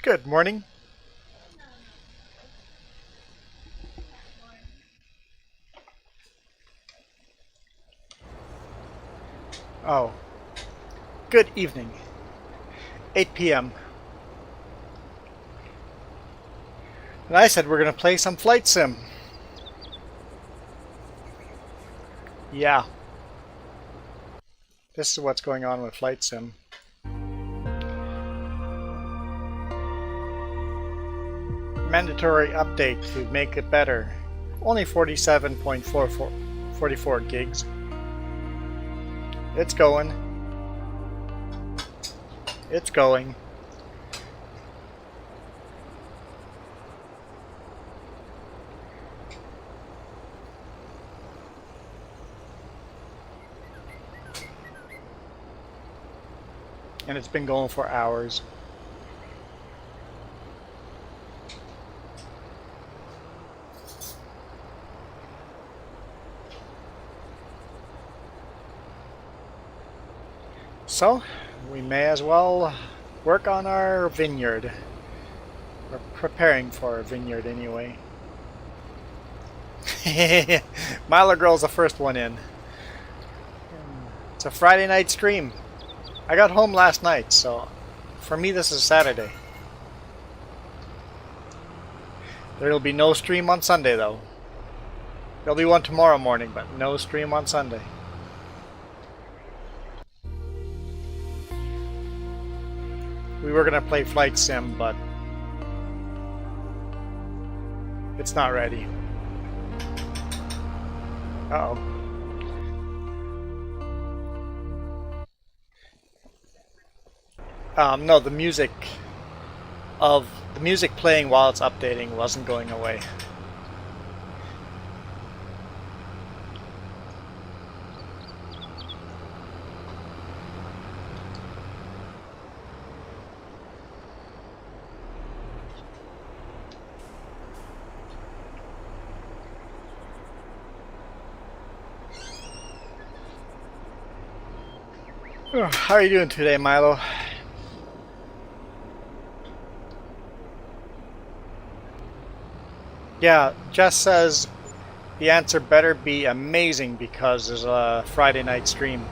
Good morning. Oh, good evening. 8 p.m. And I said we're going to play some flight sim. Yeah. This is what's going on with flight sim. Mandatory update to make it better. Only 47.44 gigs. It's going. It's going. And it's been going for hours. So, we may as well work on our vineyard. We're preparing for a vineyard anyway. Milo Girl's the first one in. It's a Friday night stream. I got home last night, so for me this is Saturday. There'll be no stream on Sunday though. There'll be one tomorrow morning, but no stream on Sunday. We were gonna play Flight Sim, but it's not ready. Uh-oh. No, the music playing while it's updating wasn't going away. How are you doing today, Milo? Yeah, Jess says the answer better be amazing because there's a Friday night stream.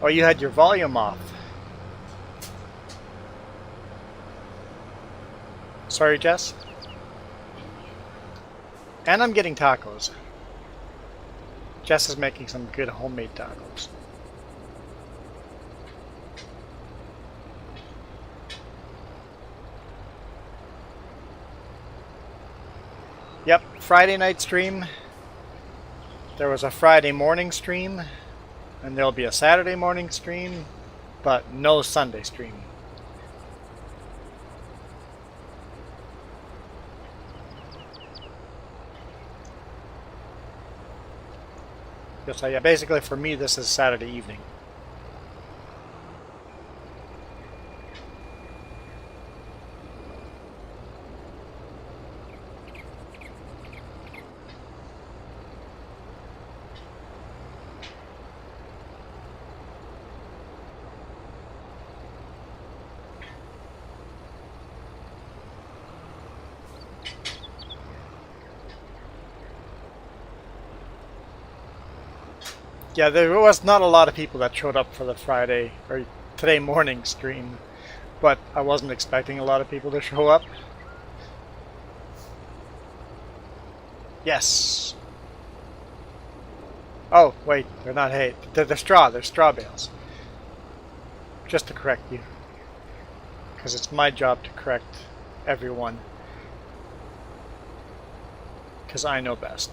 Oh, you had your volume off. Sorry, Jess. And I'm getting tacos. Jess is making some good homemade tacos. Yep, Friday night stream. There was a Friday morning stream, and there'll be a Saturday morning stream, but no Sunday stream. So yeah, basically for me this is Saturday evening. Yeah, there was not a lot of people that showed up for the Friday or today morning stream, but I wasn't expecting a lot of people to show up. Yes. Oh, wait, they're not hay. They're straw. They're straw bales. Just to correct you. Because it's my job to correct everyone. Because I know best.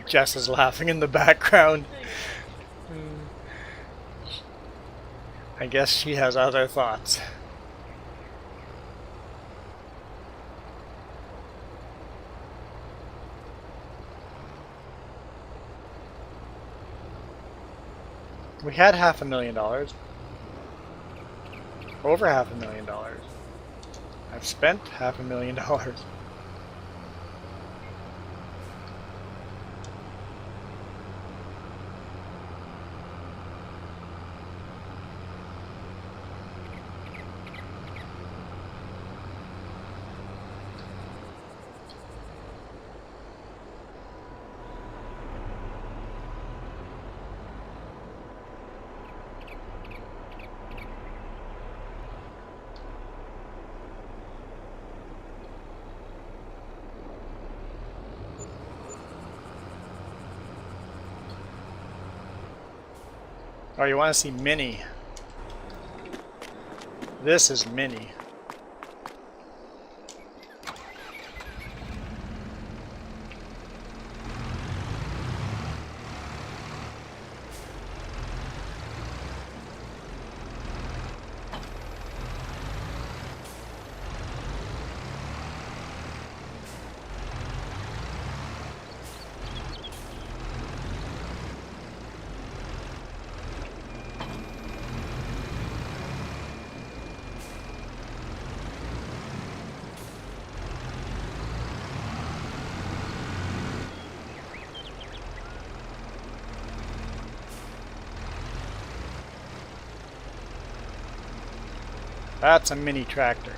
Jess is laughing in the background. I guess she has other thoughts. We had $500,000. Over $500,000. I've spent $500,000. Oh, you want to see mini? This is mini. That's a mini tractor.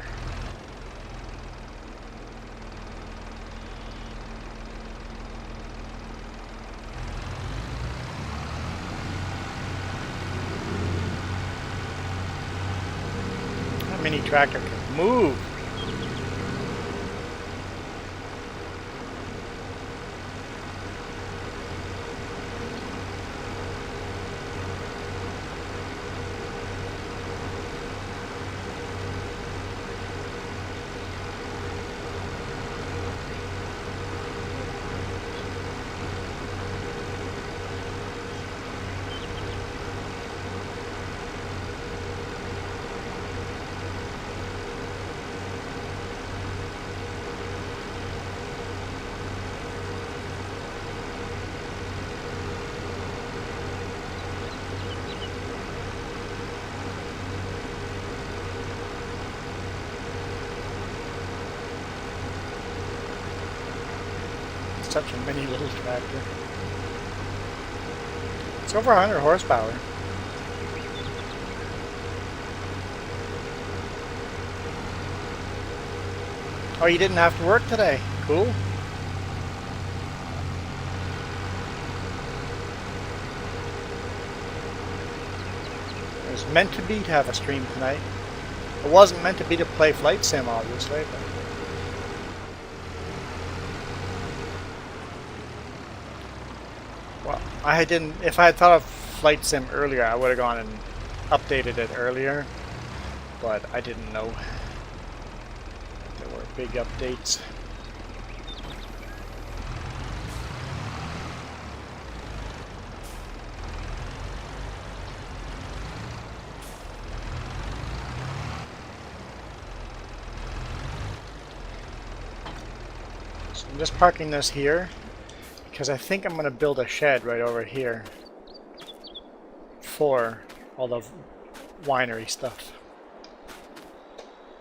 That mini tractor can move. Such a mini little tractor. It's over 100 horsepower. Oh, you didn't have to work today. Cool. It was meant to be to have a stream tonight. It wasn't meant to be to play Flight Sim, obviously, but well, I didn't. If I had thought of Flight Sim earlier, I would have gone and updated it earlier, but I didn't know there were big updates. So I'm just parking this here because I think I'm going to build a shed right over here for all the winery stuff.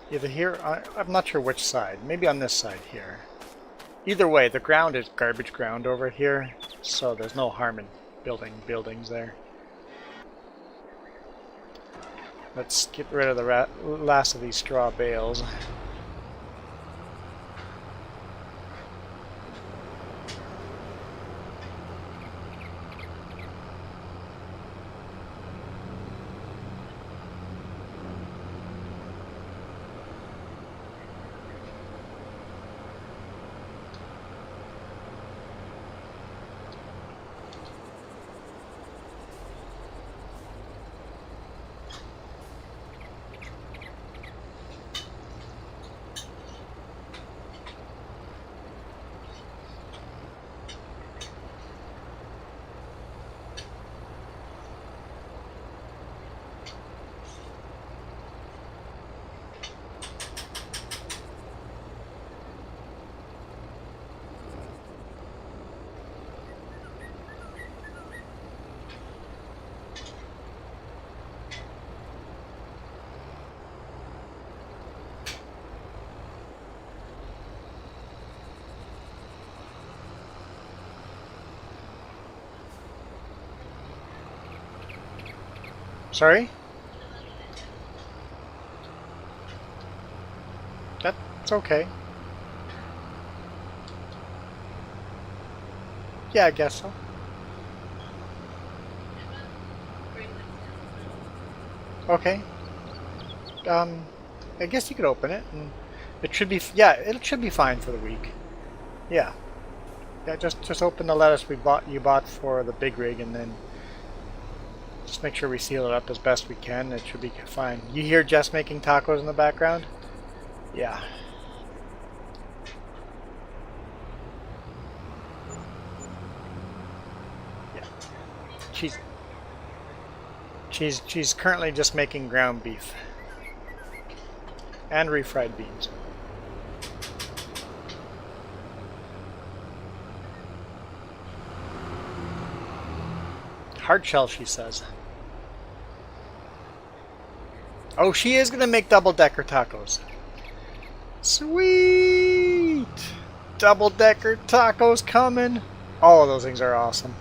Either here, I'm not sure which side, maybe on this side here. Either way, the ground is garbage ground over here, so there's no harm in building buildings there. Let's get rid of the last of these straw bales. Sorry? That's okay. Yeah, I guess so. Okay. I guess you could open it, and it should be, yeah, it should be fine for the week. Yeah. Yeah, just open the lettuce you bought for the big rig, and then Just make sure we seal it up as best we can. It should be fine. You hear Jess making tacos in the background? Yeah. She's currently just making ground beef and refried beans. Hard shell, she says. Oh, she is gonna make double-decker tacos. Sweet! Double-decker tacos coming. All of those things are awesome.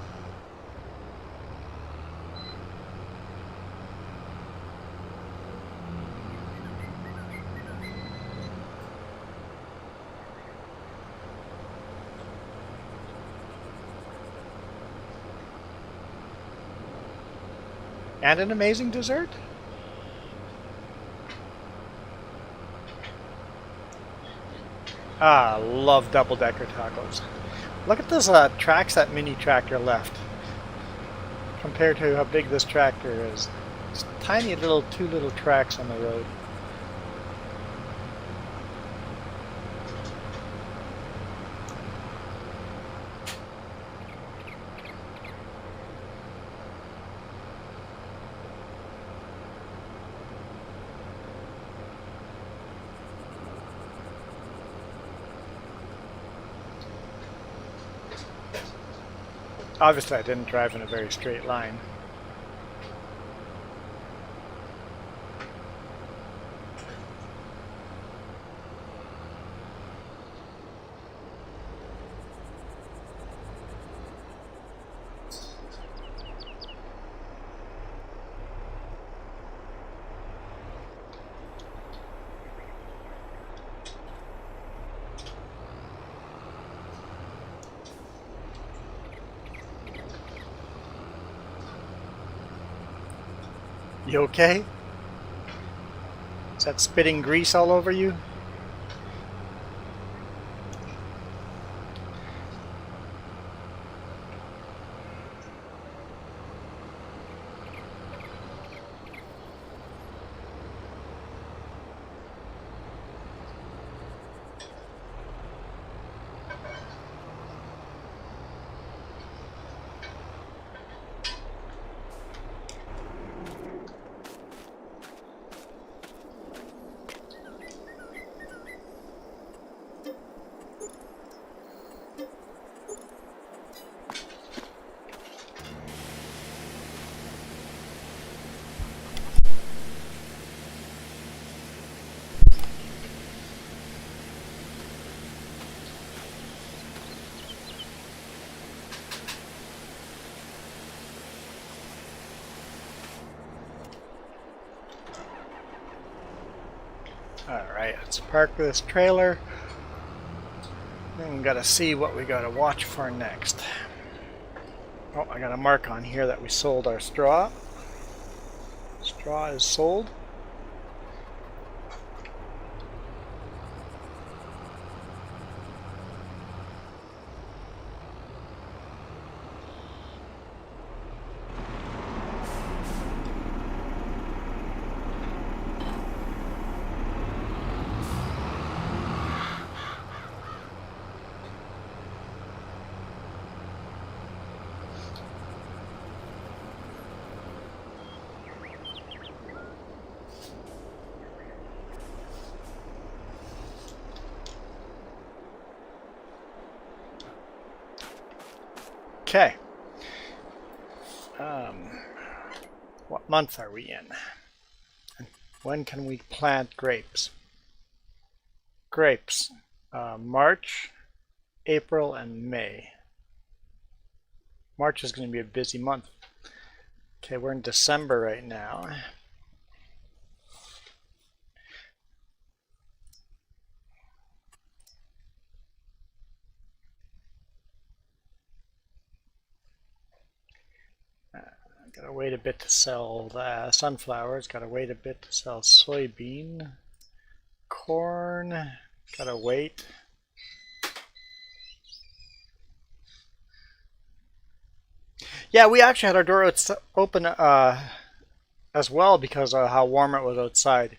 And an amazing dessert? Ah, love double-decker tacos. Look at this tracks that mini tractor left compared to how big this tractor is. It's tiny little, two little tracks on the road. Obviously, I didn't drive in a very straight line. You okay? Is that spitting grease all over you? Alright, let's park this trailer. Then we gotta see what we gotta watch for next. Oh, I got a mark on here that we sold our straw. Straw is sold. Okay. What month are we in? And when can we plant grapes? Grapes. March, April, and May. March is going to be a busy month. Okay, we're in December right now. Gotta wait a bit to sell the sunflowers, gotta wait a bit to sell soybean, corn, gotta wait. Yeah, we actually had our door open as well because of how warm it was outside.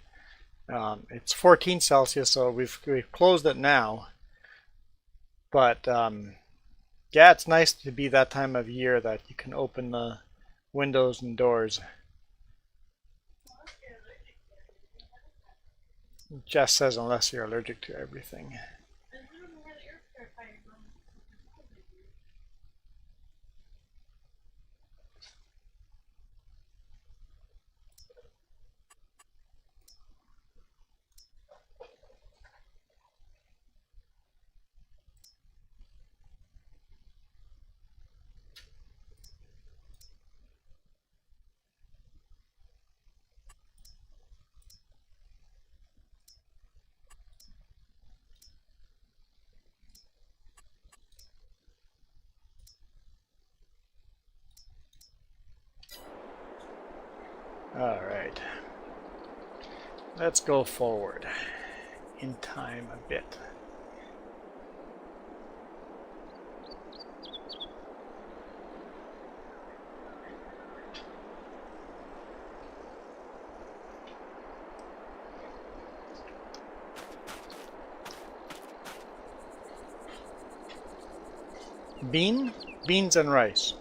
It's 14 Celsius, so we've closed it now. But yeah, it's nice to be that time of year that you can open the windows and doors. Jess says unless you're allergic to everything. All right. Let's go forward in time a bit. Beans and rice.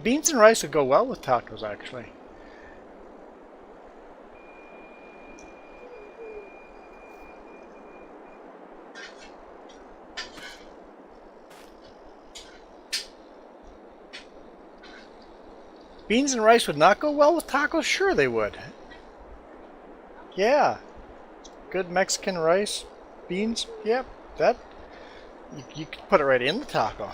Beans and rice would go well with tacos, actually. Beans and rice would not go well with tacos? Sure they would. Yeah. Good Mexican rice, beans, yep, that you could put it right in the taco.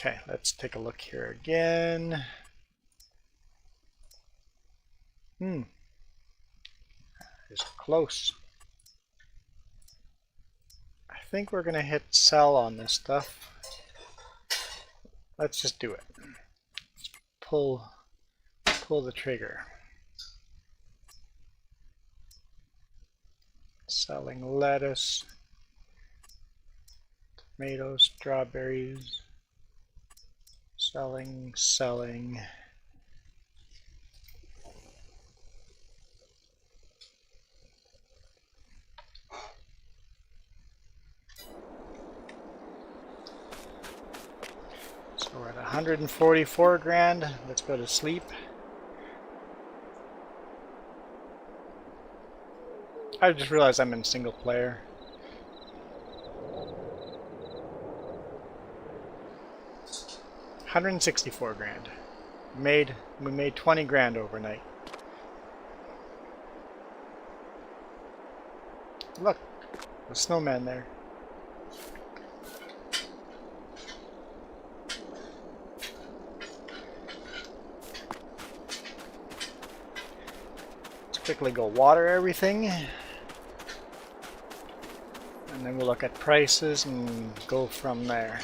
Okay, let's take a look here again. It's close. I think we're gonna hit sell on this stuff. Let's just do it. Let's pull the trigger. Selling lettuce, tomatoes, strawberries. Selling. So we're at 144 grand. Let's go to sleep. I just realized I'm in single player. $164 grand. We made 20 grand overnight. Look, the snowman there. Let's quickly go water everything. And then we'll look at prices and go from there.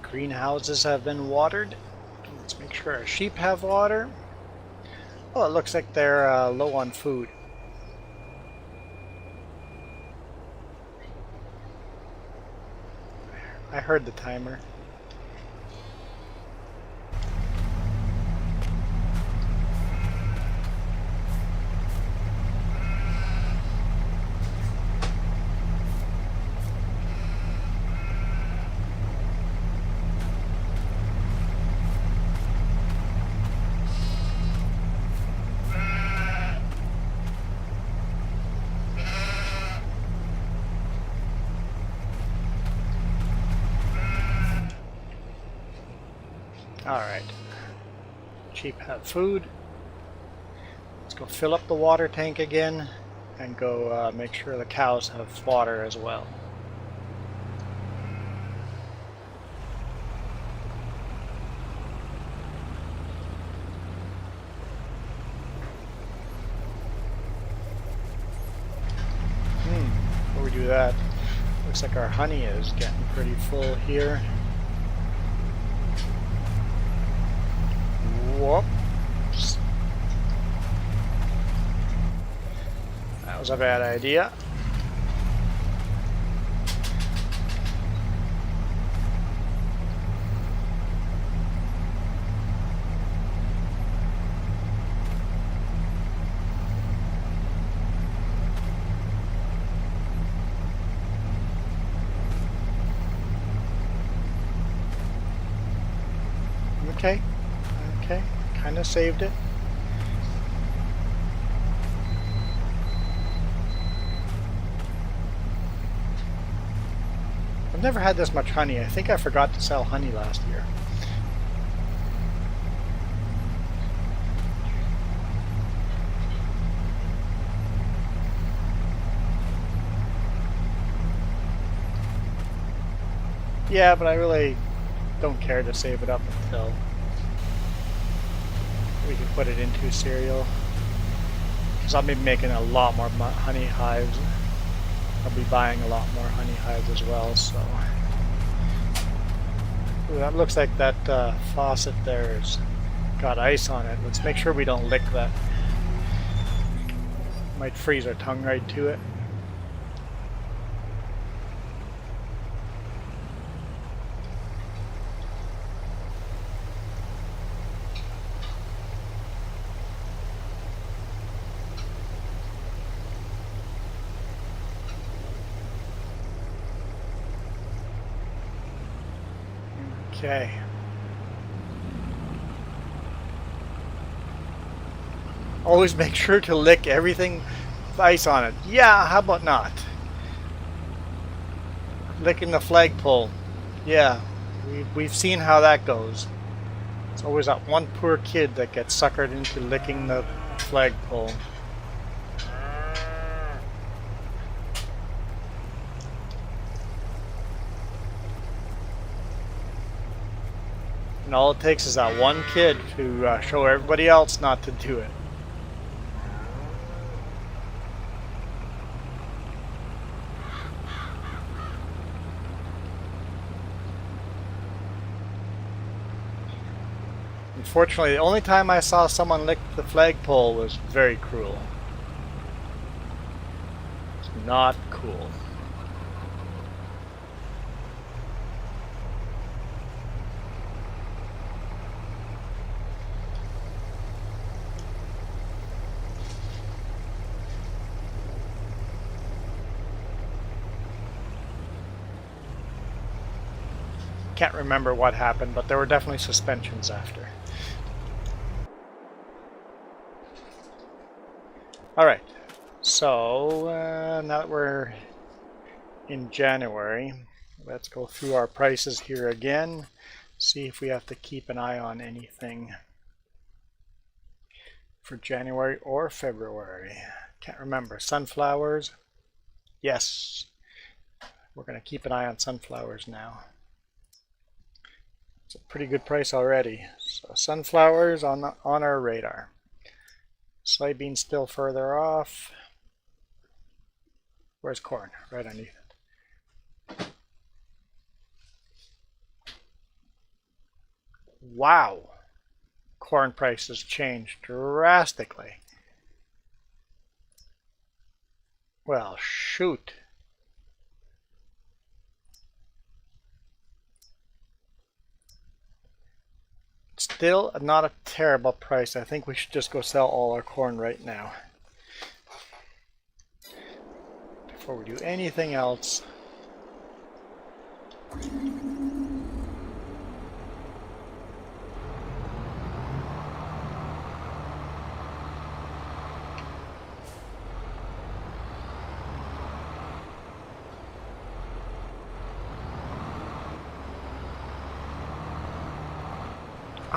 Greenhouses have been watered. Let's make sure our sheep have water. Oh, it looks like they're low on food. I heard the timer. Alright. Sheep have food. Let's go fill up the water tank again. and go make sure the cows have water as well. Before we do that, looks like our honey is getting pretty full here. Whoops. That was a bad idea. Okay, kind of saved it. I've never had this much honey. I think I forgot to sell honey last year. Yeah, but I really don't care to save it up until we can put it into cereal, because I'll be making a lot more honey hives. I'll be buying a lot more honey hives as well. So ooh, that looks like that faucet there's got ice on it. Let's make sure we don't lick that. Might freeze our tongue right to it. Okay. Always make sure to lick everything with ice on it. Yeah, how about not? Licking the flagpole. Yeah, we've seen how that goes. It's always that one poor kid that gets suckered into licking the flagpole. And all it takes is that one kid to show everybody else not to do it. Unfortunately, the only time I saw someone lick the flagpole was very cruel. It's not cool. Can't remember what happened, but there were definitely suspensions after. Alright, so now that we're in January, let's go through our prices here again, see if we have to keep an eye on anything for January or February. Can't remember. Sunflowers, yes, we're going to keep an eye on sunflowers now. It's a pretty good price already. So sunflowers on our radar. Soybeans still further off. Where's corn? Right underneath it. Wow. Corn prices changed drastically. Well, shoot. Still not a terrible price. I think we should just go sell all our corn right now before we do anything else.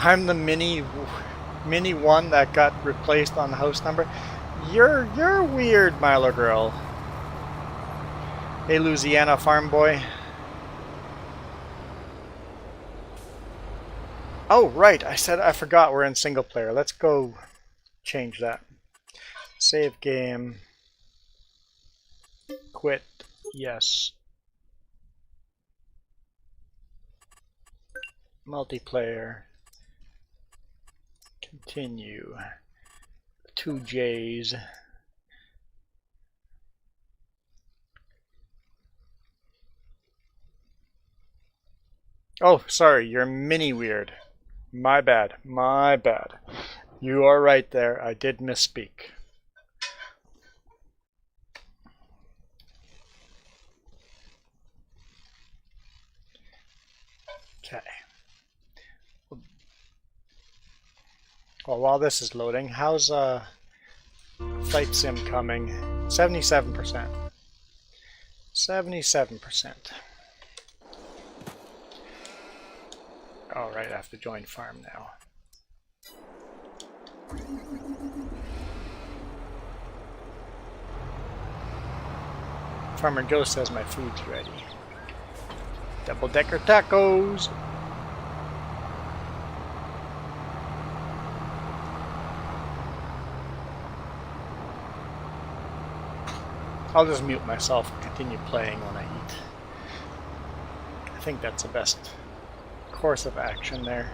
I'm the mini one that got replaced on the house number. You're weird, Milo girl. Hey, Louisiana farm boy. Oh, right. I forgot we're in single player. Let's go change that. Save game. Quit. Yes. Multiplayer. Continue. 2 J's. Oh, sorry. You're mini weird. My bad. My bad. You are right there. I did misspeak. Okay. Well, while this is loading, how's Flight Sim coming? 77%. 77%. Alright, I have to join farm now. Farmer Joe says my food's ready. Double-decker tacos! I'll just mute myself and continue playing when I eat. I think that's the best course of action there.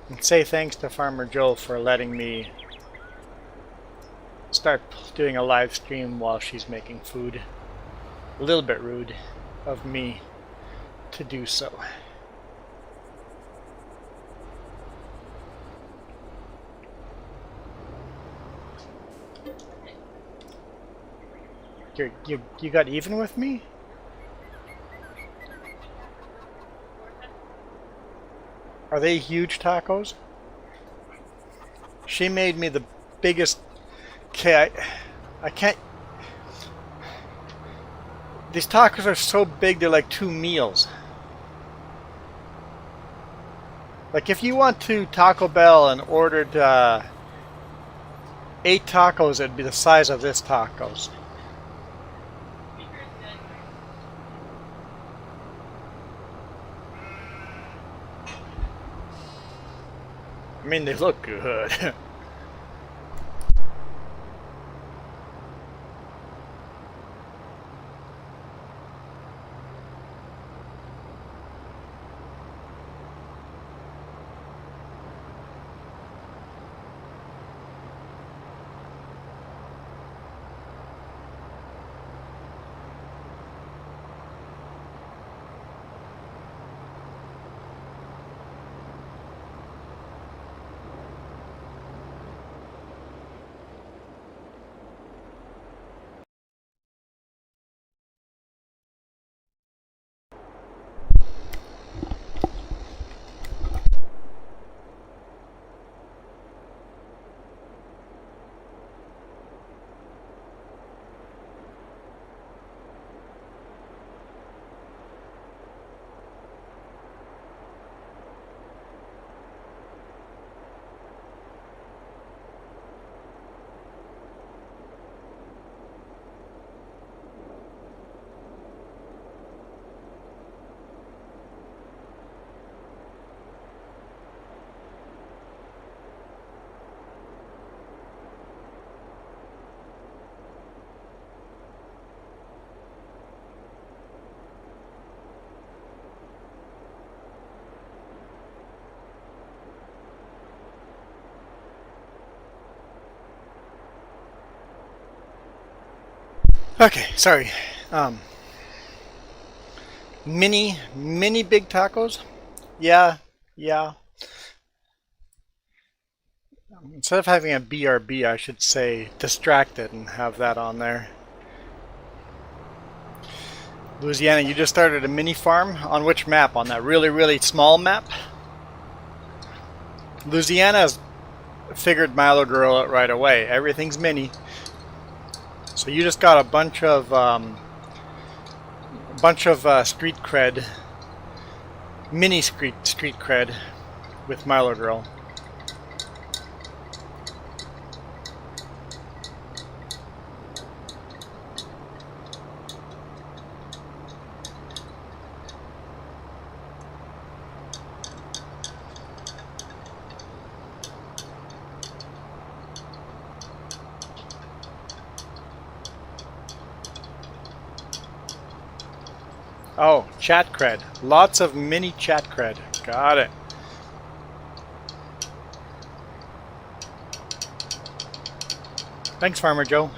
And say thanks to Farmer Joe for letting me start doing a live stream while she's making food. A little bit rude of me to do so. You got even with me? Are they huge tacos? She made me the biggest... Okay, I can't... These tacos are so big, they're like 2 meals. Like if you went to Taco Bell and ordered 8 tacos, it'd be the size of this tacos. I mean, they look good. Okay, sorry. Mini big tacos? Yeah. Instead of having a BRB, I should say distracted and have that on there. Louisiana, you just started a mini farm? On which map? On that really small map? Louisiana's figured Milo Girl out right away. Everything's mini. So you just got a bunch of street cred mini street cred with Milo Grill. Oh, chat cred. Lots of mini chat cred. Got it. Thanks, Farmer Joe.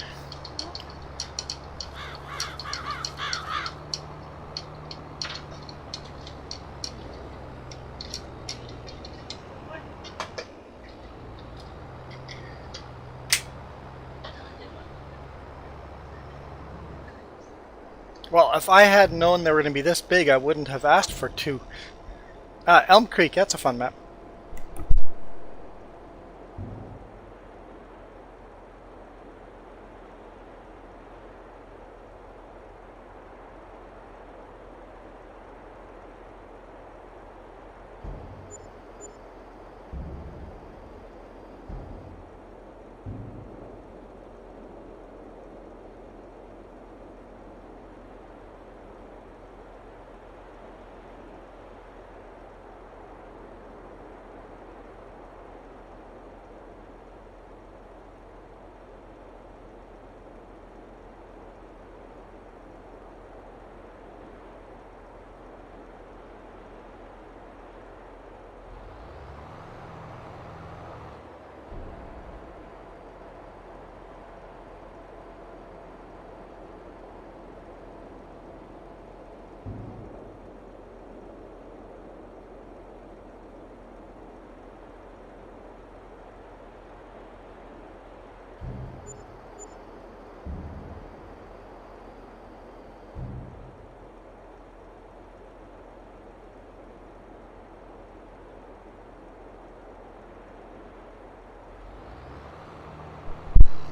Well, if I had known they were going to be this big, I wouldn't have asked for 2. Elm Creek, that's a fun map.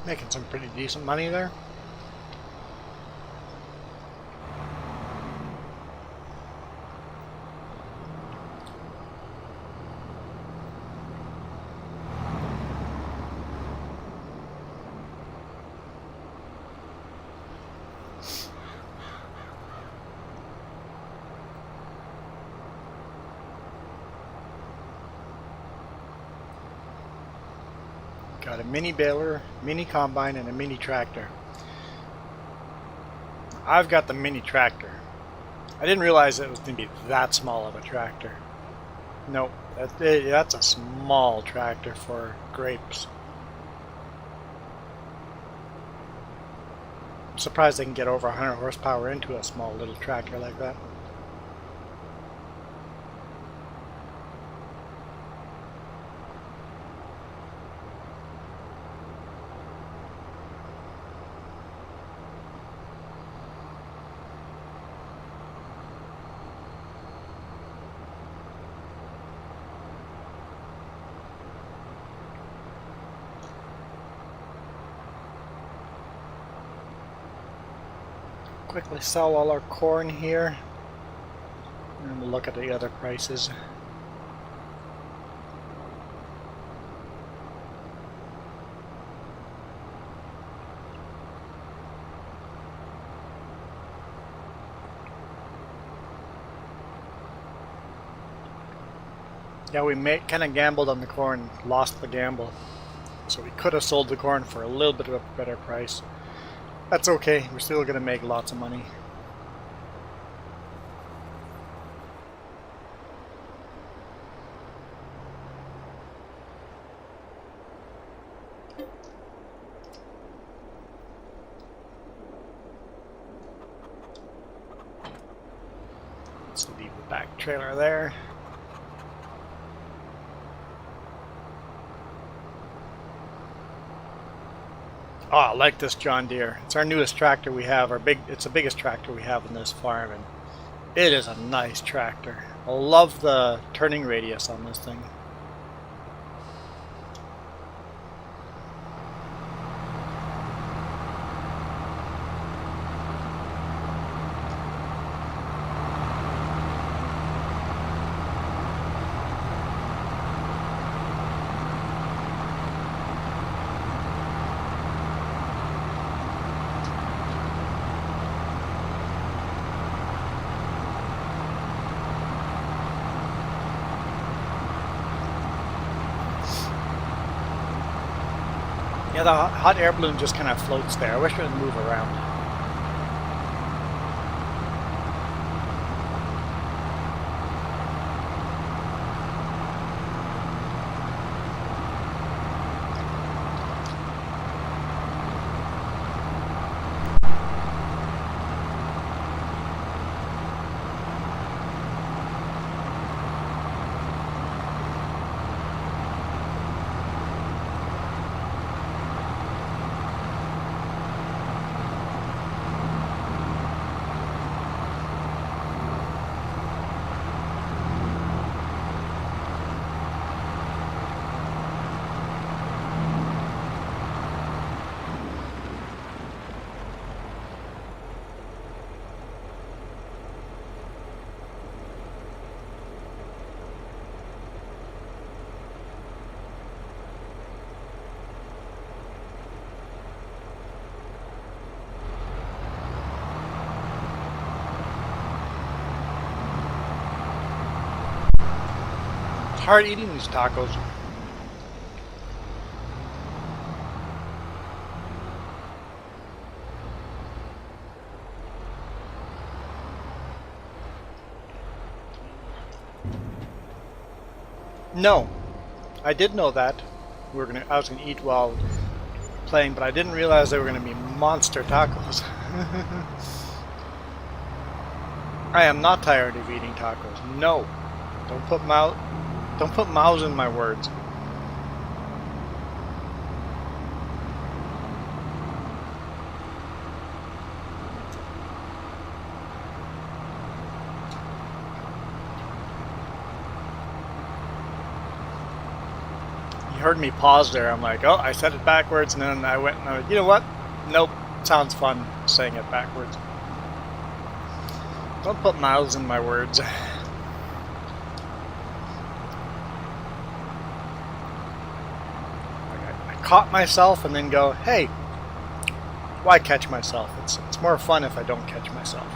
Making some pretty decent money there. Got a mini baler, mini combine, and a mini tractor. I've got the mini tractor. I didn't realize it was going to be that small of a tractor. Nope, that's a small tractor for grapes. I'm surprised they can get over 100 horsepower into a small little tractor like that. Quickly sell all our corn here and we'll look at the other prices. Yeah, we kind of gambled on the corn, lost the gamble. So we could have sold the corn for a little bit of a better price. That's okay, we're still going to make lots of money. Let's leave the back trailer there. Oh, I like this John Deere. It's our newest tractor we have. It's the biggest tractor we have in this farm, and it is a nice tractor. I love the turning radius on this thing. Yeah, the hot air balloon just kind of floats there. I wish it would move around. It's hard eating these tacos. No, I did know that I was gonna eat while playing, but I didn't realize they were gonna be monster tacos. I am not tired of eating tacos. No, don't put mouths in my words. You heard me pause there. I'm like, oh, I said it backwards, and then I went and I went, you know what? Nope, sounds fun saying it backwards. Don't put mouths in my words. I caught myself and then go, hey, why catch myself? It's more fun if I don't catch myself.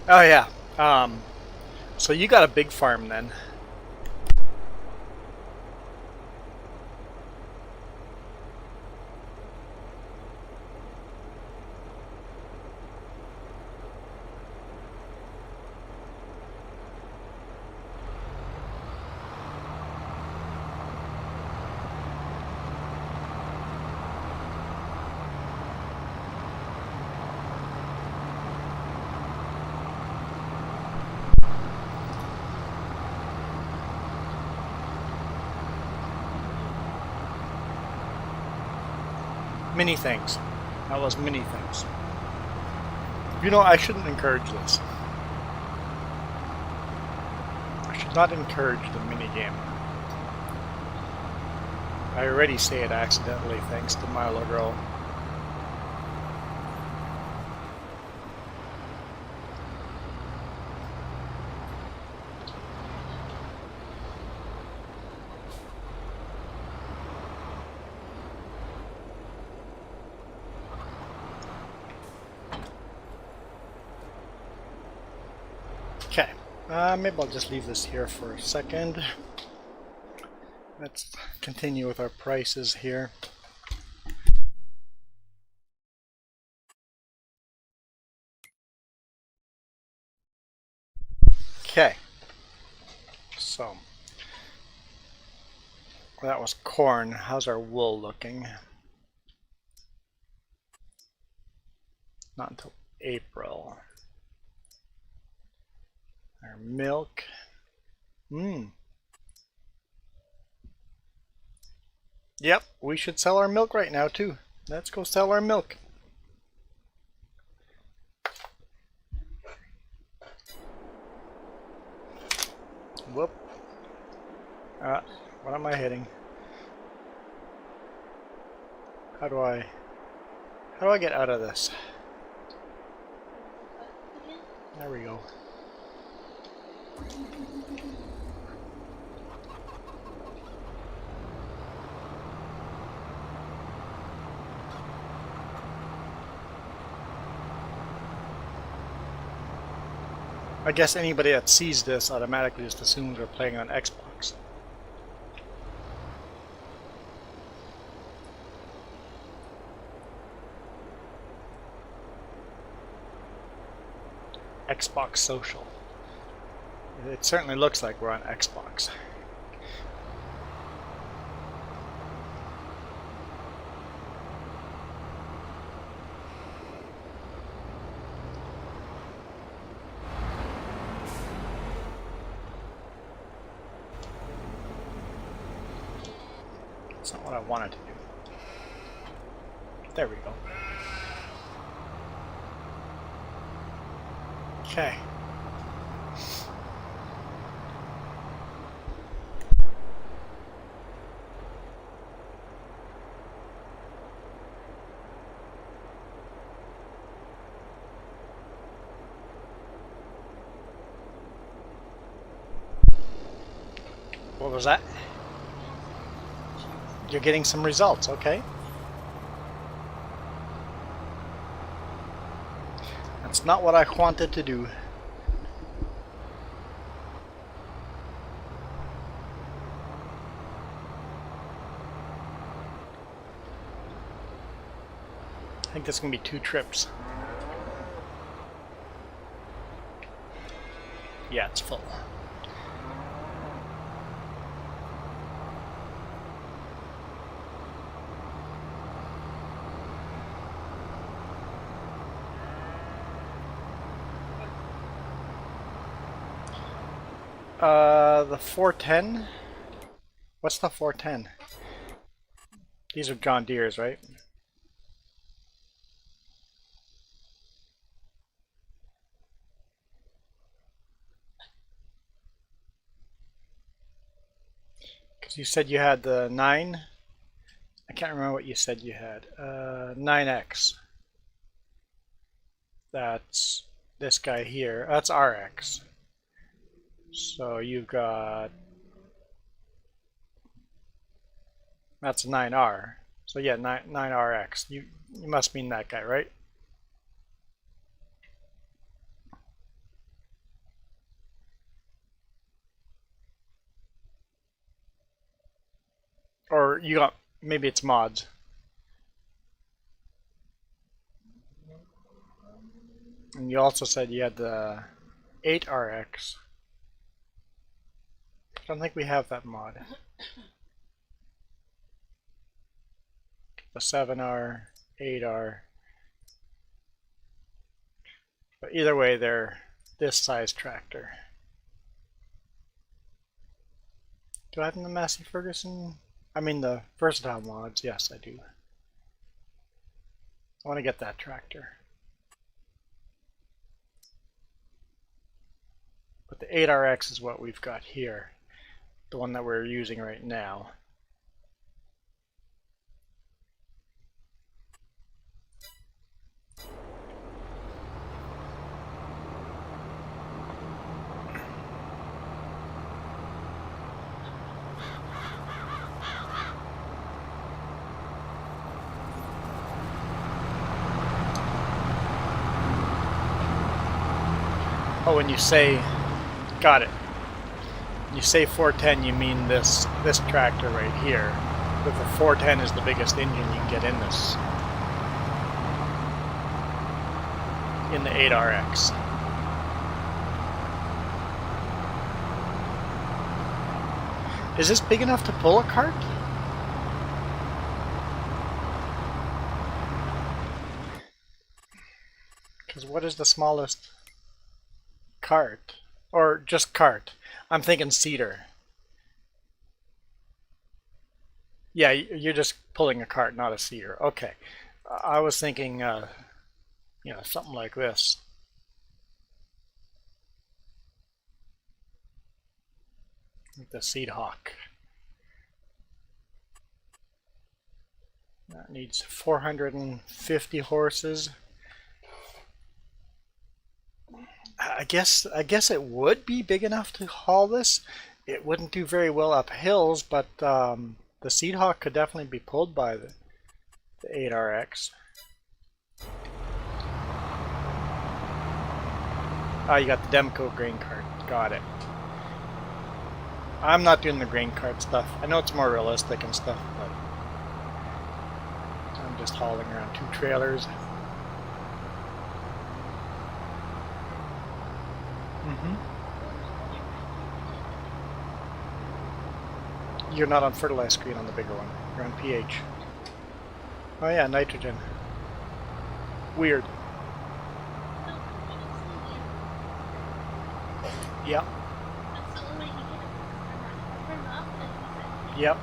Oh yeah. So you got a big farm then. Many things. That was many things. You know, I shouldn't encourage this. I should not encourage the minigame. I already say it accidentally thanks to Milo Girl. Okay, maybe I'll just leave this here for a second. Let's continue with our prices here. Okay, so that was corn. How's our wool looking? Not until April. Our milk. Yep, we should sell our milk right now too. Let's go sell our milk. Whoop. What am I hitting? How How do I get out of this? There we go. I guess anybody that sees this automatically just assumes we're playing on Xbox. Xbox Social. It certainly looks like we're on Xbox. That's not what I wanted to do. There we go. Okay. What was that? You're getting some results, okay. That's not what I wanted to do. I think there's going to be 2 trips. Yeah, it's full. The 410? What's the 410? These are John Deere's, right? Because you said you had the 9. I can't remember what you said you had. 9X. That's this guy here. That's RX. So you've got... That's 9R. So yeah, 9RX. You must mean that guy, right? Or you got... Maybe it's mods. And you also said you had the 8RX. I don't think we have that mod. The 7R, 8R. But either way, they're this size tractor. Do I have them in the Massey Ferguson? I mean the versatile mods. Yes, I do. I want to get that tractor. But the 8RX is what we've got here. The one that we're using right now. Oh, when you say, got it. When you say 410, you mean this tractor right here. But the 410 is the biggest engine you can get in this. In the 8RX. Is this big enough to pull a cart? Because what is the smallest cart? Or just cart? I'm thinking cedar. Yeah, you're just pulling a cart, not a cedar. Okay. I was thinking, you know, something like this. Like the Seed Hawk. That needs 450 horses. I guess it would be big enough to haul this. It wouldn't do very well up hills, but the Seedhawk could definitely be pulled by the 8RX. Ah, you got the Demco grain cart. Got it. I'm not doing the grain cart stuff. I know it's more realistic and stuff, but I'm just hauling around 2 trailers. You're not on fertilize screen on the bigger one. You're on pH. Oh yeah, nitrogen. Weird. Yep. Yep.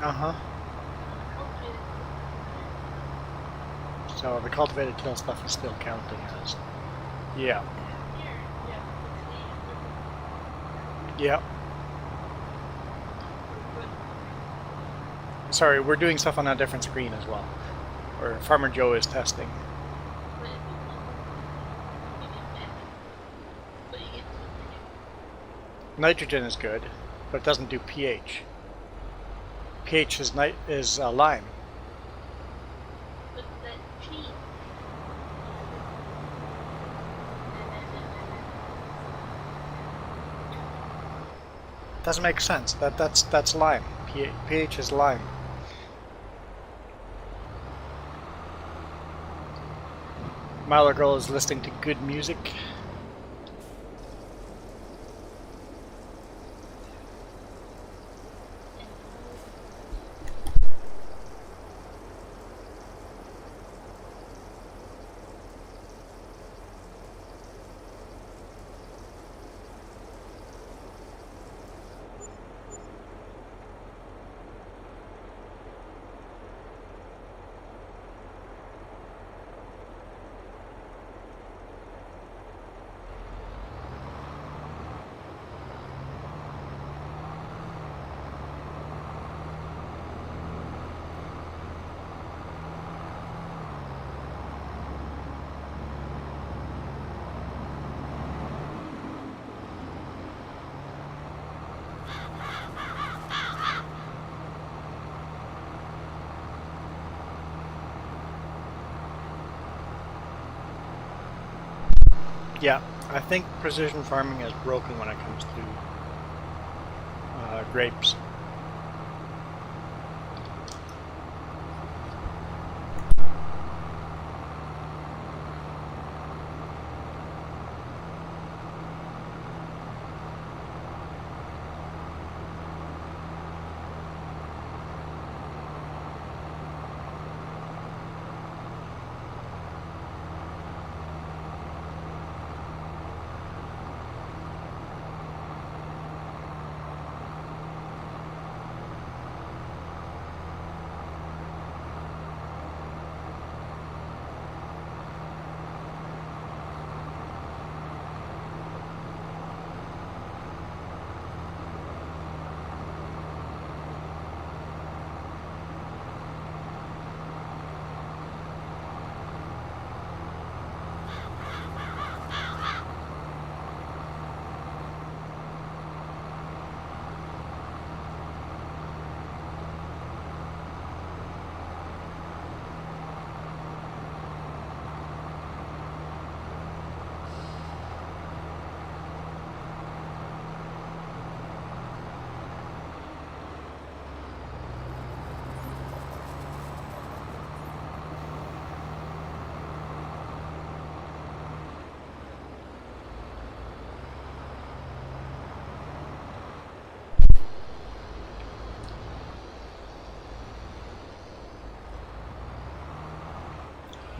Uh-huh. So the cultivated till stuff is still counting as. Yeah. Yep. Sorry, we're doing stuff on a different screen as well. Or Farmer Joe is testing. Nitrogen is good, but it doesn't do pH. pH is lime. Doesn't make sense. That's lime. pH is lime. Myler Girl is listening to good music. Yeah, I think precision farming is broken when it comes to grapes.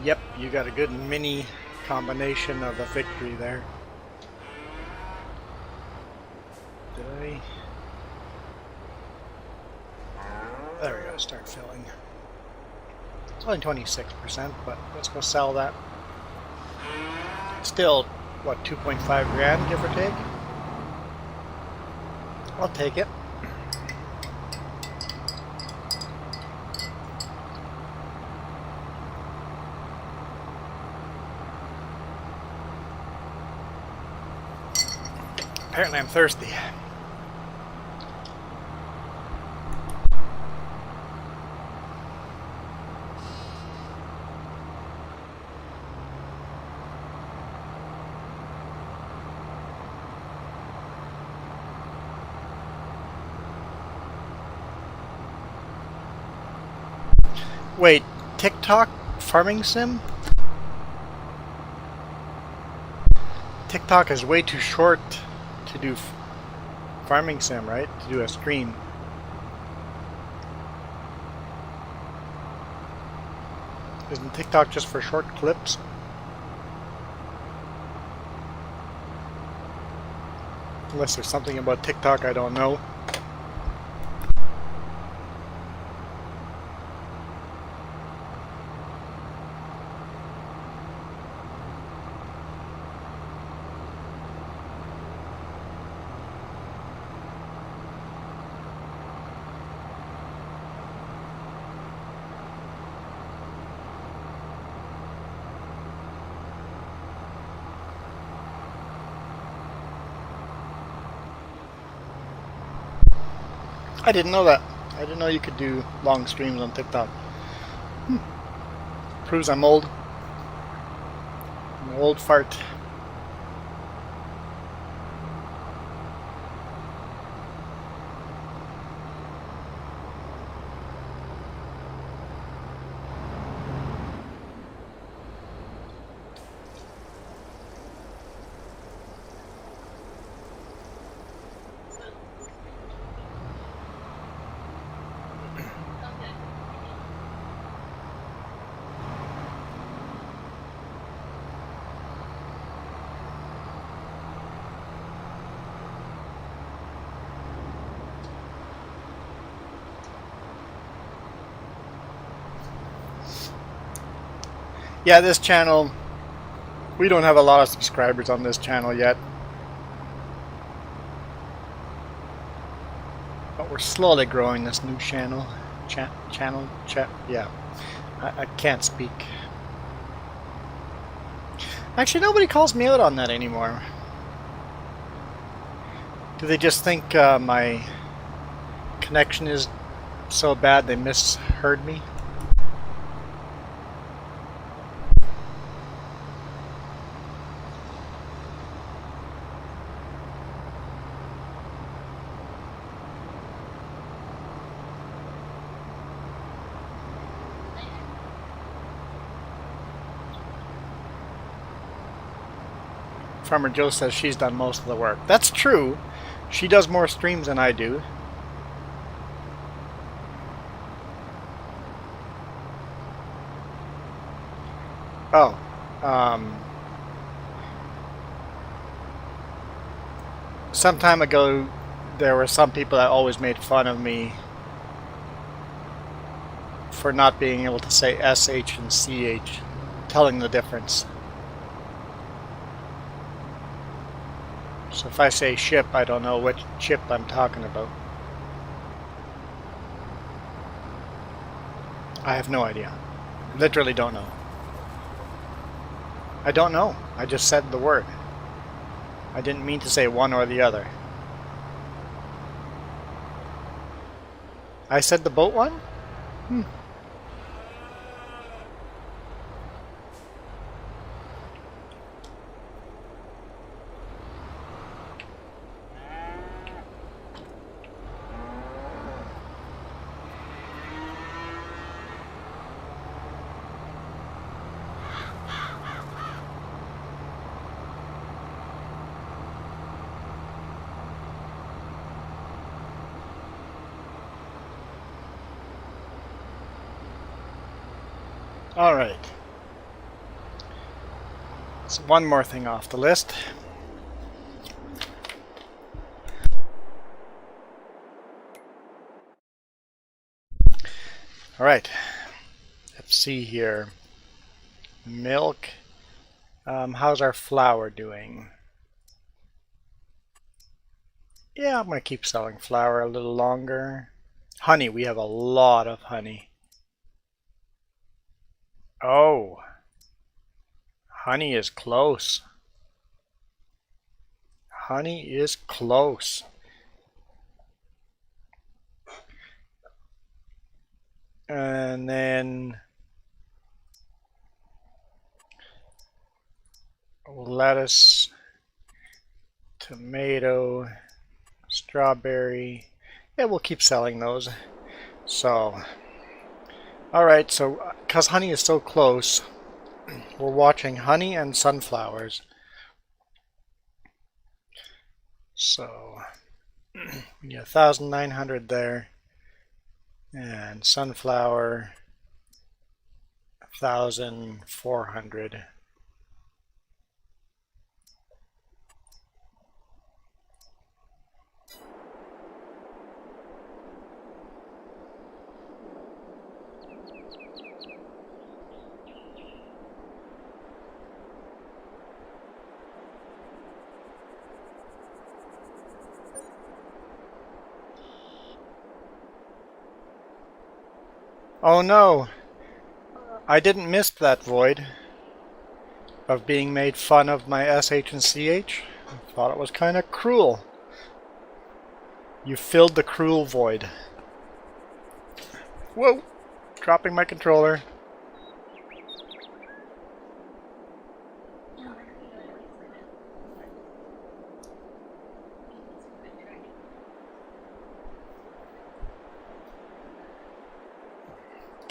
Yep, you got a good mini combination of a victory there. Did I? There we go, start filling. It's only 26%, but let's go sell that. Still, what, 2.5 grand, give or take? I'll take it. Apparently I'm thirsty. Wait, TikTok farming sim? TikTok is way too short to do farming sim, right? To do a stream. Isn't TikTok just for short clips? Unless there's something about TikTok I don't know. I didn't know that. I didn't know you could do long streams on TikTok. Proves I'm old. I'm an old fart. Yeah, this channel, we don't have a lot of subscribers on this channel yet. But we're slowly growing this new channel. Yeah. I can't speak. Actually, nobody calls me out on that anymore. Do they just think my connection is so bad they misheard me? Farmer Joe says she's done most of the work. That's true. She does more streams than I do. Oh. Some time ago, there were some people that always made fun of me for not being able to say SH and CH, telling the difference. So if I say ship, I don't know which chip I'm talking about. I have no idea. Literally don't know. I don't know. I just said the word. I didn't mean to say one or the other. I said the boat one? All right. So one more thing off the list. All right. Let's see here. Milk. How's our flour doing? Yeah, I'm going to keep selling flour a little longer. Honey, we have a lot of honey. Oh, honey is close. Honey is close. And then lettuce, tomato, strawberry. Yeah, we'll keep selling those. So, alright, so because honey is so close, we're watching honey and sunflowers. So, we get 1,900 there. And sunflower, 1,400. Oh no! I didn't miss that void of being made fun of my SH and CH. I thought it was kind of cruel. You filled the cruel void. Whoa! Dropping my controller.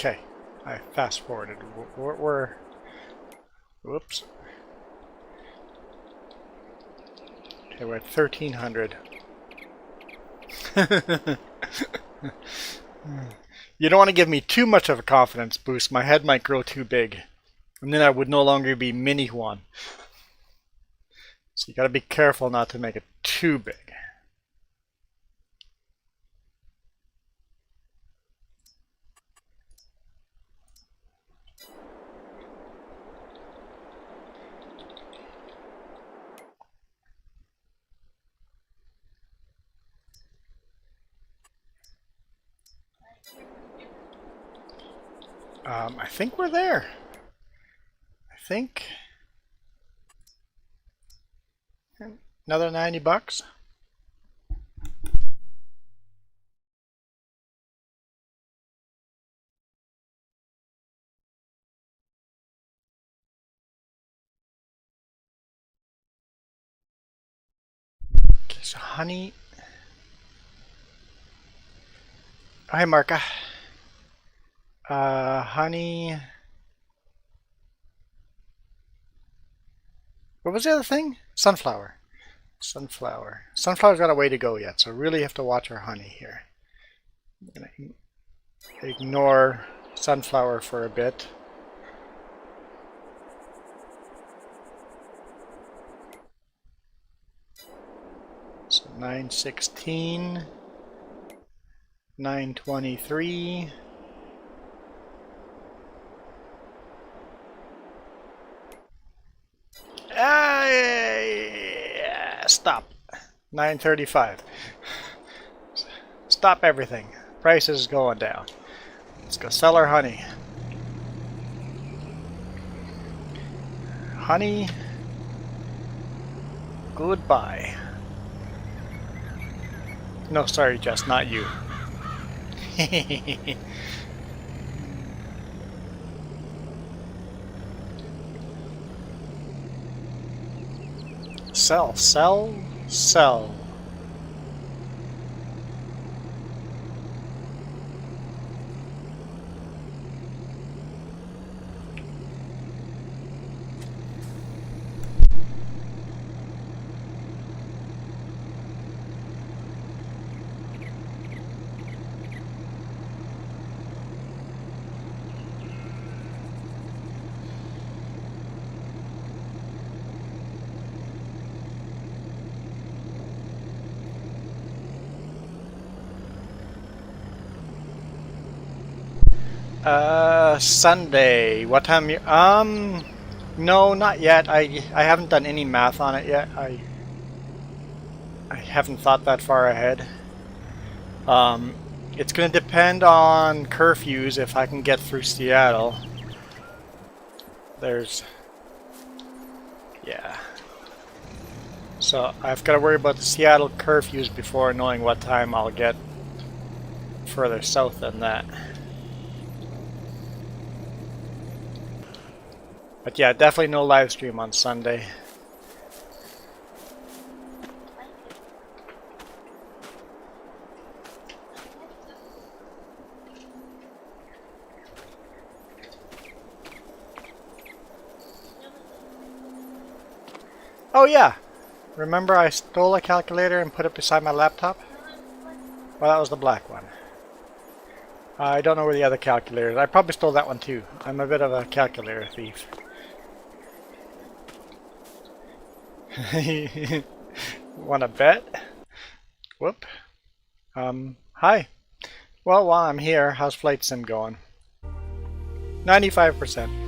Okay, I fast forwarded. We're whoops. Okay, we're at 1,300. You don't want to give me too much of a confidence boost. My head might grow too big. And then I would no longer be Mini Juan. So you gotta be careful not to make it too big. I think we're there. I think another 90 bucks. Okay, so honey. Hi, Marka. Honey. What was the other thing? Sunflower. Sunflower. Sunflower's got a way to go yet, so really have to watch our honey here. I'm gonna ignore sunflower for a bit. So 916, 923. Stop. 935. Stop everything. Price is going down. Let's go sell our honey. Honey. Goodbye. No, sorry, Jess, not you. Sell, sell, sell. Sunday. What time you no, not yet. I haven't done any math on it yet. I haven't thought that far ahead. It's gonna depend on curfews if I can get through Seattle. Yeah. So I've got to worry about the Seattle curfews before knowing what time I'll get further south than that. But yeah, definitely no live stream on Sunday. Oh yeah! Remember I stole a calculator and put it beside my laptop? Well, that was the black one. I don't know where the other calculator is. I probably stole that one too. I'm a bit of a calculator thief. Wanna bet? Whoop. Hi. Well, while I'm here, how's Flight Sim going? 95%.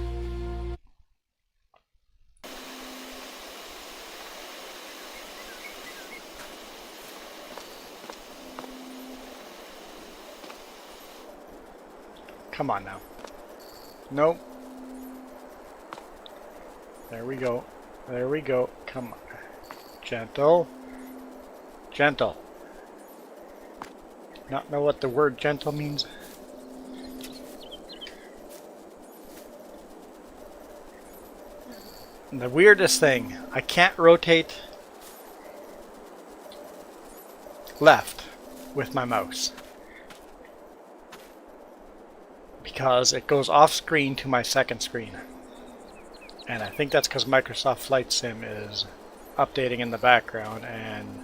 Come on now. Nope. There we go. There we go. Come on. Gentle. Gentle. Not know what the word gentle means? The weirdest thing, I can't rotate left with my mouse because it goes off screen to my second screen. And I think that's because Microsoft Flight Sim is updating in the background and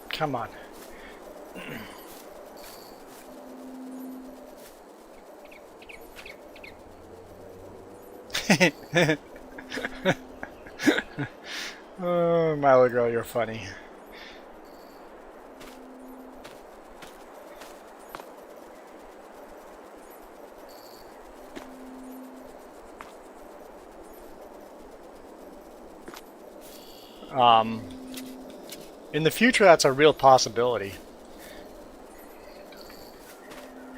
come on. Oh, Milo girl, you're funny. In the future, that's a real possibility.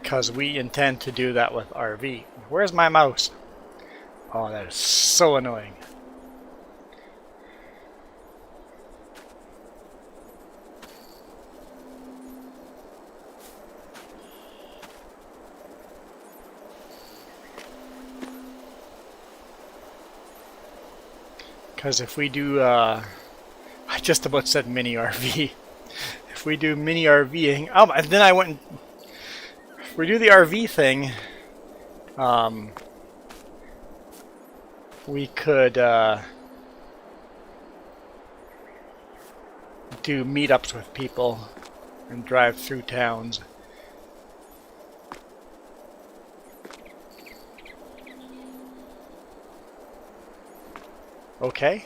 Because we intend to do that with RV. Where's my mouse? Oh, that is so annoying. Because if we do, I just about said mini RV. If we do mini RVing, and then I went and, if we do the RV thing, we could do meetups with people and drive through towns. Okay.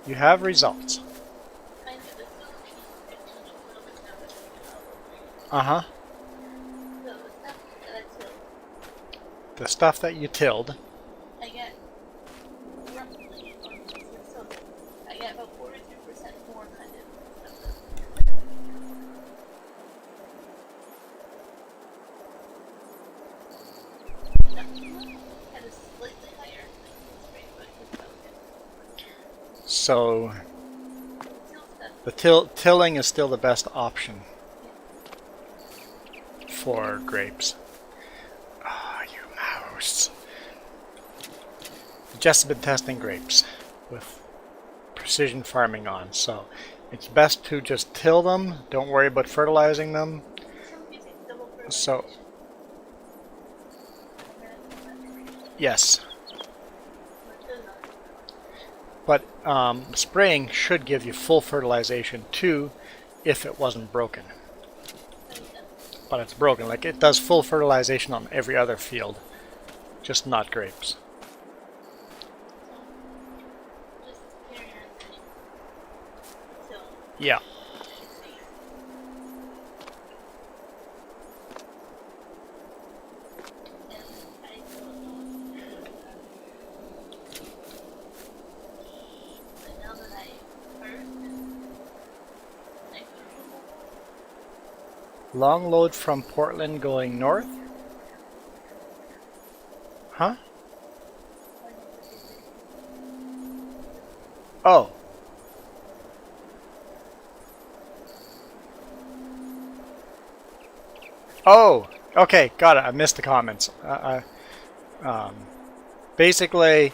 You have results. Uh-huh. The stuff that you tilled. I get roughly, I get about 42% more kind of stuff. Kind of slightly higher. So the tilling is still the best option for grapes. Ah, you mouse. Jess has been testing grapes with precision farming on, so it's best to just till them. Don't worry about fertilizing them. So, yes. But spraying should give you full fertilization too if it wasn't broken. But it's broken. Like, it does full fertilization on every other field, just not grapes. Yeah. Long load from Portland going north? Huh? Oh. Oh, okay, got it. I missed the comments. Basically,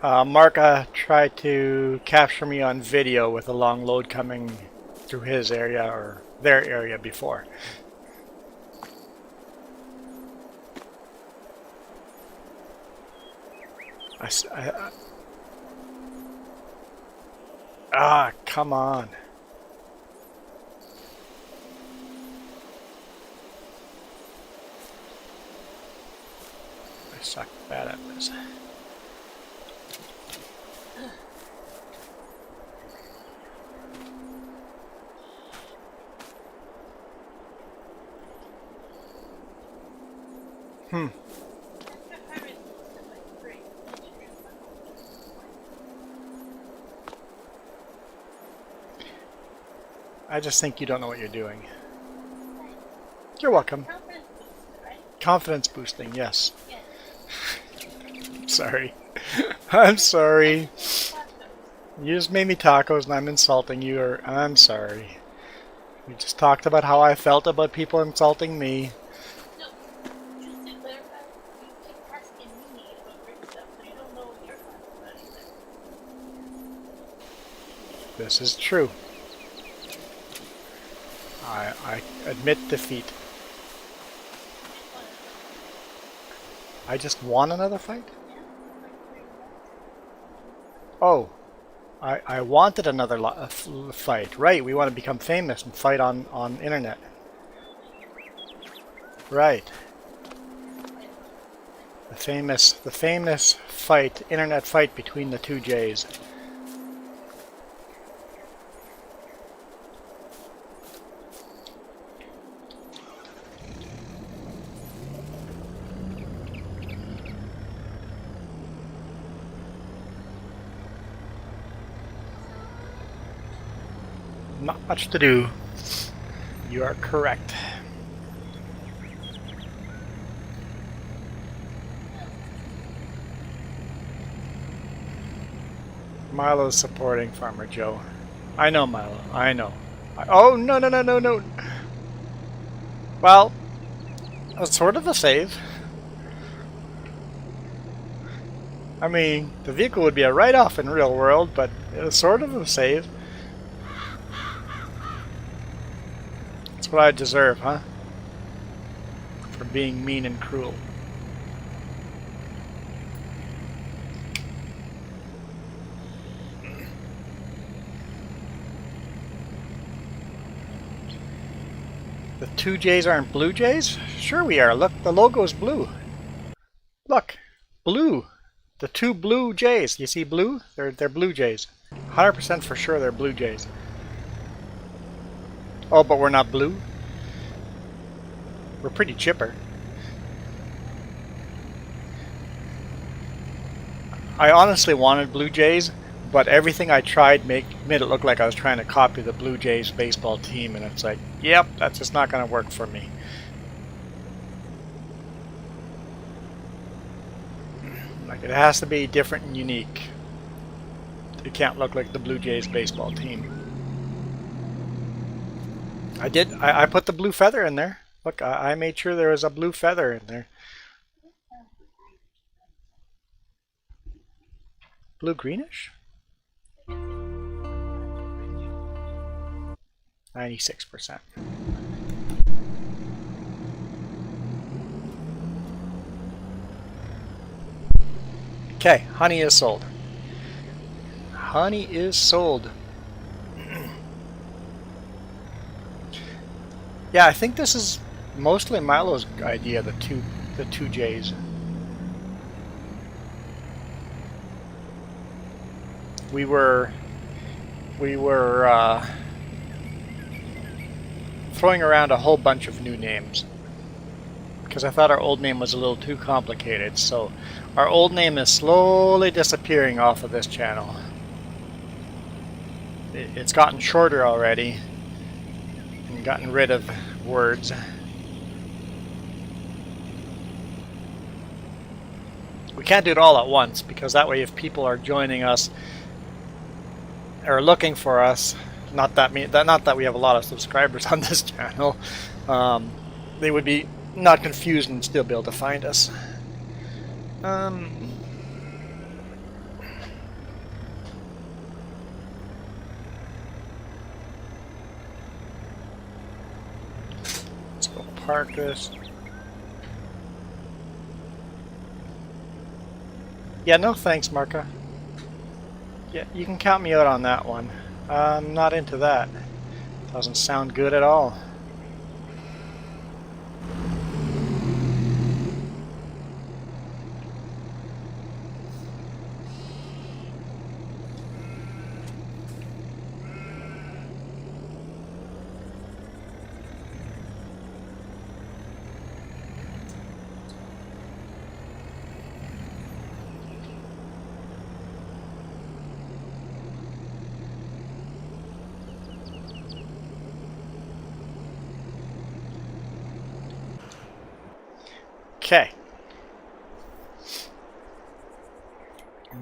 Marka tried to capture me on video with a long load coming through his area or their area before. Come on. I suck bad at this. I just think you don't know what you're doing. You're welcome. Confidence boosting, yes. Sorry. I'm sorry. You just made me tacos and I'm insulting you, or I'm sorry. We just talked about how I felt about people insulting me. No, just to clarify, you keep asking me about weird stuff, but you don't know what you're talking about either. This is true. I admit defeat. I just won another fight? Oh, I wanted another fight. Right, we want to become famous and fight on internet. Right. The famous fight, internet fight between the two J's. Not much to do. You are correct. Milo's supporting Farmer Joe. I know, Milo. I know. Oh, no, no, no, no, no. Well, it's sort of a save. I mean, the vehicle would be a write-off in real world, but it's sort of a save. That's what I deserve, huh? For being mean and cruel. The two J's aren't blue J's? Sure we are. Look, the logo's blue. Look, blue. The two blue J's. You see blue? They're blue J's. 100% for sure they're blue J's. Oh, but we're not blue? We're pretty chipper. I honestly wanted blue Jays, but everything I tried made it look like I was trying to copy the Blue Jays baseball team, and it's like, yep, that's just not going to work for me. Like, it has to be different and unique. It can't look like the Blue Jays baseball team. I put the blue feather in there. Look, I made sure there was a blue feather in there. Blue greenish? 96%. Okay, honey is sold. Honey is sold. Yeah, I think this is mostly Milo's idea, the two J's. We were throwing around a whole bunch of new names because I thought our old name was a little too complicated. So our old name is slowly disappearing off of this channel. It's gotten shorter already. and gotten rid of words. We can't do it all at once, because that way if people are joining us or looking for us, not that we have a lot of subscribers on this channel, they would be not confused and still be able to find us. Let's go park this. Yeah, no thanks, Marka. Yeah, you can count me out on that one. I'm not into that. Doesn't sound good at all. Okay.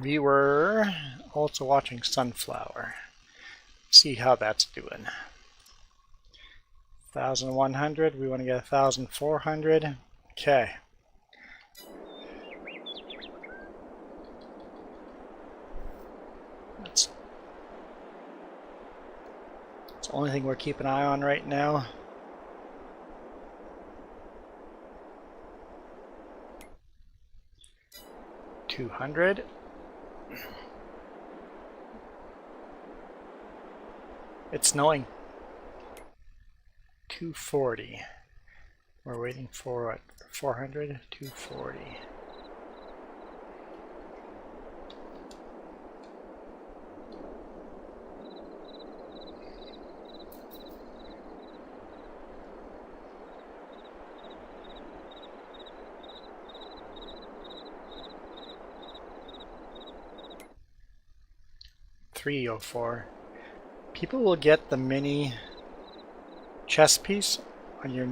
We were also watching Sunflower. See how that's doing. 1,100. We want to get 1,400. Okay. That's the only thing we're keeping an eye on right now. $200. It's snowing. 240. We're waiting for what? 400? 240. $304. People will get the mini chess piece on your,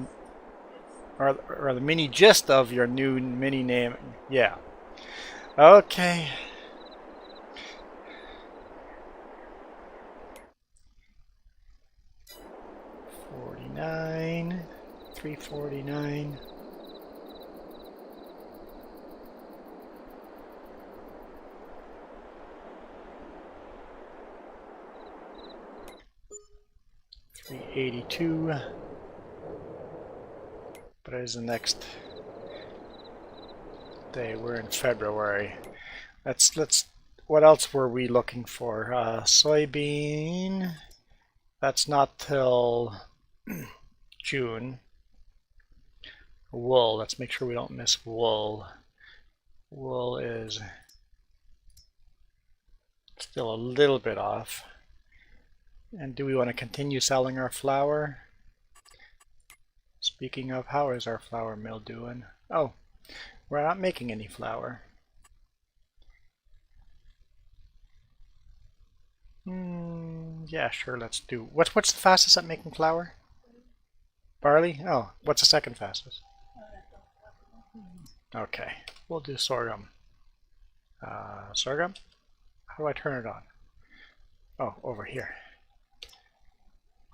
or the mini gist of your new mini name. Yeah. Okay. $49. $349. $382. But it is the next day. We're in February. Let's what else were we looking for? Soybean. That's not till June. Wool. Let's make sure we don't miss wool. Wool is still a little bit off. And do we want to continue selling our flour? Speaking of, how is our flour mill doing? Oh, we're not making any flour. Yeah, sure, let's do. What's the fastest at making flour? Barley? Oh, what's the second fastest? Okay, we'll do sorghum. Sorghum? How do I turn it on? Oh, over here.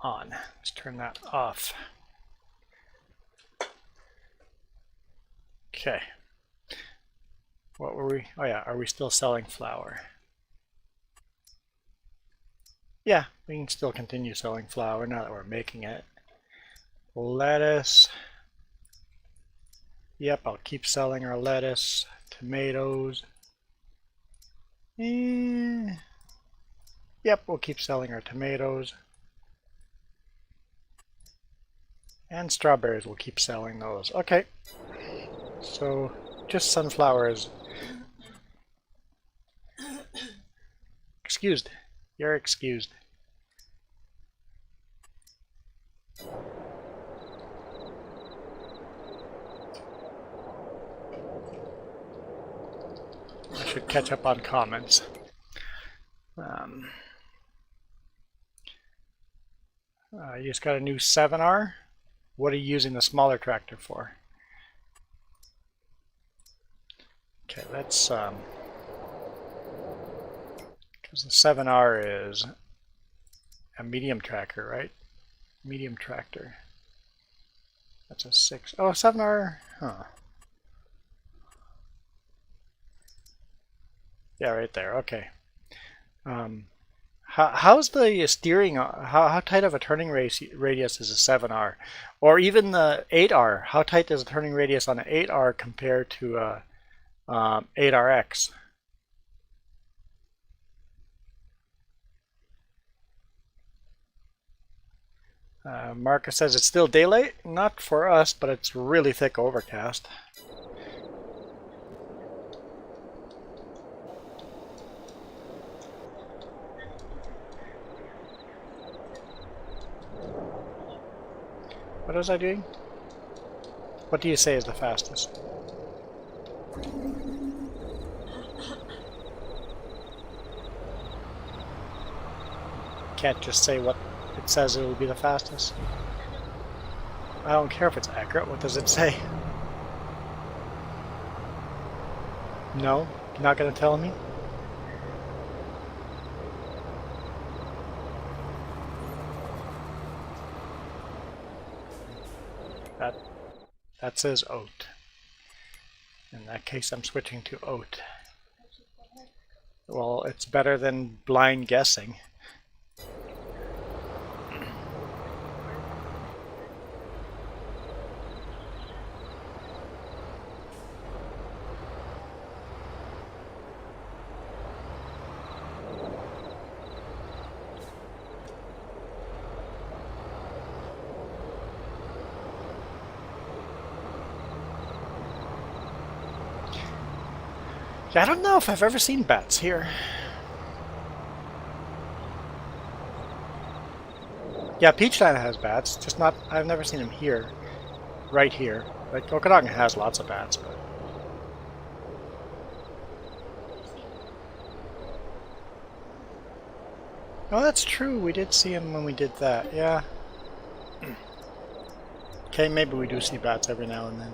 On. Let's turn that off. Okay. What were we? Oh yeah, are we still selling flour? Yeah, we can still continue selling flour now that we're making it. Lettuce. Yep, I'll keep selling our lettuce. Tomatoes. Yep, we'll keep selling our tomatoes. And strawberries, we'll keep selling those. Okay. So, just sunflowers. Excused. You're excused. I should catch up on comments. You just got a new 7R. What are you using the smaller tractor for? Okay, let's because the 7R is a medium tracker, right? Medium tractor. That's a 6. Oh, 7R. Huh. Yeah, right there. Okay. How's the steering? How tight of a turning radius is a 7R, or even the 8R? How tight is the turning radius on an 8R compared to a 8RX? Marcus says it's still daylight. Not for us, but it's really thick overcast. What was I doing? What do you say is the fastest? Can't just say what it says it will be the fastest. I don't care if it's accurate. What does it say? No? You're not going to tell me? That says oat. In that case, I'm switching to oat. Well, it's better than blind guessing. Yeah, I don't know if I've ever seen bats here. Yeah, Peachland has bats, just not. I've never seen them here, right here. Like Okanagan has lots of bats, but. Oh, that's true. We did see them when we did that. Yeah. Okay, maybe we do see bats every now and then.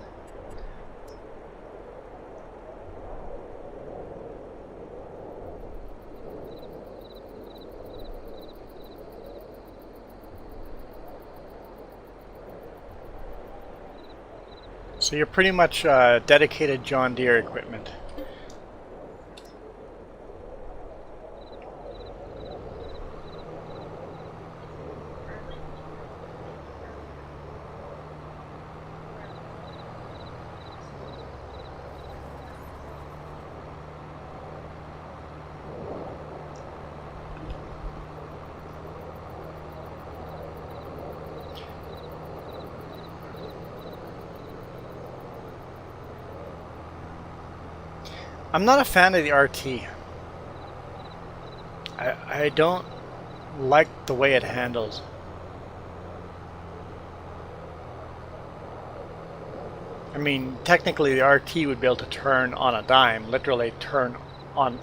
So you're pretty much dedicated John Deere equipment. I'm not a fan of the RT. I don't like the way it handles. I mean, technically the RT would be able to turn on a dime, literally turn on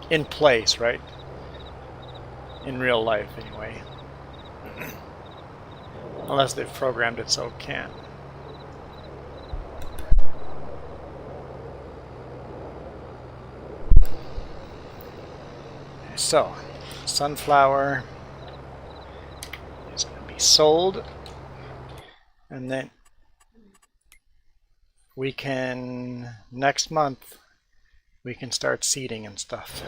in place, right? In real life, anyway. Unless they've programmed it so it can't. So, sunflower is going to be sold, and then we can, next month, we can start seeding and stuff.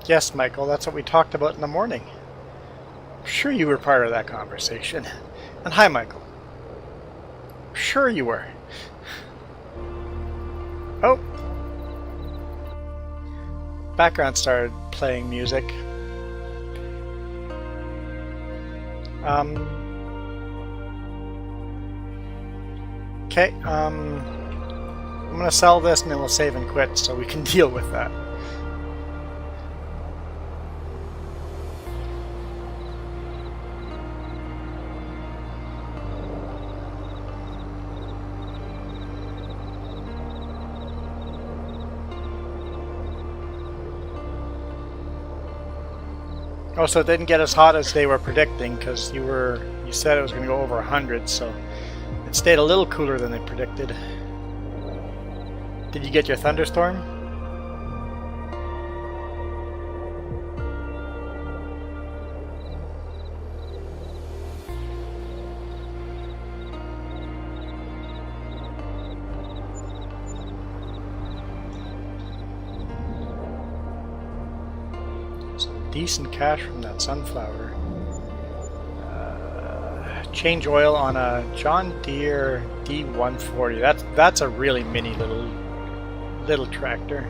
Yes, Michael, that's what we talked about in the morning. I'm sure you were part of that conversation. And hi, Michael. I'm sure you were. Oh. Background started playing music. Okay, I'm gonna sell this and then we'll save and quit so we can deal with that. Oh, so it didn't get as hot as they were predicting, because you said it was going to go over 100, so it stayed a little cooler than they predicted. Did you get your thunderstorm? Decent cash from that sunflower. Change oil on a John Deere D140. That's a really mini little tractor.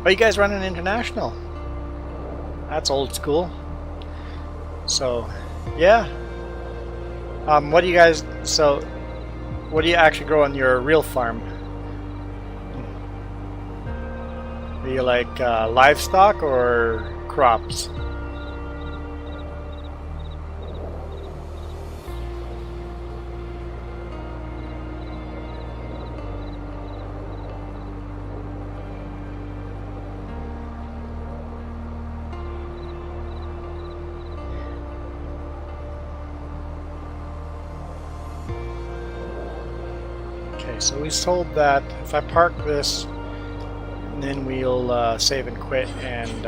Oh, you guys running international? That's old school. So, yeah. What do you guys? So, what do you actually grow on your real farm? Are you like livestock or crops? So we sold that. If I park this, then we'll save and quit and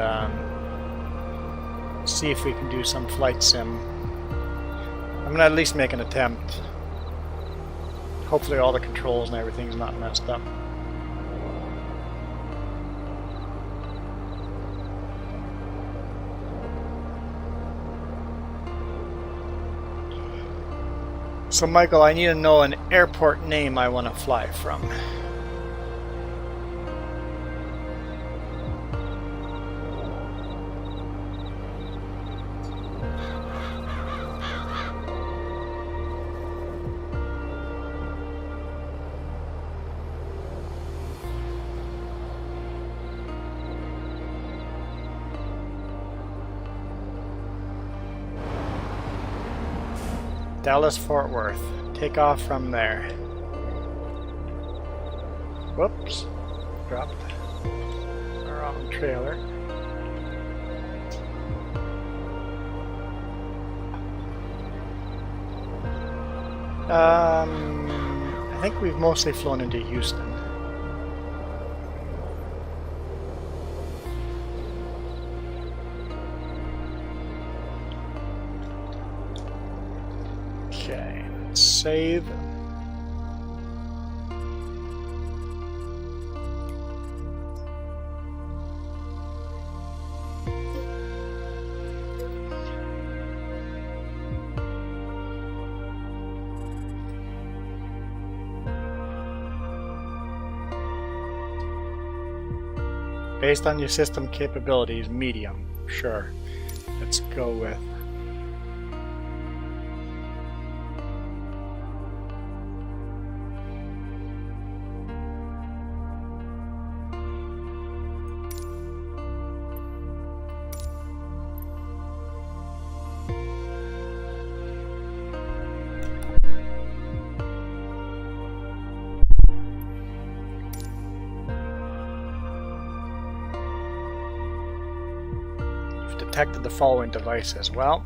see if we can do some flight sim. I'm gonna at least make an attempt. Hopefully all the controls and everything's not messed up. So Michael, I need to know an airport name I want to fly from. Dallas Fort Worth. Take off from there. Whoops. Dropped the wrong trailer. I think we've mostly flown into Houston. Okay, let's save. Based on your system capabilities, medium. Sure. Let's go with. Detected the following devices. Well,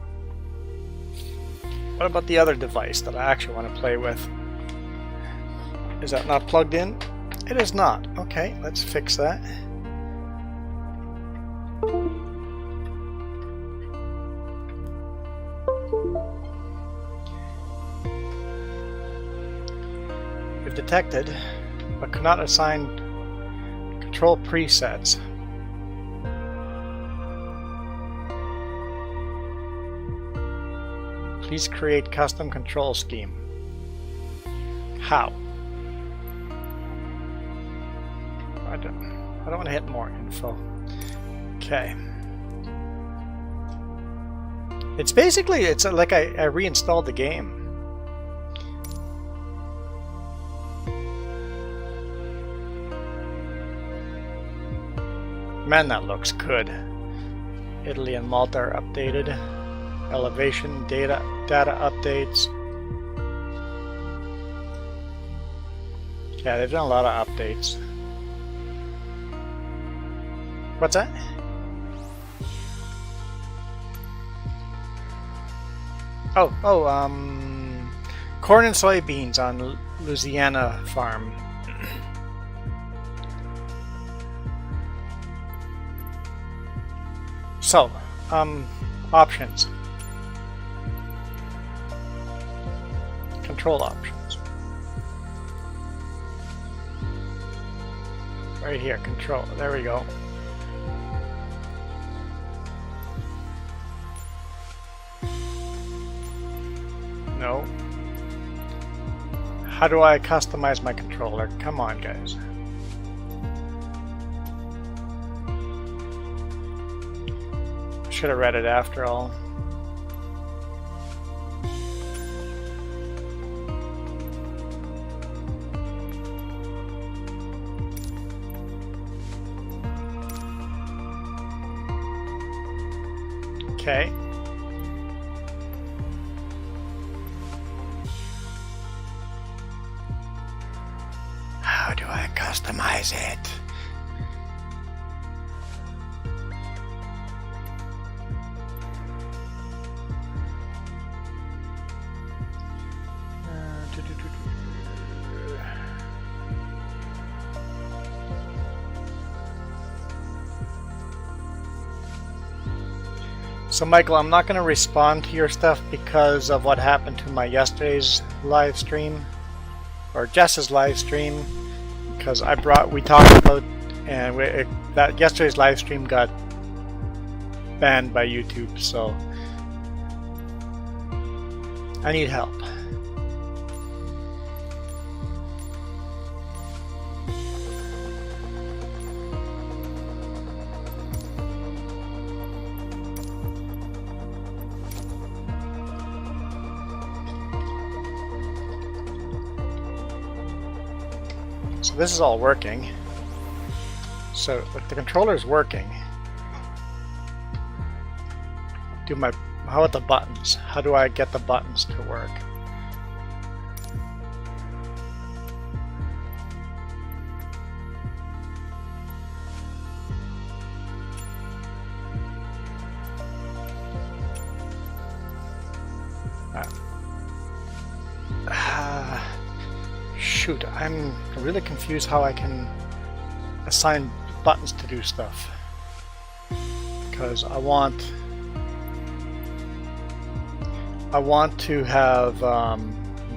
what about the other device that I actually want to play with? Is that not plugged in? It is not. Okay, let's fix that. We've detected, but cannot assign control presets. Please create custom control scheme. How? I don't want to hit more info. Okay. It's basically, it's like I reinstalled the game. Man, that looks good. Italy and Malta are updated. Elevation data updates. Yeah, they've done a lot of updates. What's that? Corn and soybeans on Louisiana farm. So, options. Control options. Right here, control. There we go. No. How do I customize my controller? Come on, guys. Should have read it after all. Okay. How do I customize it? So Michael, I'm not going to respond to your stuff because of what happened to my yesterday's live stream, or Jess's live stream, because we talked about, and that yesterday's live stream got banned by YouTube, so I need help. So this is all working. So the controller's working. How about the buttons? How do I get the buttons to work? Shoot, I'm really confused how I can assign buttons to do stuff. Because I want to have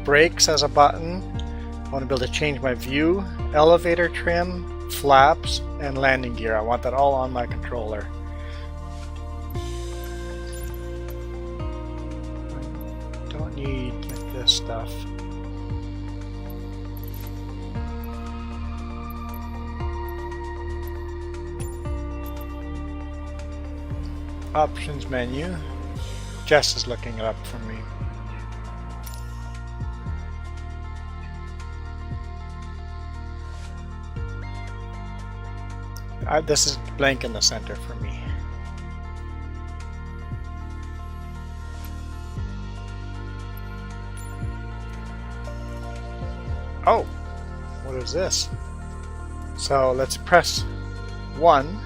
brakes as a button. I want to be able to change my view, elevator trim, flaps, and landing gear. I want that all on my controller. I don't need like this stuff. Options menu. Jess is looking it up for me. This is blank in the center for me. Oh, what is this? So let's press 1.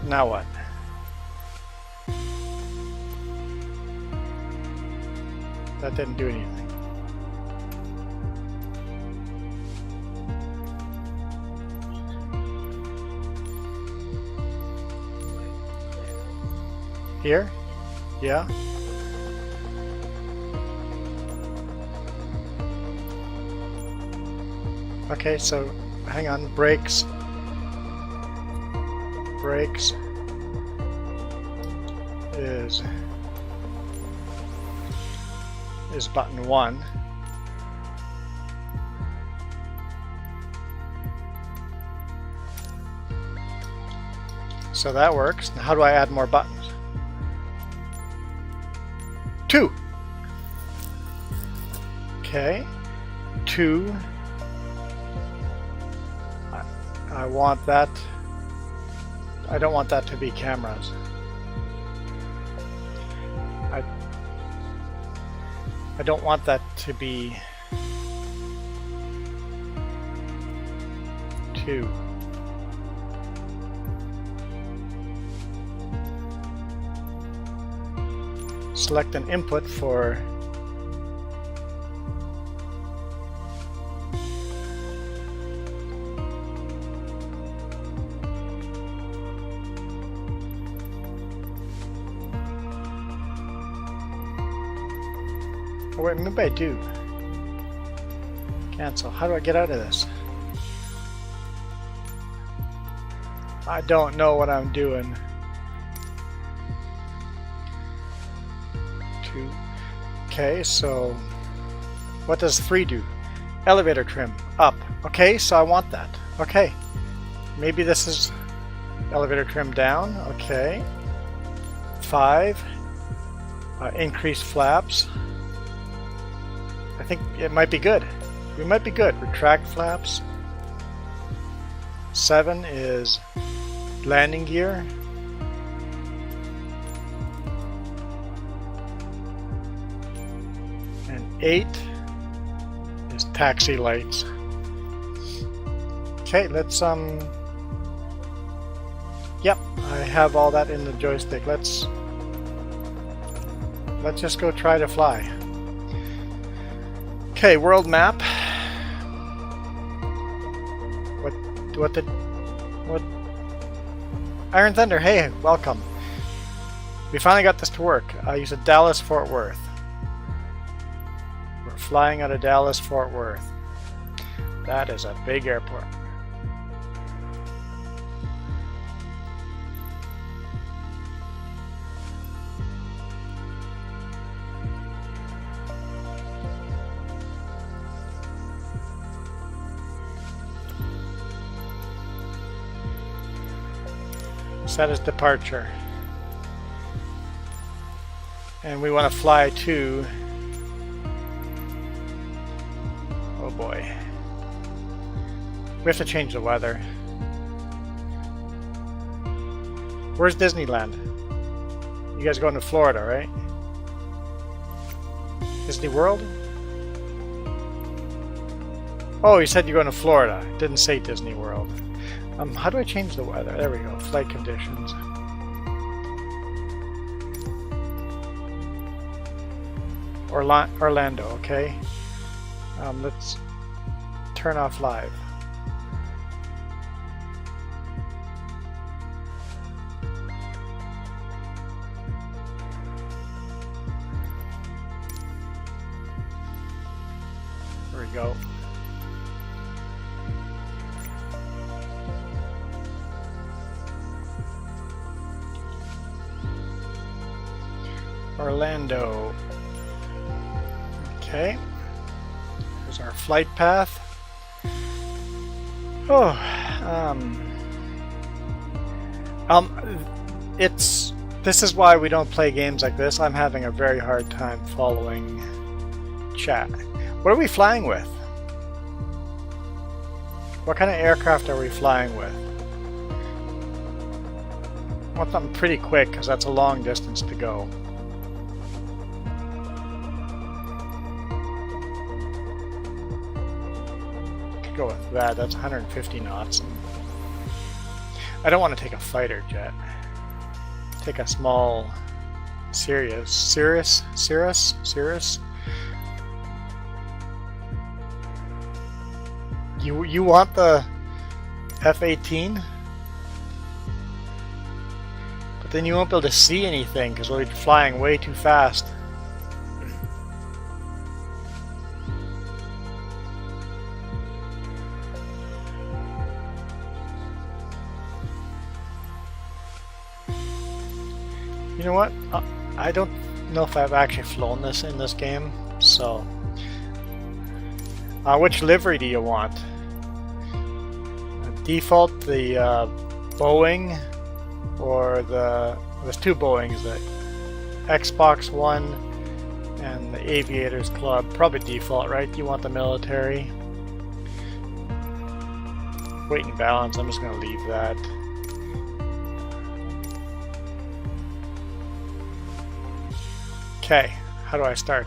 Now what? That didn't do anything. Here? Yeah? Okay, so hang on, brakes is button 1. So that works. Now how do I add more buttons? 2. Okay. 2. I want that. I don't want that to be cameras. I don't want that to be 2. Select an input for oh wait, maybe I do. Cancel. How do I get out of this? I don't know what I'm doing. 2. Okay, so what does 3 do? Elevator trim. Up. Okay, so I want that. Okay. Maybe this is elevator trim down. Okay. 5. Increase flaps. I think it might be good. We might be good. Retract flaps. 7 is landing gear. And 8 is taxi lights. Okay, let's yep, I have all that in the joystick. Let's just go try to fly. Okay, world map. What? Iron Thunder, hey, welcome. We finally got this to work. You said Dallas, Fort Worth. We're flying out of Dallas, Fort Worth. That is a big airport. Set as departure. And we want to fly to... oh boy. We have to change the weather. Where's Disneyland? You guys going to Florida, right? Disney World? Oh, you said you're going to Florida. It didn't say Disney World. How do I change the weather? There we go. Flight conditions. Orlando, okay. Let's turn off live. There we go. Orlando. Okay. Here's our flight path. Oh, this is why we don't play games like this. I'm having a very hard time following chat. What are we flying with? What kind of aircraft are we flying with? I want something pretty quick because that's a long distance to go. Go with that. That's 150 knots. And I don't want to take a fighter jet. Take a small Cirrus. You want the F-18? But then you won't be able to see anything because we'll be flying way too fast. You know what? I don't know if I've actually flown this in this game, so... which livery do you want? Default, the Boeing, or there's two Boeings, the Xbox One and the Aviators Club. Probably default, right? You want the military. weight and balance. I'm just going to leave that. Okay, how do I start?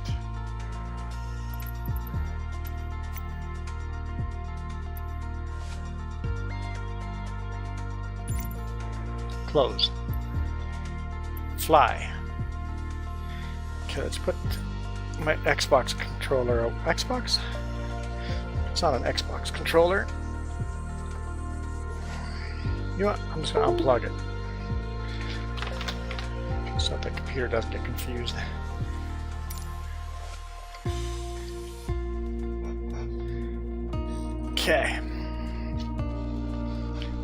Close. Fly. Okay, let's put my Xbox controller. Xbox? It's not an Xbox controller. You know what? I'm just going to unplug it so that the computer doesn't get confused. Okay.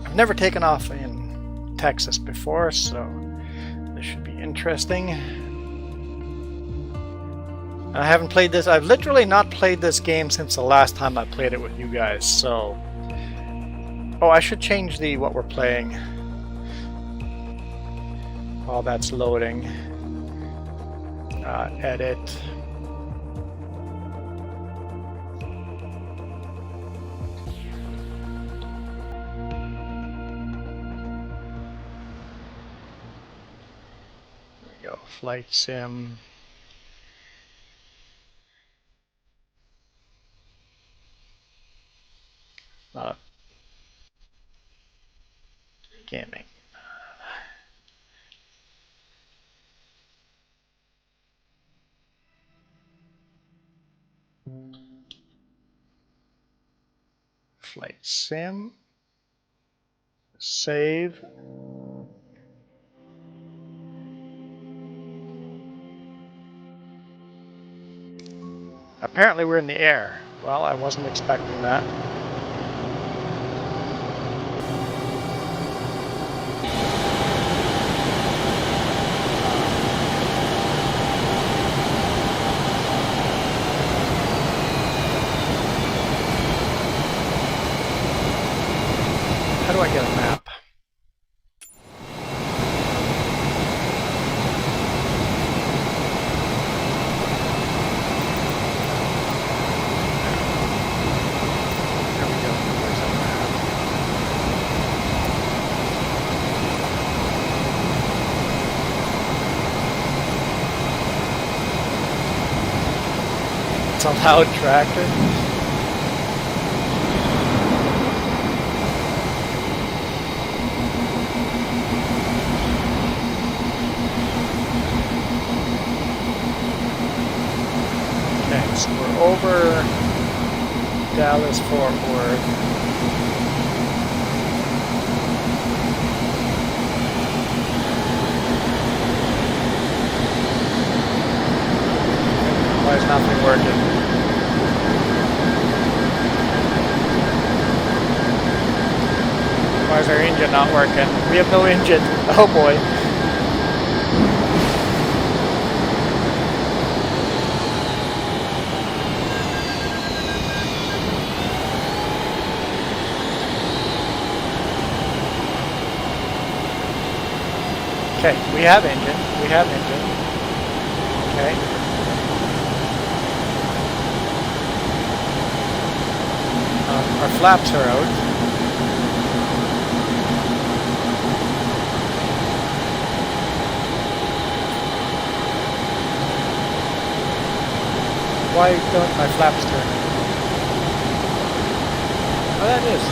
I've never taken off in Texas before, so this should be interesting. I haven't played this. I've literally not played this game since the last time I played it with you guys, so... Oh, I should change the what we're playing while that's loading. Edit. There we go. Flight sim. Gaming. Flight sim. Save. Apparently we're in the air. Well, I wasn't expecting that. How do I get a map? There we go. Where's that map? It's a loud tractor. So we're over Dallas, Fort Worth. Why is nothing working? Why is our engine not working? We have no engine. Oh boy. Okay, we have engine. We have engine. Okay. Our flaps are out. Why don't my flaps turn? Oh, that is.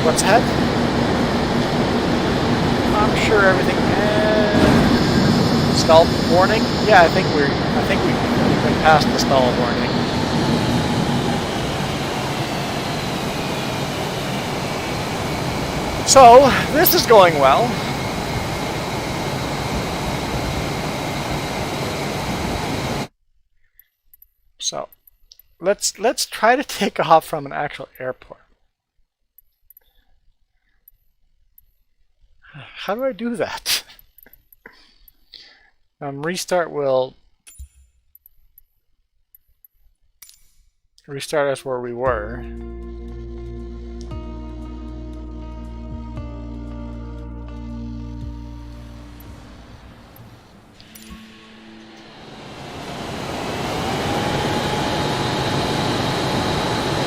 What's that? I'm sure everything. Stall warning? Yeah, I think we've been past the stall warning. So this is going well. So let's try to take off from an actual airport. How do I do that? Restart will... restart us where we were.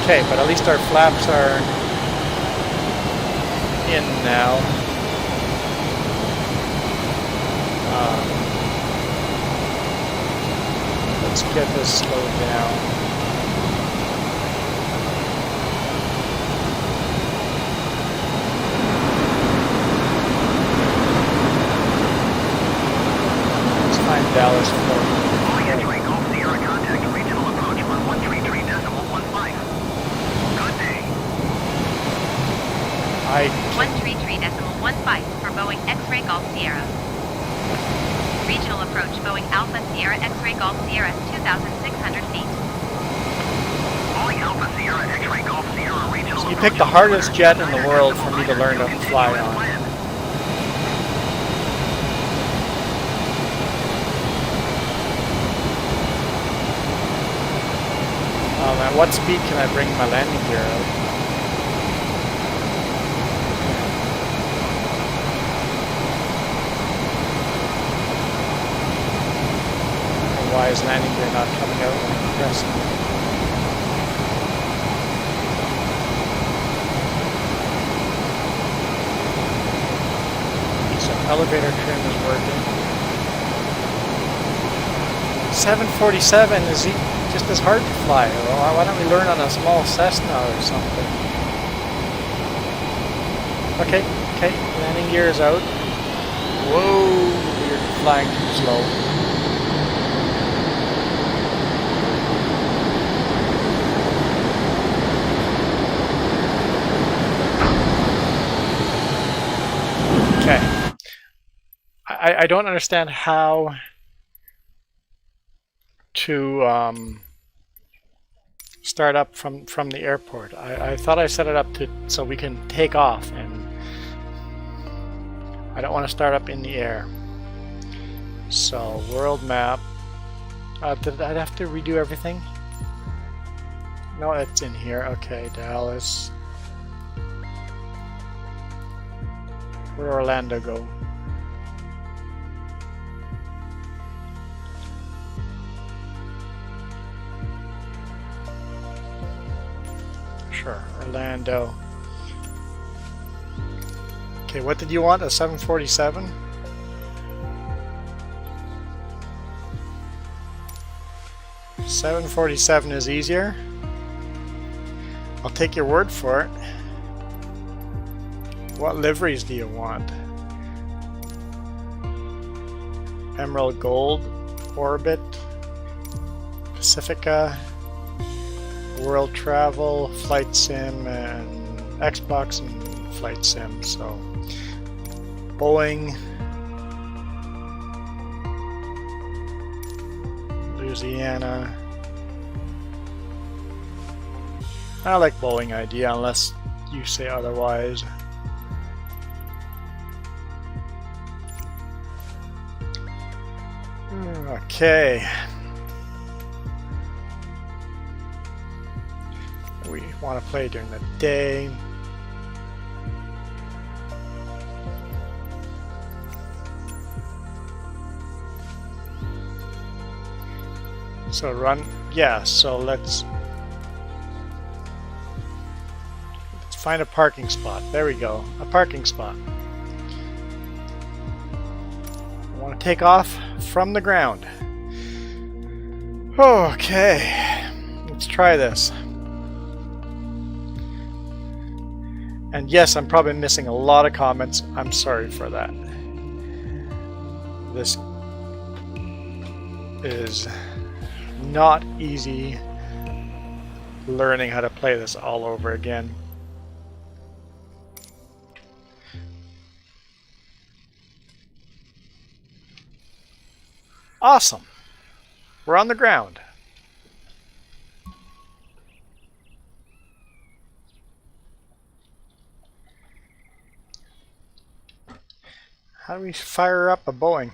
Okay, but at least our flaps are in now. Let's get this slowed down. Let's find Dallas Fort. I 133.15 for Boeing X-Ray Golf Sierra. Regional approach Boeing Alpha Sierra X-Ray Golf Sierra 2,600 feet. Boeing Alpha Sierra X-Ray Golf Sierra regional. So you picked the hardest jet in the world for me to learn to fly on. At what speed can I bring my landing gear out? Why is landing gear not coming out when I'm pressing it? So elevator trim is working. 747 is just as hard to fly. Why don't we learn on a small Cessna or something? Okay, landing gear is out. Whoa, you're flying too slow. Okay. I don't understand how to start up from the airport. I thought I set it up so we can take off, and I don't want to start up in the air. So world map. Did I have to redo everything? No, it's in here. Okay, Dallas. Where'd Orlando go? Sure, Orlando. Okay, what did you want? A 747? $747 is easier. I'll take your word for it. What liveries do you want? Emerald Gold, Orbit, Pacifica, World Travel, Flight Sim, and Xbox and Flight Sim. So Boeing, Louisiana. I like Boeing idea unless you say otherwise. Okay. We want to play during the day. So run, yeah, so let's find a parking spot. There we go, a parking spot. I want to take off from the ground. Okay, let's try this. And yes, I'm probably missing a lot of comments. I'm sorry for that. This is not easy learning how to play this all over again. Awesome. We're on the ground. How do we fire up a Boeing?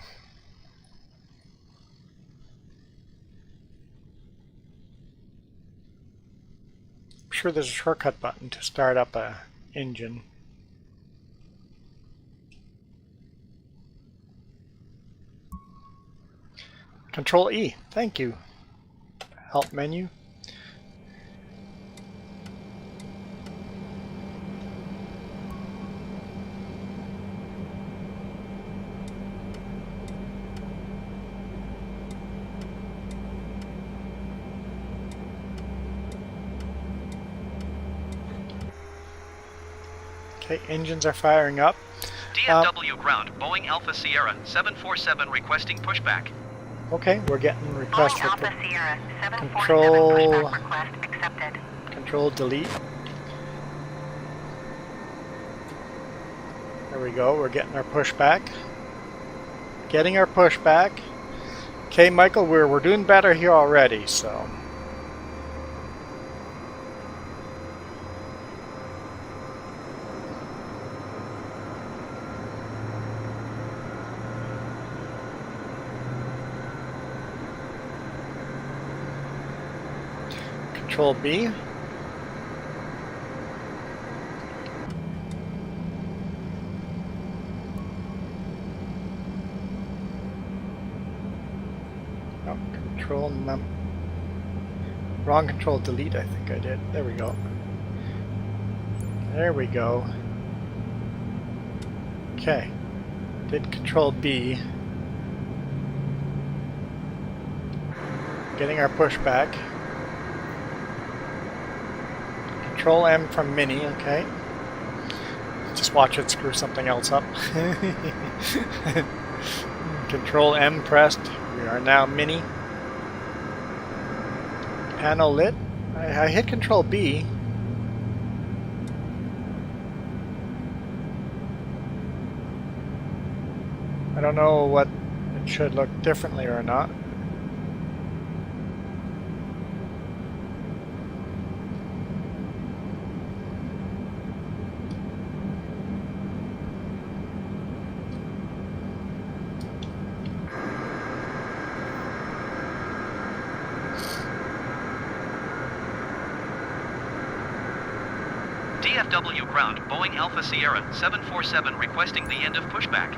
sure there's a shortcut button to start up a engine. Control E. Thank you. Help menu. Okay, engines are firing up. DFW ground, Boeing Alpha Sierra 747 requesting pushback. Okay, we're getting requests Boeing for Alpha Sierra 747 Control- pushback request accepted. Control delete. There we go, we're getting our pushback. Getting our pushback. Okay, Michael, we're doing better here already, so. Control B. Oh, wrong control delete, I think I did. There we go. There we go. Okay. Did control B. Getting our pushback. Control M from Mini, okay. Just watch it screw something else up. Control M pressed. We are now Mini. Panel lit. I hit Control B. I don't know what it should look differently or not. DFW ground, Boeing Alpha Sierra 747 requesting the end of pushback.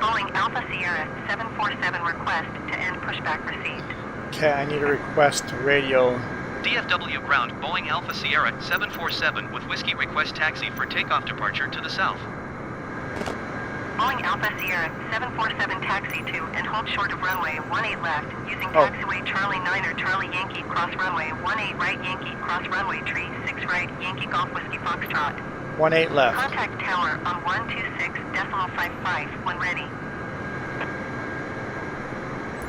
Boeing Alpha Sierra 747 request to end pushback received. Okay, I need a request to radio. DFW ground, Boeing Alpha Sierra 747 with whiskey request taxi for takeoff departure to the south. Boeing Alpha Sierra 747 taxi to and hold short of runway 18 left using taxiway Charlie 9 or Charlie Yankee cross runway 18 right Yankee cross runway tree 6 right Yankee Golf Whiskey Foxtrot. 18 left. Contact tower on 126.55 when ready.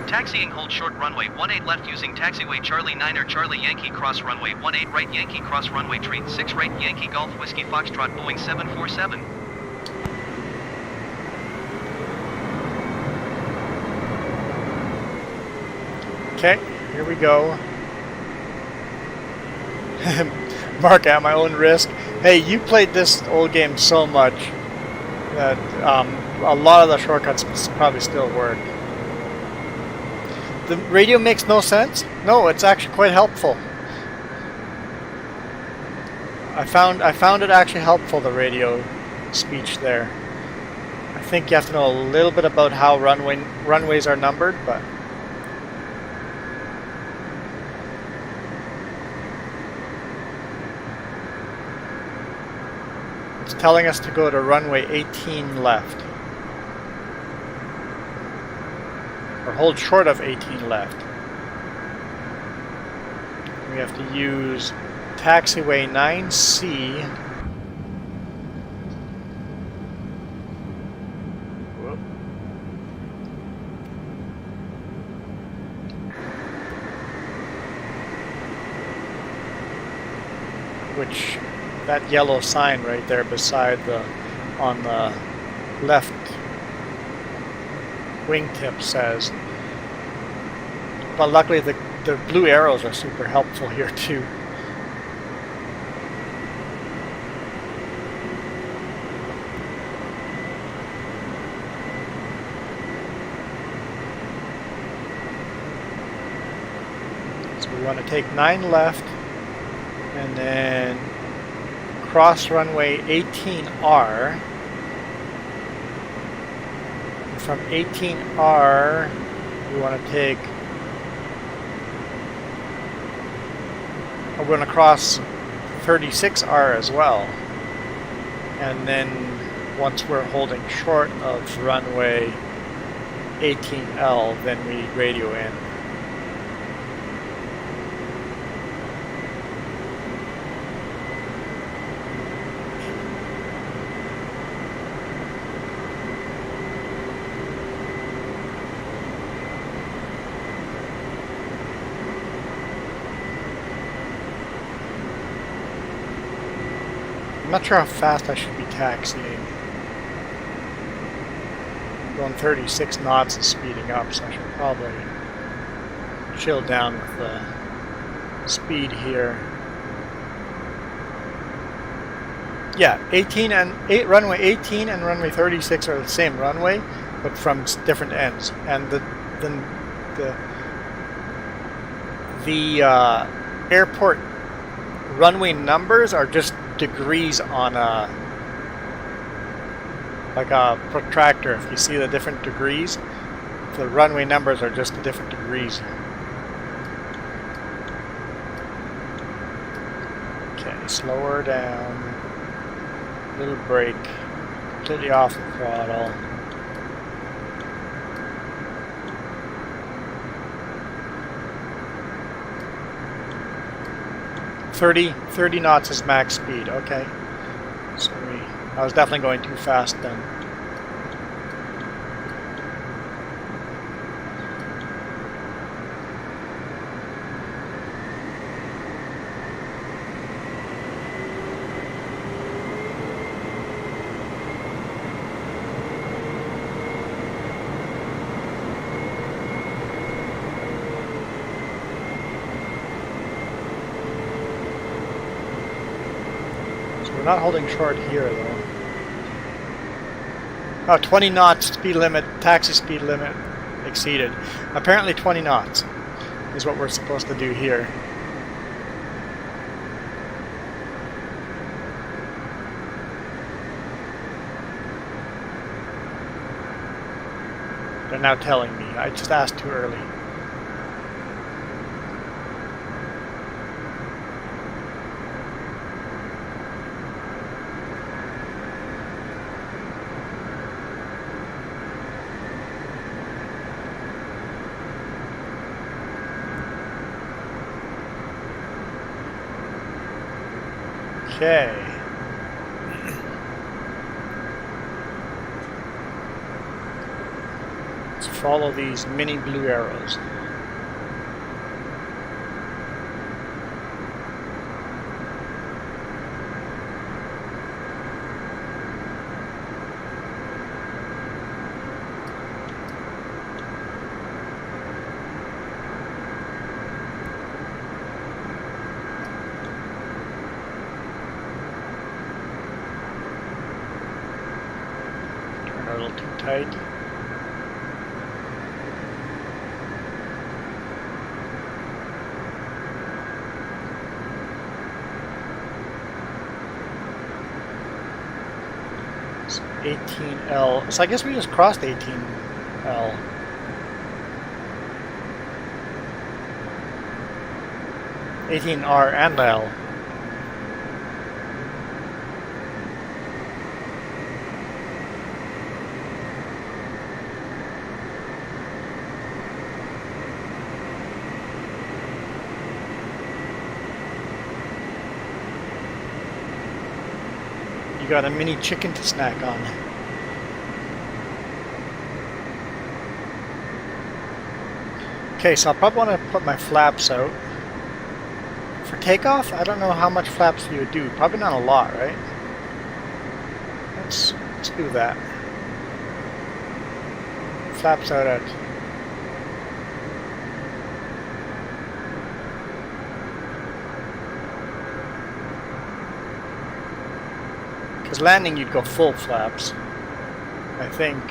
Taxiing hold short runway 18 left using taxiway Charlie 9 or Charlie Yankee cross runway 18 right Yankee cross runway tree 6 right Yankee Golf Whiskey Foxtrot Boeing 747. Okay, here we go. Mark at my own risk. Hey, you played this old game so much that a lot of the shortcuts probably still work. The radio makes no sense? No, it's actually quite helpful. I found it actually helpful, the radio speech there. I think you have to know a little bit about how runways are numbered, but it's telling us to go to runway 18 left. Or hold short of 18 left. We have to use taxiway 9C. Whoop. Which, that yellow sign right there beside on the left wingtip says. But luckily the blue arrows are super helpful here too. So we want to take 9 left and and then cross runway 18R. From 18R, we want to take, we're going to cross 36R as well. And then once we're holding short of runway 18L, then we radio in. I'm not sure how fast I should be taxiing. Going 36 knots is speeding up, so I should probably chill down with the speed here. Yeah, runway 18 and runway 36 are the same runway, but from different ends. And the airport runway numbers are just degrees on a protractor. If you see the different degrees, the runway numbers are just the different degrees. Okay, slower down, little brake, completely off the throttle. Thirty knots is max speed. Okay, so I was definitely going too fast then. We're not holding short here though. Oh, 20 knots speed limit, taxi speed limit exceeded. Apparently 20 knots is what we're supposed to do here. They're now telling me. I just asked too early. Okay. Let's follow these mini blue arrows. A little too tight. So 18L. So I guess we just crossed 18L. R and L. Got a mini chicken to snack on. Okay, so I'll probably want to put my flaps out. For takeoff, I don't know how much flaps you would do. Probably not a lot, right? Let's do that. Flaps out at because landing you'd go full flaps, I think.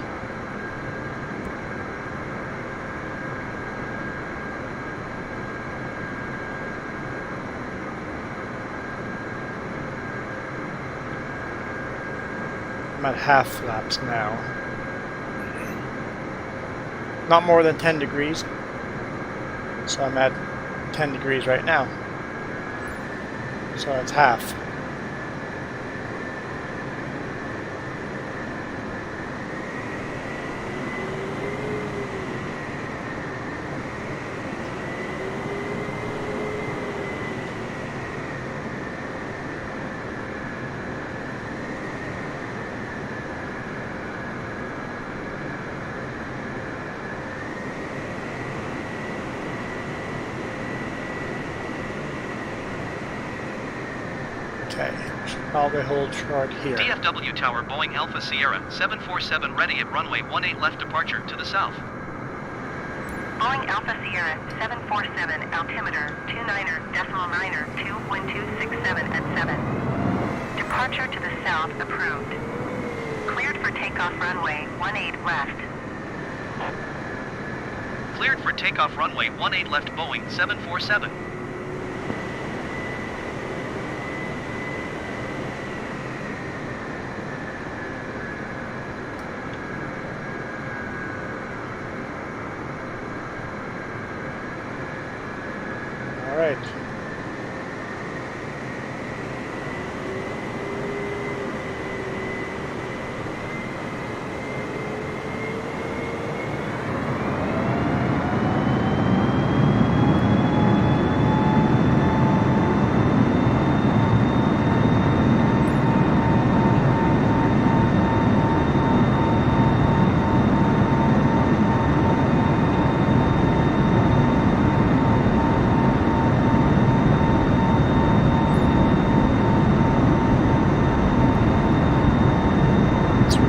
I'm at half flaps now. Not more than 10 degrees. So I'm at 10 degrees right now. So that's half. Okay, should probably hold short here. DFW Tower, Boeing Alpha Sierra 747 ready at runway 18 left departure to the south. Boeing Alpha Sierra 747, altimeter 29er.9er 21267 at 7. Departure to the south approved. Cleared for takeoff runway 18 left. Cleared for takeoff runway 18 left Boeing 747. All right.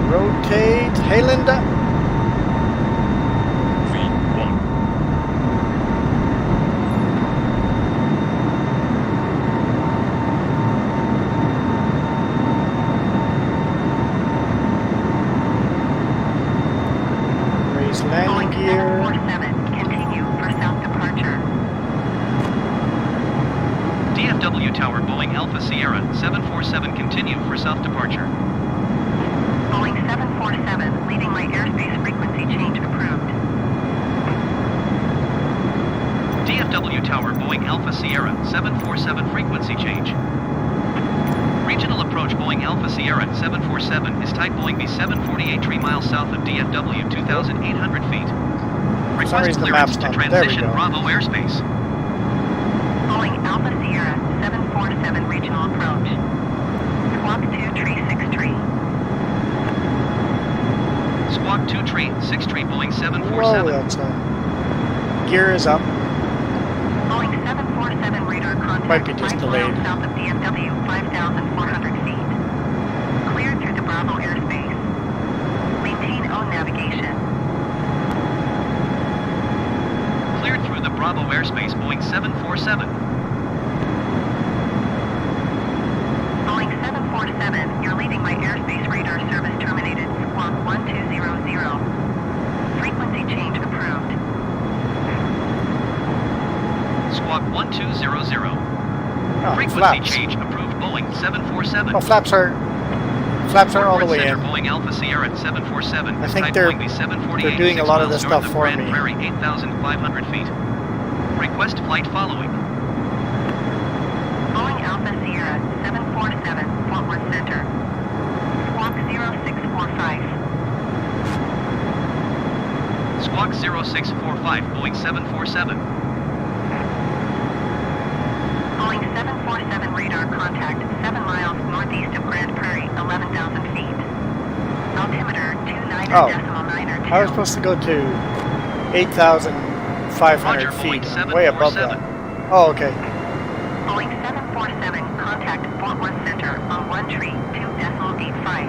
Rotate. Hey, Linda. V1. Raise landing gear. 747, continue for south departure. DFW Tower, Boeing Alpha Sierra 747 continue for south departure. Boeing 747, leading my airspace frequency change approved. DFW Tower, Boeing Alpha Sierra 747 frequency change. Regional approach Boeing Alpha Sierra 747 is type Boeing B748 3 miles south of DFW 2,800 feet. Request reason the clearance map's to not- there we transition go. Bravo airspace. Boeing Alpha Sierra 747 regional approach. Squawk 2 tree 6 tree. Squawk 2 tree 6 tree Boeing Whoa, 747. that's gear is up. Boeing 747 radar contact Might be just 5 delayed. miles south of DFW 5,400 feet. Cleared through the Bravo airspace. Maintain own navigation. Cleared through the Bravo airspace Boeing 747. Boeing 747, you're leaving my airspace radar service terminated. Squawk 1200. Frequency change approved. Squawk 1200. Oh, Frequency flaps. change approved Boeing 747. Oh, flaps are all the Forward way center in. Boeing Alpha Sierra 747 I is think type they're- Boeing B748 they're doing a 6 lot of miles this north stuff of for Grand me. Prairie 8,500 feet. Request flight following. Boeing Alpha Sierra 747, Fort Worth Center. Squawk 0645. Squawk 0645 Boeing 747. Boeing 747 radar contact 7 miles northeast of Grand Prairie, 11,000 feet. Altimeter 29er.9er 2. I was supposed to go to 8,500 Roger, feet. Boeing Way above that. 747. Oh, okay. Boeing 747 contact Fort Worth Center on 1 tree 2.85.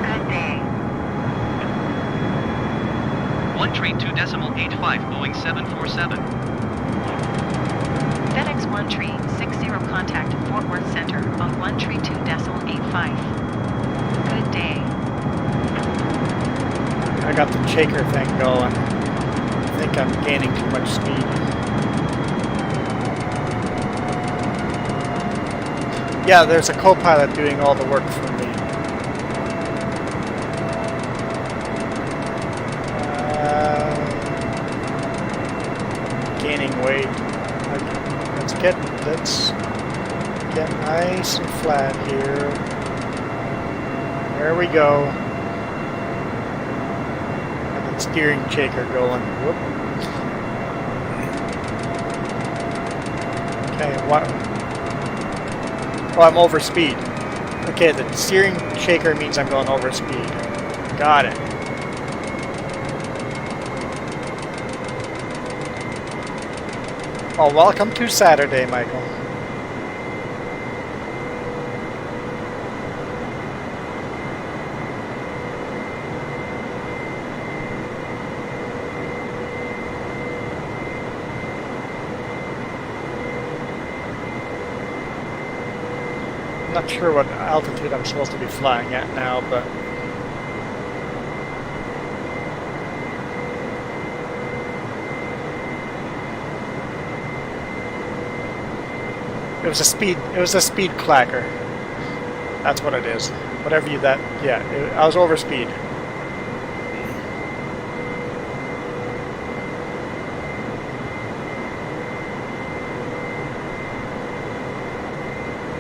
Good day. 1 tree 2.85 Boeing 747. FedEx 1 tree 60 contact Fort Worth Center on 1 tree 2.85. Good day. I got the shaker thing going. I think I'm gaining too much speed. Yeah, there's a co-pilot doing all the work for me. let's get nice and flat here. There we go. And the steering shaker going. Whoop. Okay, what? Oh, I'm over speed. Okay, the steering shaker means I'm going over speed. Got it. Oh, welcome to Saturday, Michael. I'm not sure what altitude I'm supposed to be flying at now, but it was a speed clacker. That's what it is. Whatever you that, yeah, I was over speed.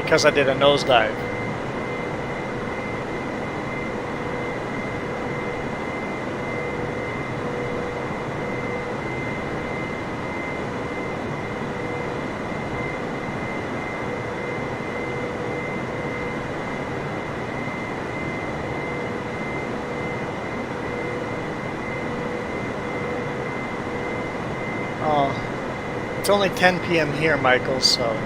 Because I did a nosedive. Oh, it's only 10 p.m. here, Michael, so.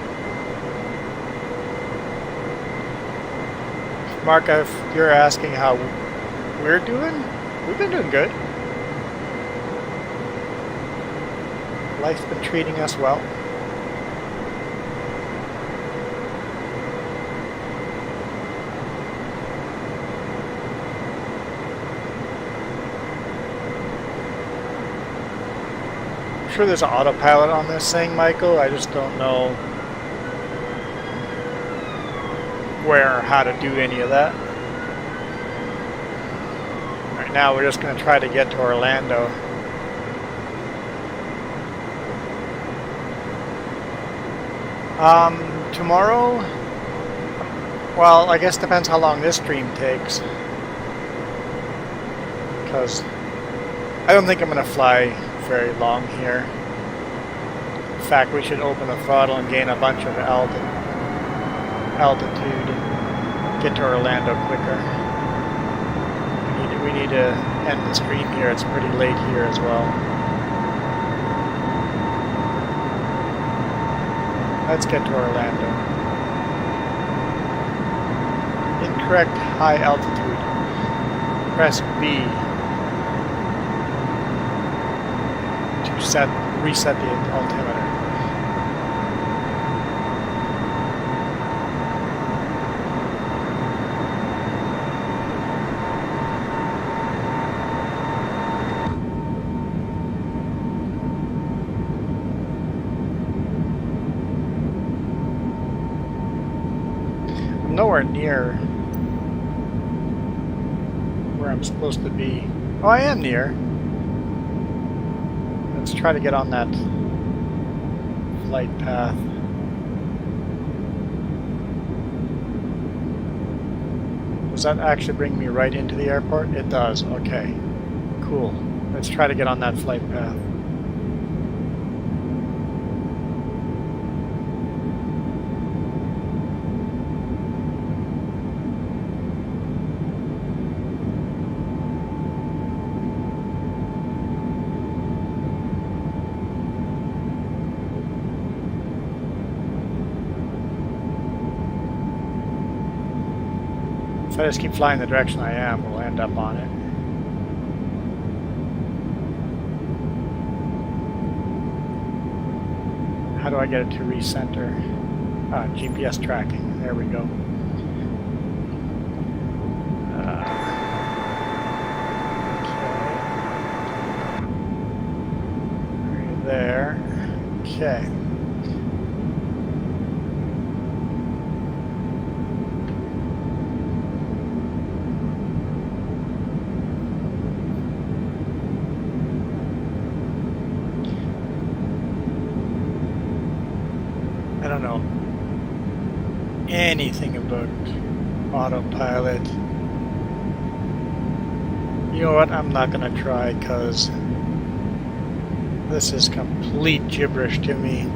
Mark, if you're asking how we're doing, we've been doing good. Life's been treating us well. I'm sure there's an autopilot on this thing, Michael. I just don't know where or how to do any of that. Right now we're just going to try to get to Orlando. Tomorrow, well, I guess depends how long this stream takes, because I don't think I'm going to fly very long here. In fact, we should open the throttle and gain a bunch of altitude, get to Orlando quicker. We need to end the stream here. It's pretty late here as well. Let's get to Orlando. Incorrect high altitude. Press B to reset the altimeter. Nowhere near where I'm supposed to be. Oh, I am near. Let's try to get on that flight path. Does that actually bring me right into the airport? It does. Okay. Cool. Let's try to get on that flight path. If I just keep flying the direction I am, we'll end up on it. How do I get it to recenter? GPS tracking. There we go. Okay. Right there. Okay. anything about autopilot. You know what? I'm not gonna try because this is complete gibberish to me.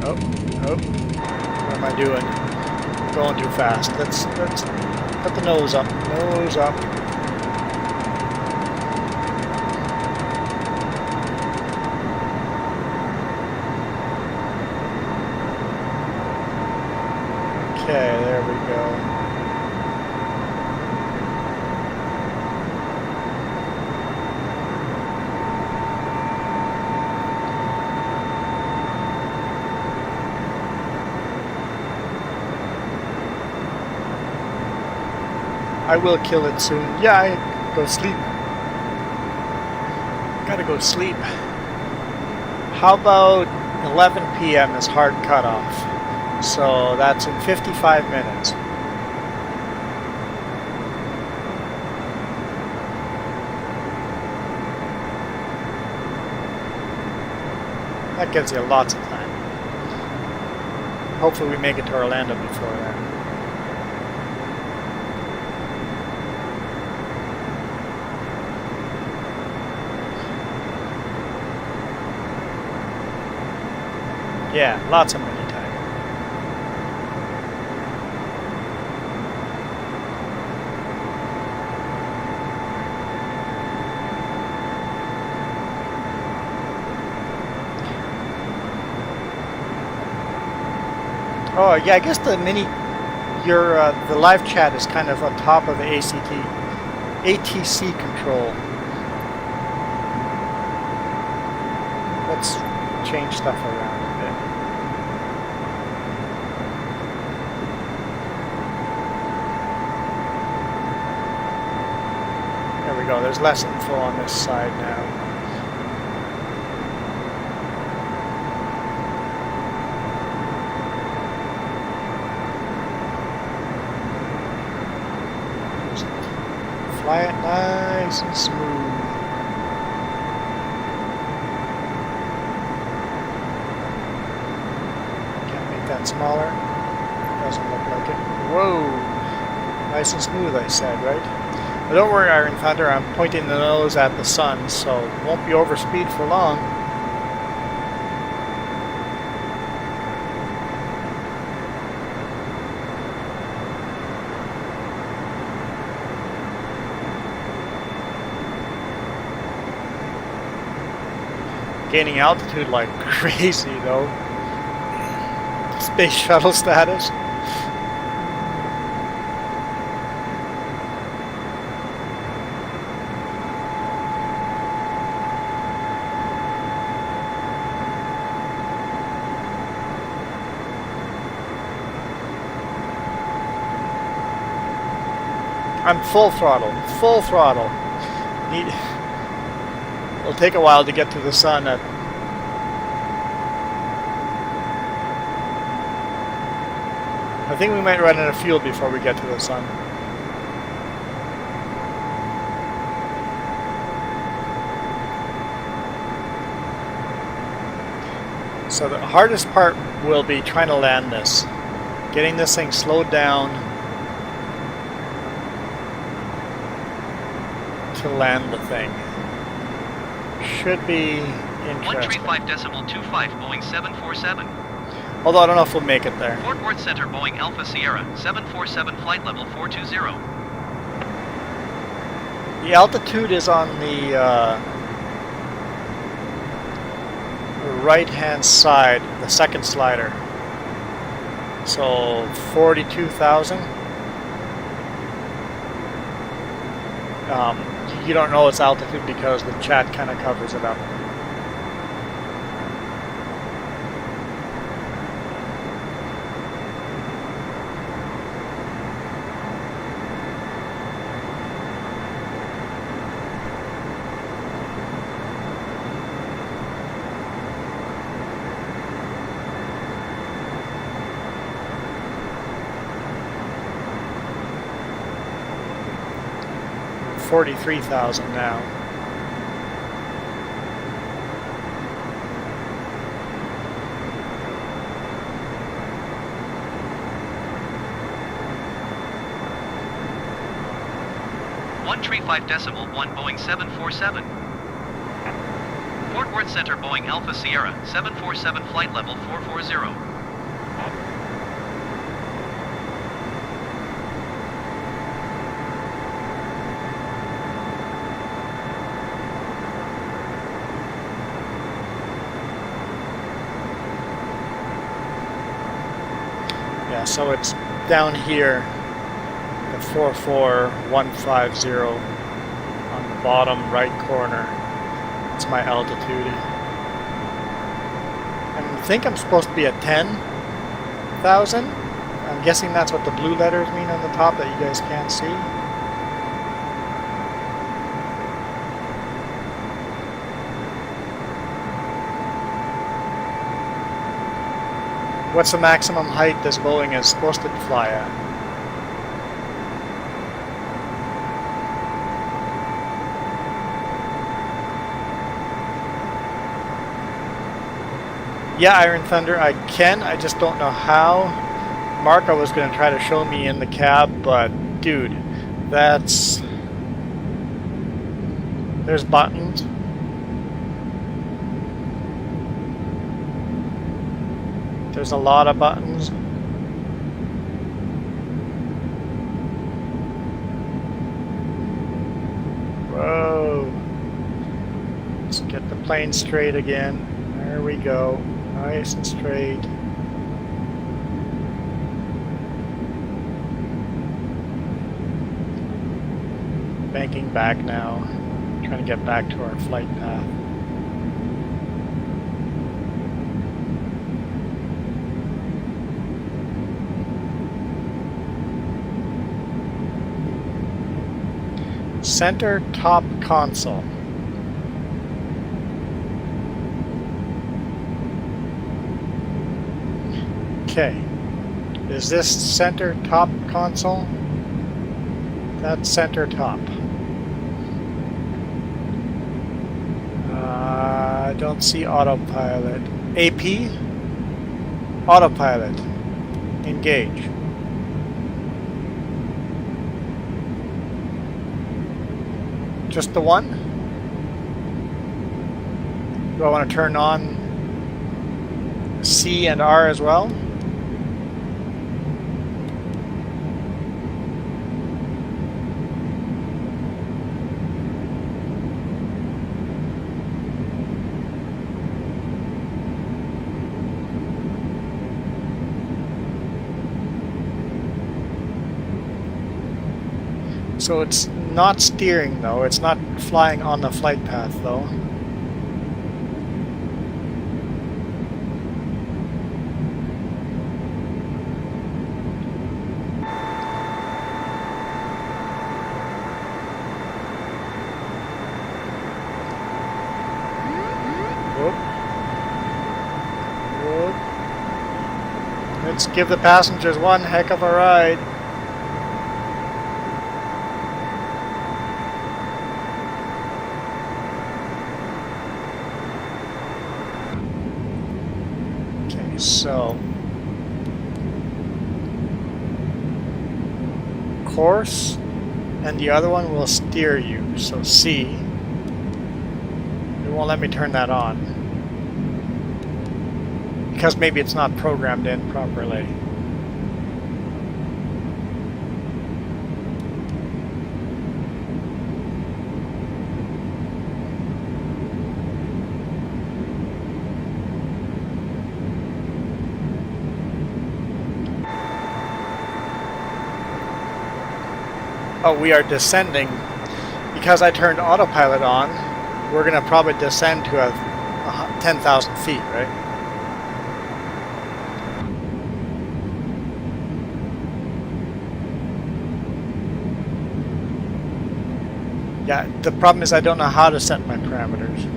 Oh, what am I doing? Going too fast. Let's put the nose up. Nose up. Okay, there we go. I will kill it soon. Yeah, I go sleep. Gotta go sleep. How about 11 p.m. is hard cutoff? So that's in 55 minutes. That gives you lots of time. Hopefully we make it to Orlando before then. Yeah, lots of mini time. Oh yeah, I guess the the live chat is kind of on top of the ATC control. Let's change stuff around a bit. There we go. There's less info on this side now. Fly it nice and smooth. Can't make that smaller. Doesn't look like it. Whoa! Nice and smooth, I said, right? But don't worry, Iron Thunder, I'm pointing the nose at the sun, so it won't be over speed for long. Gaining altitude like crazy though. Space shuttle status. I'm full throttle, full throttle. It'll take a while to get to the sun. I think we might run out of fuel before we get to the sun. So the hardest part will be trying to land this. Getting this thing slowed down to land the thing. Should be interesting. 135.25 Boeing 747. Although I don't know if we'll make it there. Fort Worth Center Boeing Alpha Sierra 747 flight level 420. The altitude is on the right hand side, the second slider. So 42,000. You don't know its altitude because the chat kind of covers it up. 43,000 now. One tree 5.1 Boeing 747. Fort Worth Center Boeing Alpha Sierra 747 flight level 440. Yeah, so it's down here, the 44150 on the bottom right corner. That's my altitude. I think I'm supposed to be at 10,000. I'm guessing that's what the blue letters mean on the top that you guys can't see. What's the maximum height this Boeing is supposed to fly at? Yeah, Iron Thunder, I can. I just don't know how. Marco was going to try to show me in the cab, but dude, that's... There's buttons. There's a lot of buttons. Whoa. Let's get the plane straight again. There we go. Nice and straight. Banking back now. Trying to get back to our flight path. Center top console. Okay. Is this center top console? That's center top. I don't see autopilot. AP? Autopilot. Engage. Just the one? Do I want to turn on C and R as well? So it's not steering though, it's not flying on the flight path though. Whoop. Whoop. Let's give the passengers one heck of a ride. So, course, and the other one will steer you. So C, it won't let me turn that on because maybe it's not programmed in properly. Oh, we are descending. Because I turned autopilot on, we're going to probably descend to 10,000 feet, right? Yeah, the problem is I don't know how to set my parameters.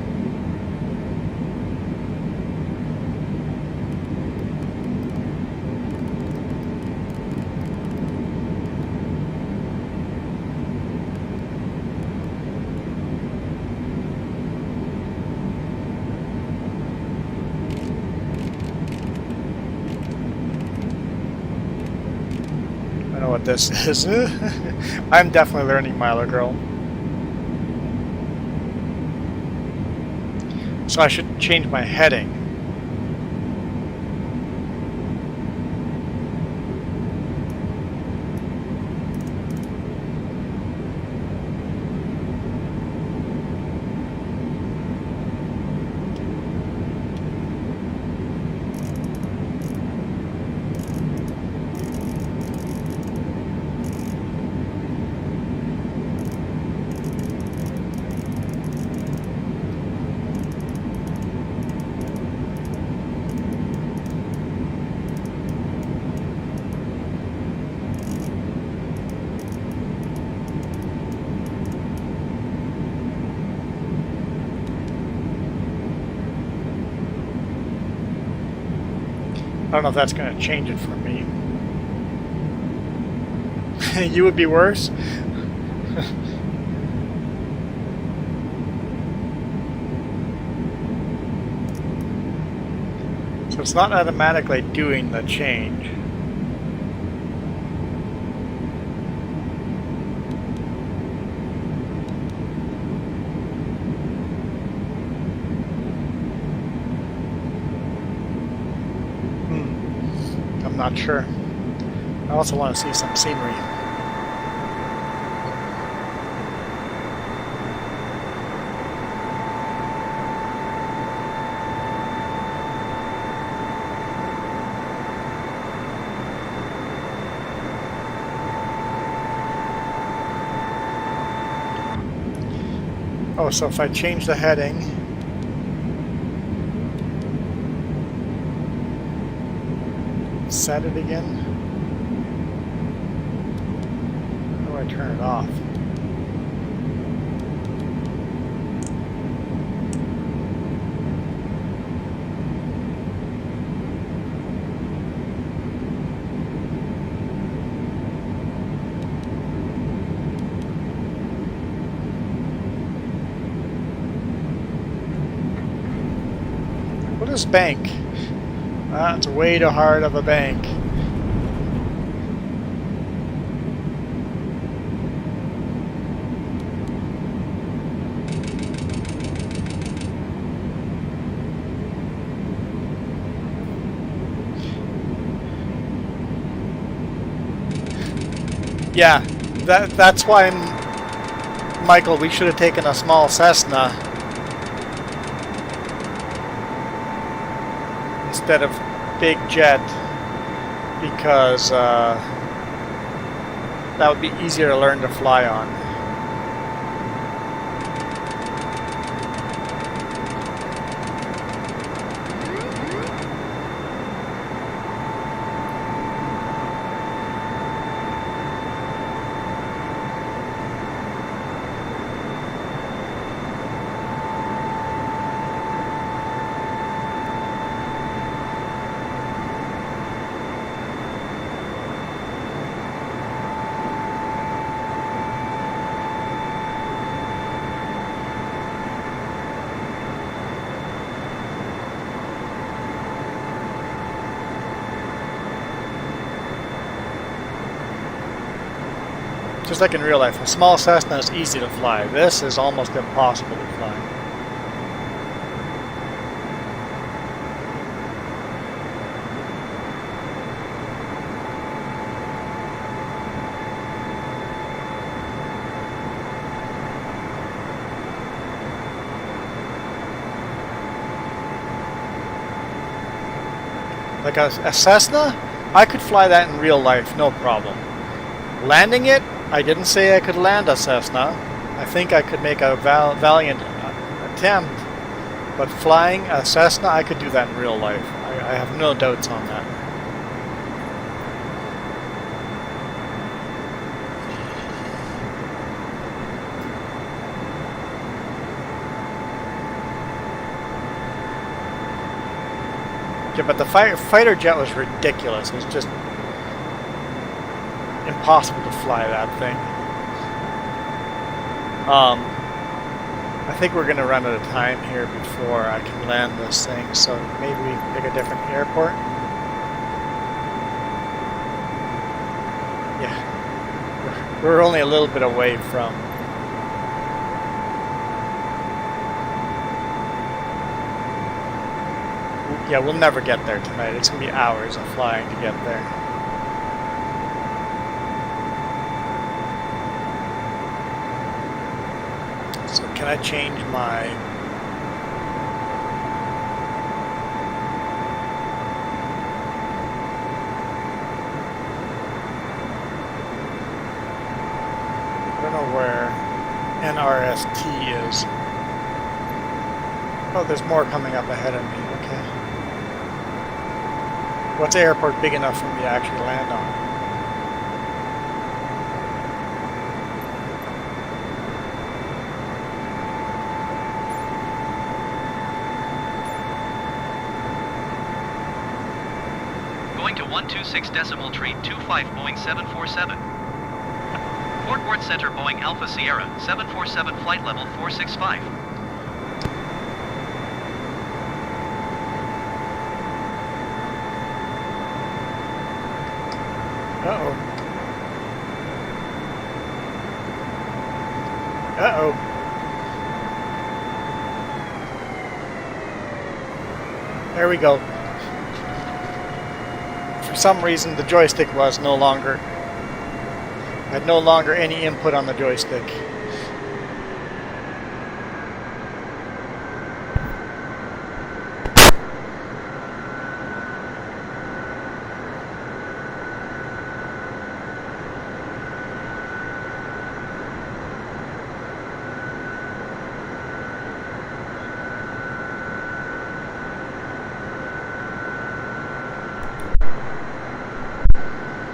what this is. I'm definitely learning, Milo Girl. So I should change my heading. I don't know if that's going to change it for me. You would be worse? So it's not automatically doing the change. I'm not sure. I also want to see some scenery. Oh, so if I change the heading, set it again. How do I turn it off? What is bank? That's way too hard of a bank. Yeah, that's why, Michael, we should have taken a small Cessna instead of big jet, because that would be easier to learn to fly on. Just like in real life, a small Cessna is easy to fly. This is almost impossible to fly. Like a Cessna, I could fly that in real life, no problem. Landing it, I didn't say I could land a Cessna. I think I could make a valiant attempt, but flying a Cessna, I could do that in real life. I have no doubts on that. Yeah, but the fighter jet was ridiculous. It was just impossible to fly that thing. I think we're going to run out of time here before I can land this thing, so maybe we pick a different airport. Yeah. We're only a little bit away from. Yeah, we'll never get there tonight. It's gonna be hours of flying to get there. So can I change my... I don't know where NRST is. Oh, there's more coming up ahead of me. Okay. What's the airport big enough for me to actually land on? Going to 126 decimal tree 25 Boeing 747. Fort Worth Center Boeing Alpha Sierra 747 flight level 465. Uh-oh. Uh-oh. There we go. For some reason, the joystick was no longer... I had no longer any input on the joystick.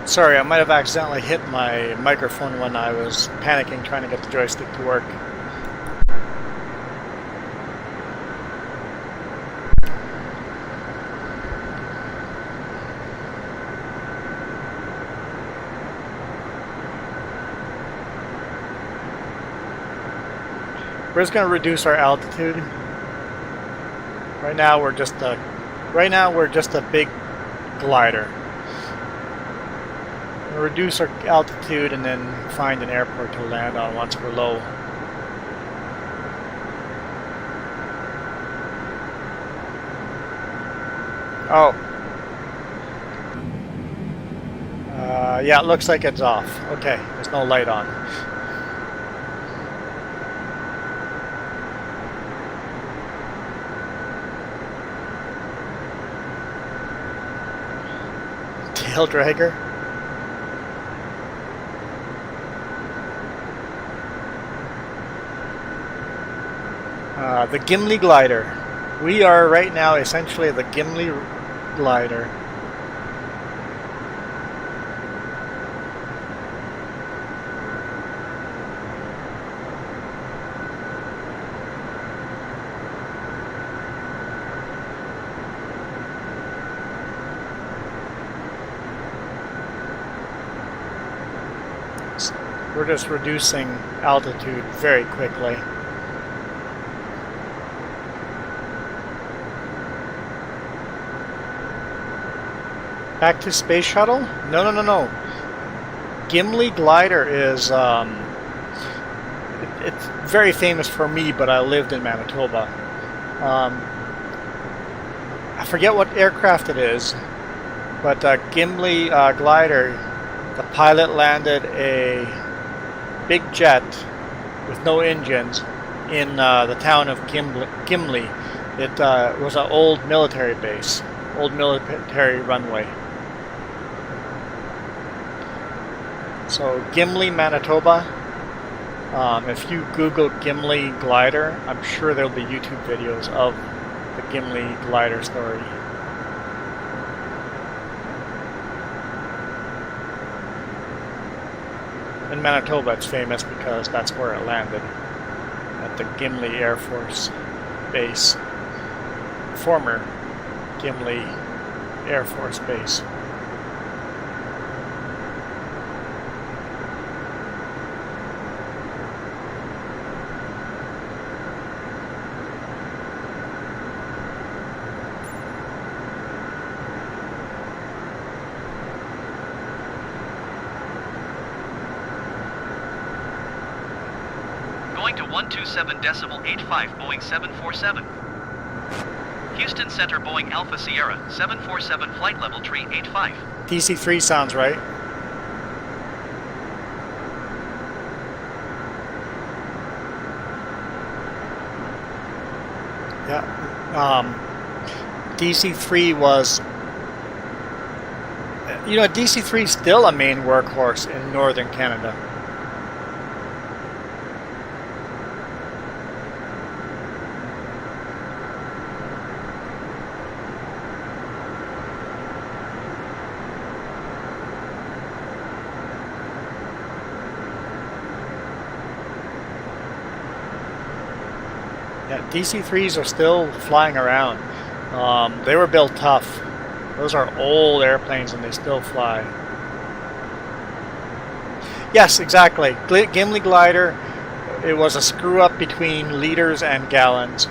Sorry, I might have accidentally hit my microphone when I was panicking trying to get the joystick to work. We're just going to reduce our altitude. Right now we're just a big glider. We'll reduce our altitude and then find an airport to land on once we're low. Oh. Yeah, it looks like it's off. Okay, there's no light on. Tail dragger? The Gimli glider. We are right now essentially the Gimli glider. We're just reducing altitude very quickly. Back to space shuttle? No. Gimli glider is it's very famous for me, but I lived in Manitoba. I forget what aircraft it is, but Gimli glider, the pilot landed a big jet with no engines in the town of Gimli. It was an old military base, old military runway. So Gimli, Manitoba. If you Google Gimli glider, I'm sure there'll be YouTube videos of the Gimli glider story. In Manitoba, it's famous because that's where it landed, at the Gimli Air Force Base, former Gimli Air Force Base. 127.85, Boeing 747. Houston Center, Boeing Alpha Sierra, 747, flight level tree 85. DC-3 sounds right. Yeah. DC-3 was... You know, DC-3 is still a main workhorse in northern Canada. Yeah, DC-3s are still flying around. They were built tough. Those are old airplanes and they still fly. Yes, exactly. Gimli glider, it was a screw up between liters and gallons.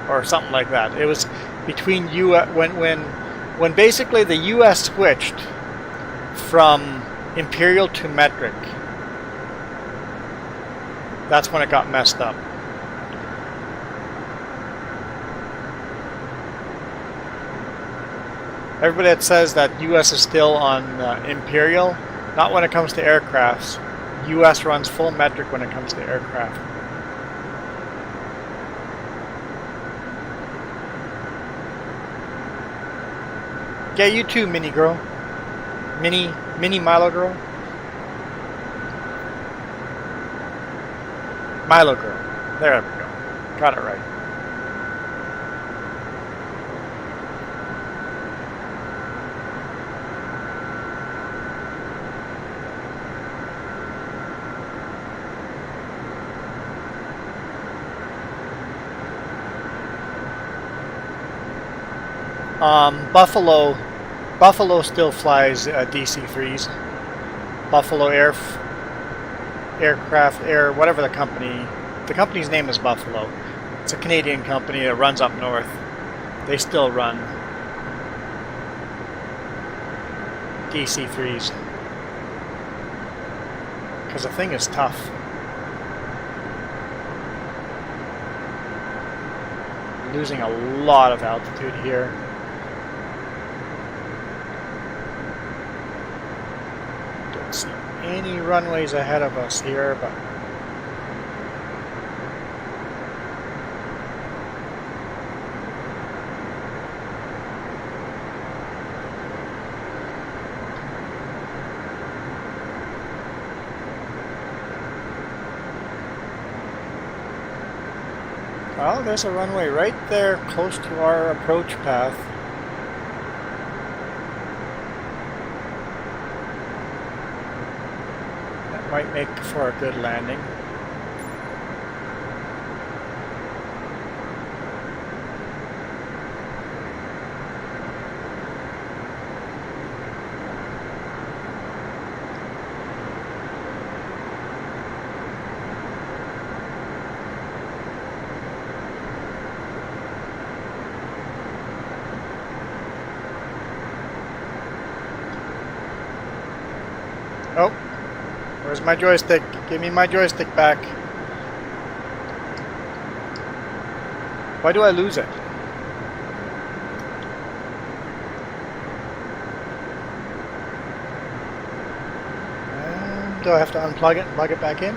Or something like that. It was between when basically the US switched from imperial to metric. That's when it got messed up. Everybody that says that US is still on imperial, not when it comes to aircrafts. US runs full metric when it comes to aircraft. Yeah, you too, Mini Girl. Mini Milo Girl. Milo Girl. There we go. Got it right. Buffalo still flies DC-3s. Buffalo whatever the company's name is Buffalo. It's a Canadian company that runs up north. They still run DC-3s. Because the thing is tough. Losing a lot of altitude here. See any runways ahead of us here, but well, there's a runway right there close to our approach path. Might make for a good landing. Oh. Where's my joystick? Give me my joystick back. Why do I lose it? Do I have to unplug it and plug it back in?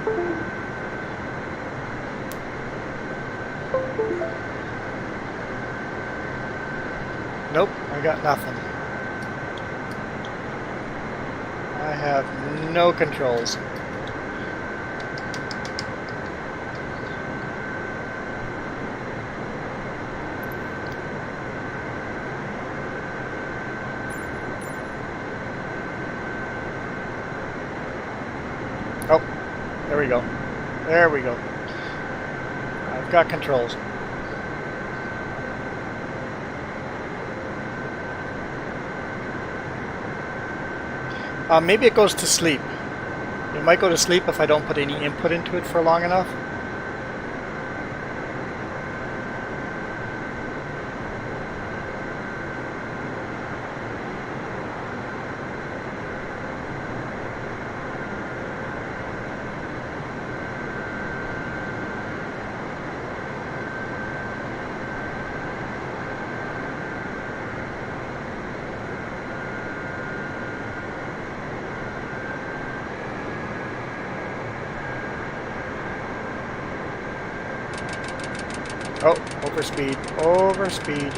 Nope, I got nothing. I have no controls. Oh, there we go. There we go. I've got controls. Maybe it goes to sleep. It might go to sleep if I don't put any input into it for long enough. Oh, overspeed, overspeed.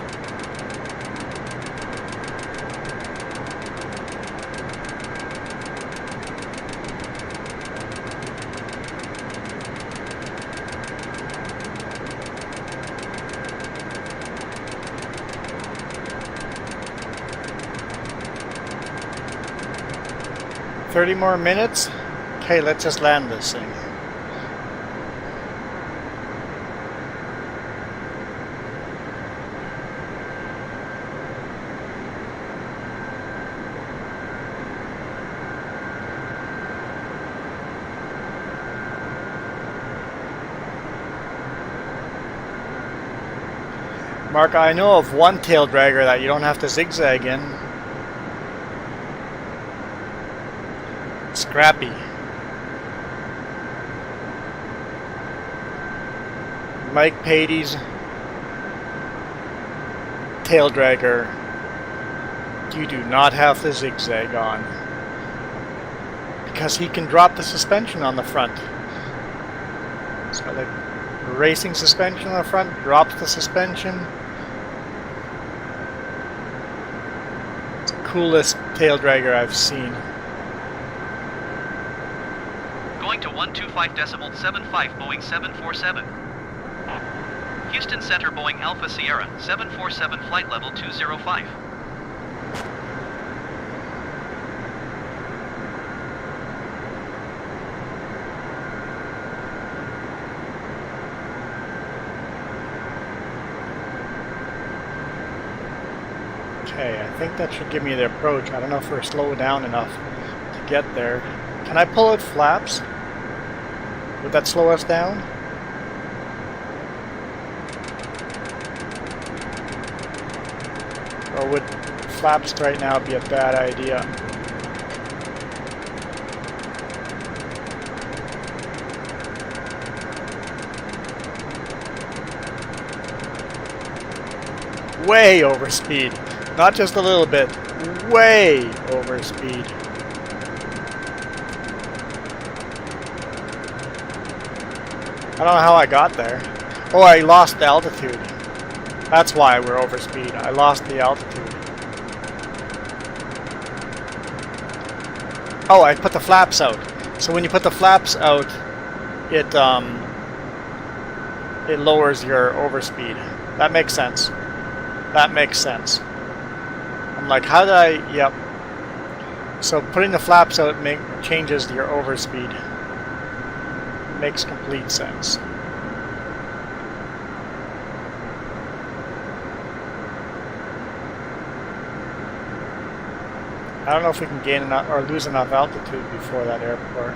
"30 more minutes? Okay, let's just land this thing." Mark, I know of one tail dragger that you don't have to zigzag in. Scrappy. Mike Patey's tail dragger, you do not have to zigzag on, because he can drop the suspension on the front. It's got like racing suspension on the front, drops the suspension. It's the coolest tail dragger I've seen. Going to 125.75 Boeing 747. Houston Center Boeing Alpha Sierra 747 flight level 205. Okay, I think that should give me the approach. I don't know if we're slowed down enough to get there. Can I pull out flaps? Would that slow us down? Or would flaps right now be a bad idea? Way over speed. Not just a little bit. Way over speed. I don't know how I got there. Oh, I lost the altitude. That's why we're over speed. I lost the altitude. Oh, I put the flaps out. So when you put the flaps out, it lowers your overspeed. That makes sense. That makes sense. I'm like, how did I? Yep. So putting the flaps out changes your overspeed. Makes complete sense. I don't know if we can gain enough or lose enough altitude before that airport.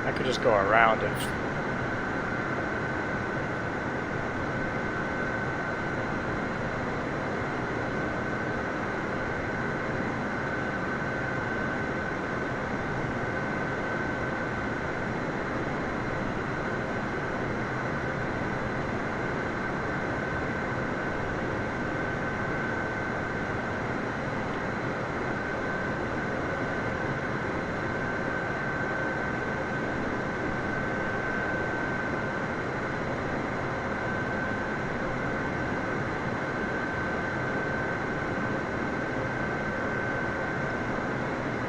I could just go around it.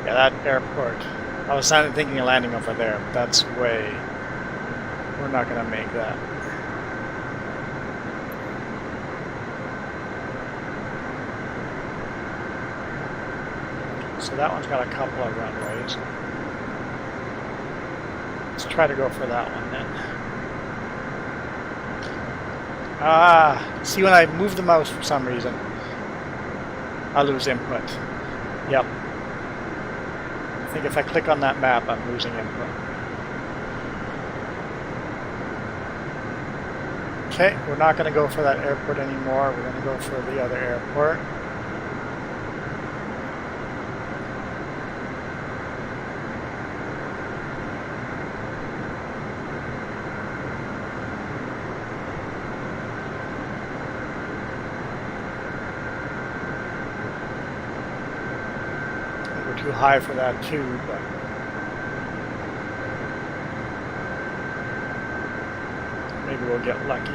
Yeah, that airport. I was thinking of landing over there, but that's way... We're not going to make that. So that one's got a couple of runways. Let's try to go for that one then. Ah! See, when I move the mouse for some reason, I lose input. Yep. I think if I click on that map, I'm losing input. Okay, we're not going to go for that airport anymore. We're going to go for the other airport. too high for that too, but maybe we'll get lucky.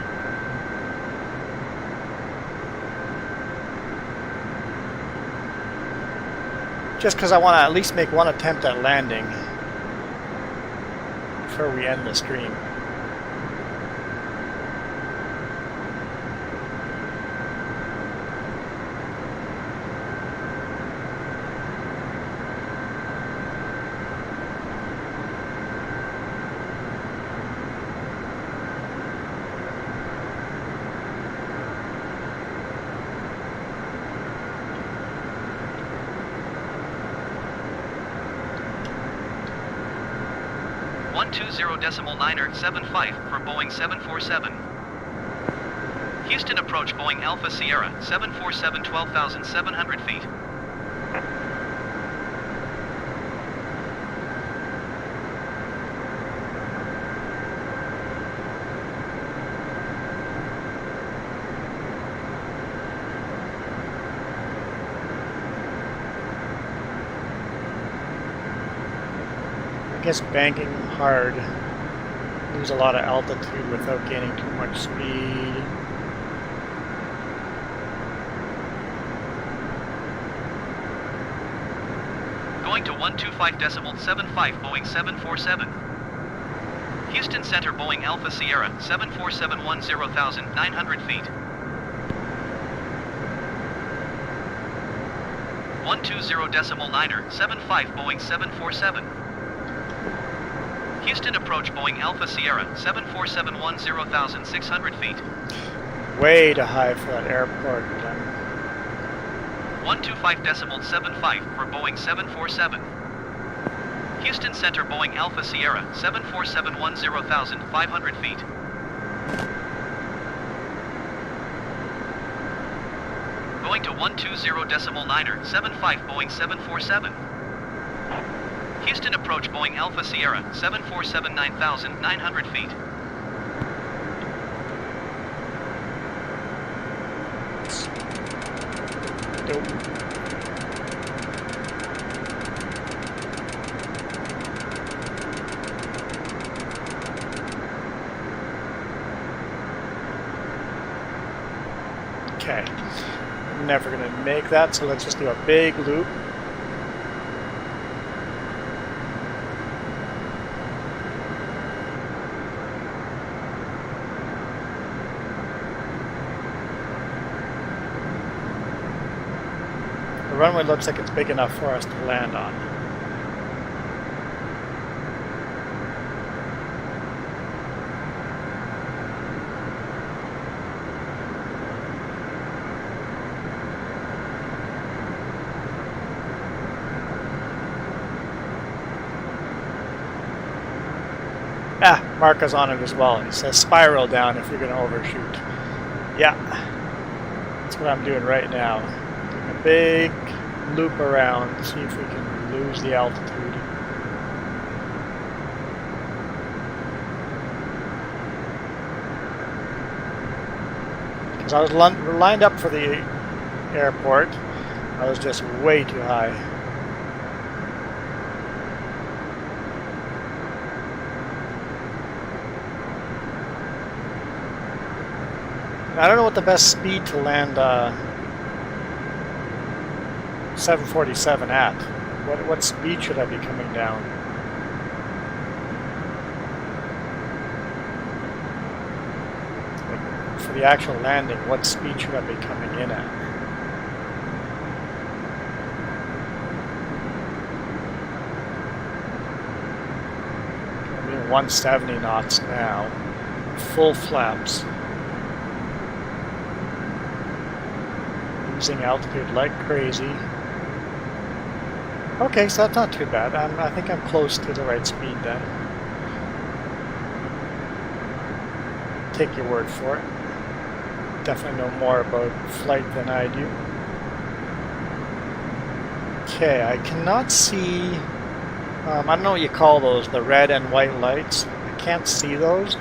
Just because I want to at least make one attempt at landing before we end the stream. .75 for Boeing 747. Houston approach Boeing Alpha Sierra 747 12,700 feet. I guess banking hard. Lose a lot of altitude without gaining too much speed. Going to 125.75 Boeing 747. Houston Center Boeing Alpha Sierra 747 10,900 feet. 120.975 Boeing 747. Houston approach Boeing Alpha Sierra 747 10,600 feet. Way too high for that airport. 125.75 for Boeing 747. Houston Center Boeing Alpha Sierra 747 10,500 feet. Going to 120.975 Boeing 747. Houston approach Boeing Alpha Sierra 747 9,900 feet. Nope. Okay, I'm never going to make that, so let's just do a big loop. The runway looks like it's big enough for us to land on. Ah, Mark is on it as well. He says spiral down if you're going to overshoot. Yeah, that's what I'm doing right now. Doing a big loop around, see if we can lose the altitude. Because I was lined up for the airport, I was just way too high. I don't know what the best speed to land 747 at. What speed should I be coming down? Like, for the actual landing, what speed should I be coming in at? I'm doing 170 knots now. Full flaps. Losing altitude like crazy. Okay, so that's not too bad. I think I'm close to the right speed then. Take your word for it. Definitely know more about flight than I do. Okay, I cannot see... I don't know what you call those, the red and white lights. I can't see those.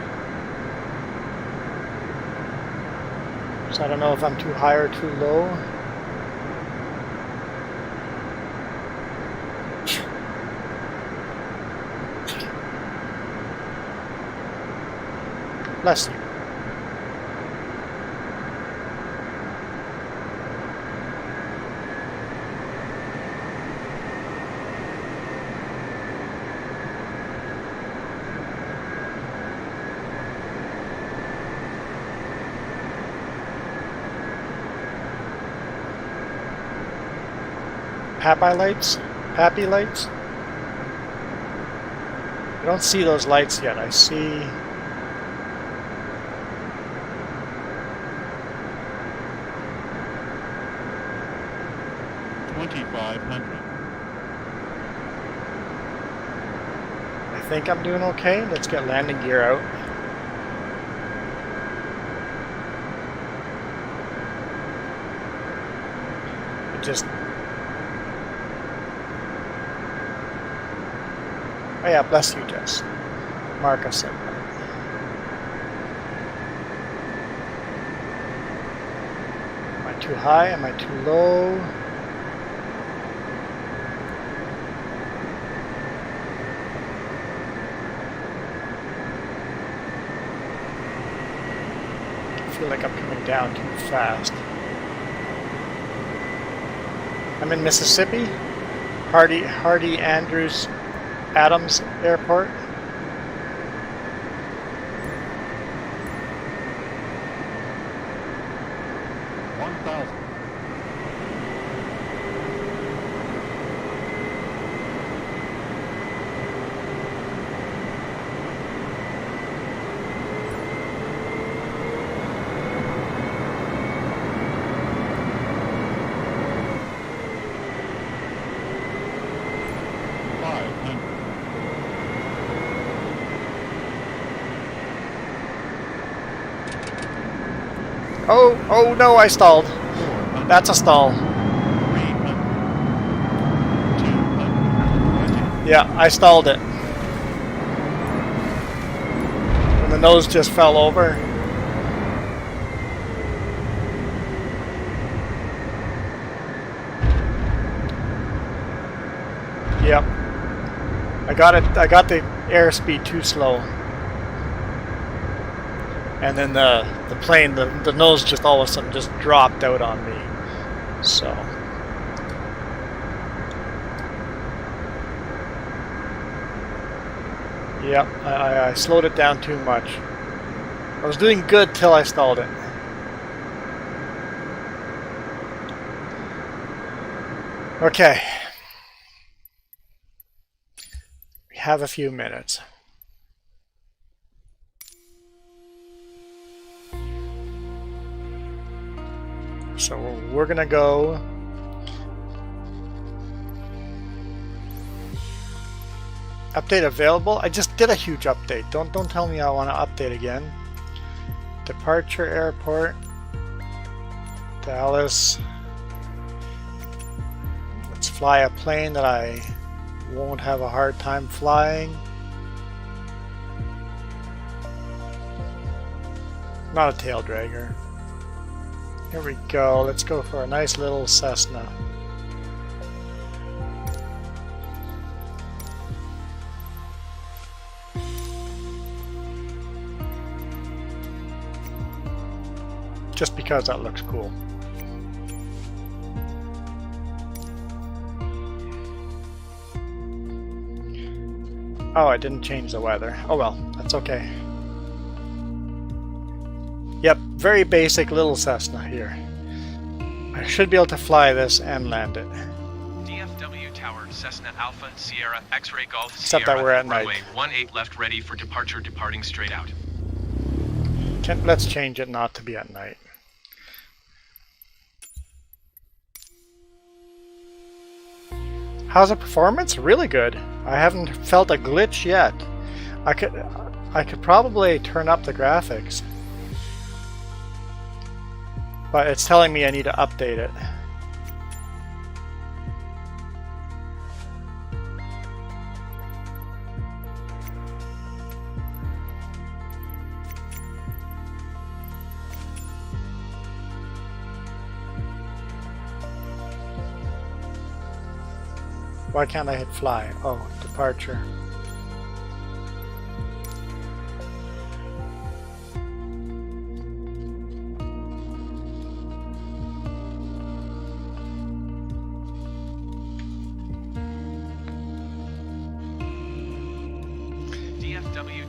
So I don't know if I'm too high or too low. Bless you. Pappy lights? Pappy lights? I don't see those lights yet. I see... I think I'm doing okay. Let's get landing gear out. It just... Oh yeah, bless you, Jess. Marcus said that. Am I too high? Am I too low? I feel like I'm coming down too fast. I'm in Mississippi. Hardy Andrews Adams Airport. Oh no, I stalled. That's a stall. Yeah, I stalled it. And the nose just fell over. Yep. I got the airspeed too slow. And then the plane, the nose just all of a sudden just dropped out on me. So. Yep, I slowed it down too much. I was doing good till I stalled it. Okay. We have a few minutes. So we're gonna go update available. I just did a huge update. Don't tell me I want to update again. Departure airport, Dallas. Let's fly a plane that I won't have a hard time flying. Not a tail dragger. Here we go. Let's go for a nice little Cessna. Just because that looks cool. Oh, I didn't change the weather. Oh well, that's okay. Yep, very basic little Cessna here. I should be able to fly this and land it. DFW Tower, Cessna Alpha, Sierra, X-Ray Golf, Except Sierra, that we're at runway night. 18 left ready for departure, departing straight out. Let's change it not to be at night. How's the performance? Really good. I haven't felt a glitch yet. I could probably turn up the graphics. But it's telling me I need to update it. Why can't I hit fly? Oh, departure.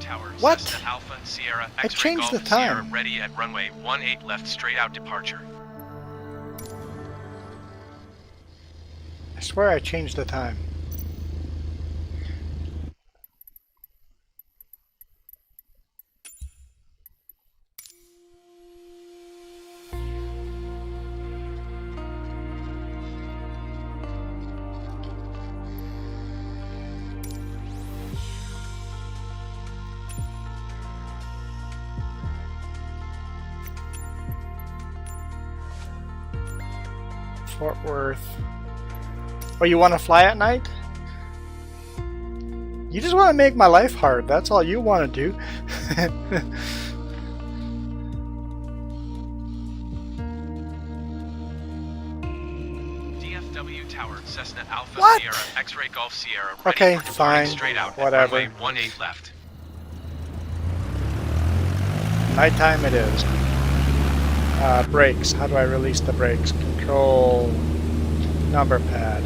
Tower, What? Cessna Alpha, Sierra, I X-ray changed Golf, the time. Sierra, ready at runway 18 left, straight out departure. I swear I changed the time. Fort Worth. Oh, you want to fly at night? You just want to make my life hard. That's all you want to do. DFW Tower, Cessna Alpha, What? Sierra, X-ray Golf, Sierra, ready Okay, for departing fine. straight out Whatever. at runway 18 left. Nighttime it is. Brakes. How do I release the brakes? Control number pad.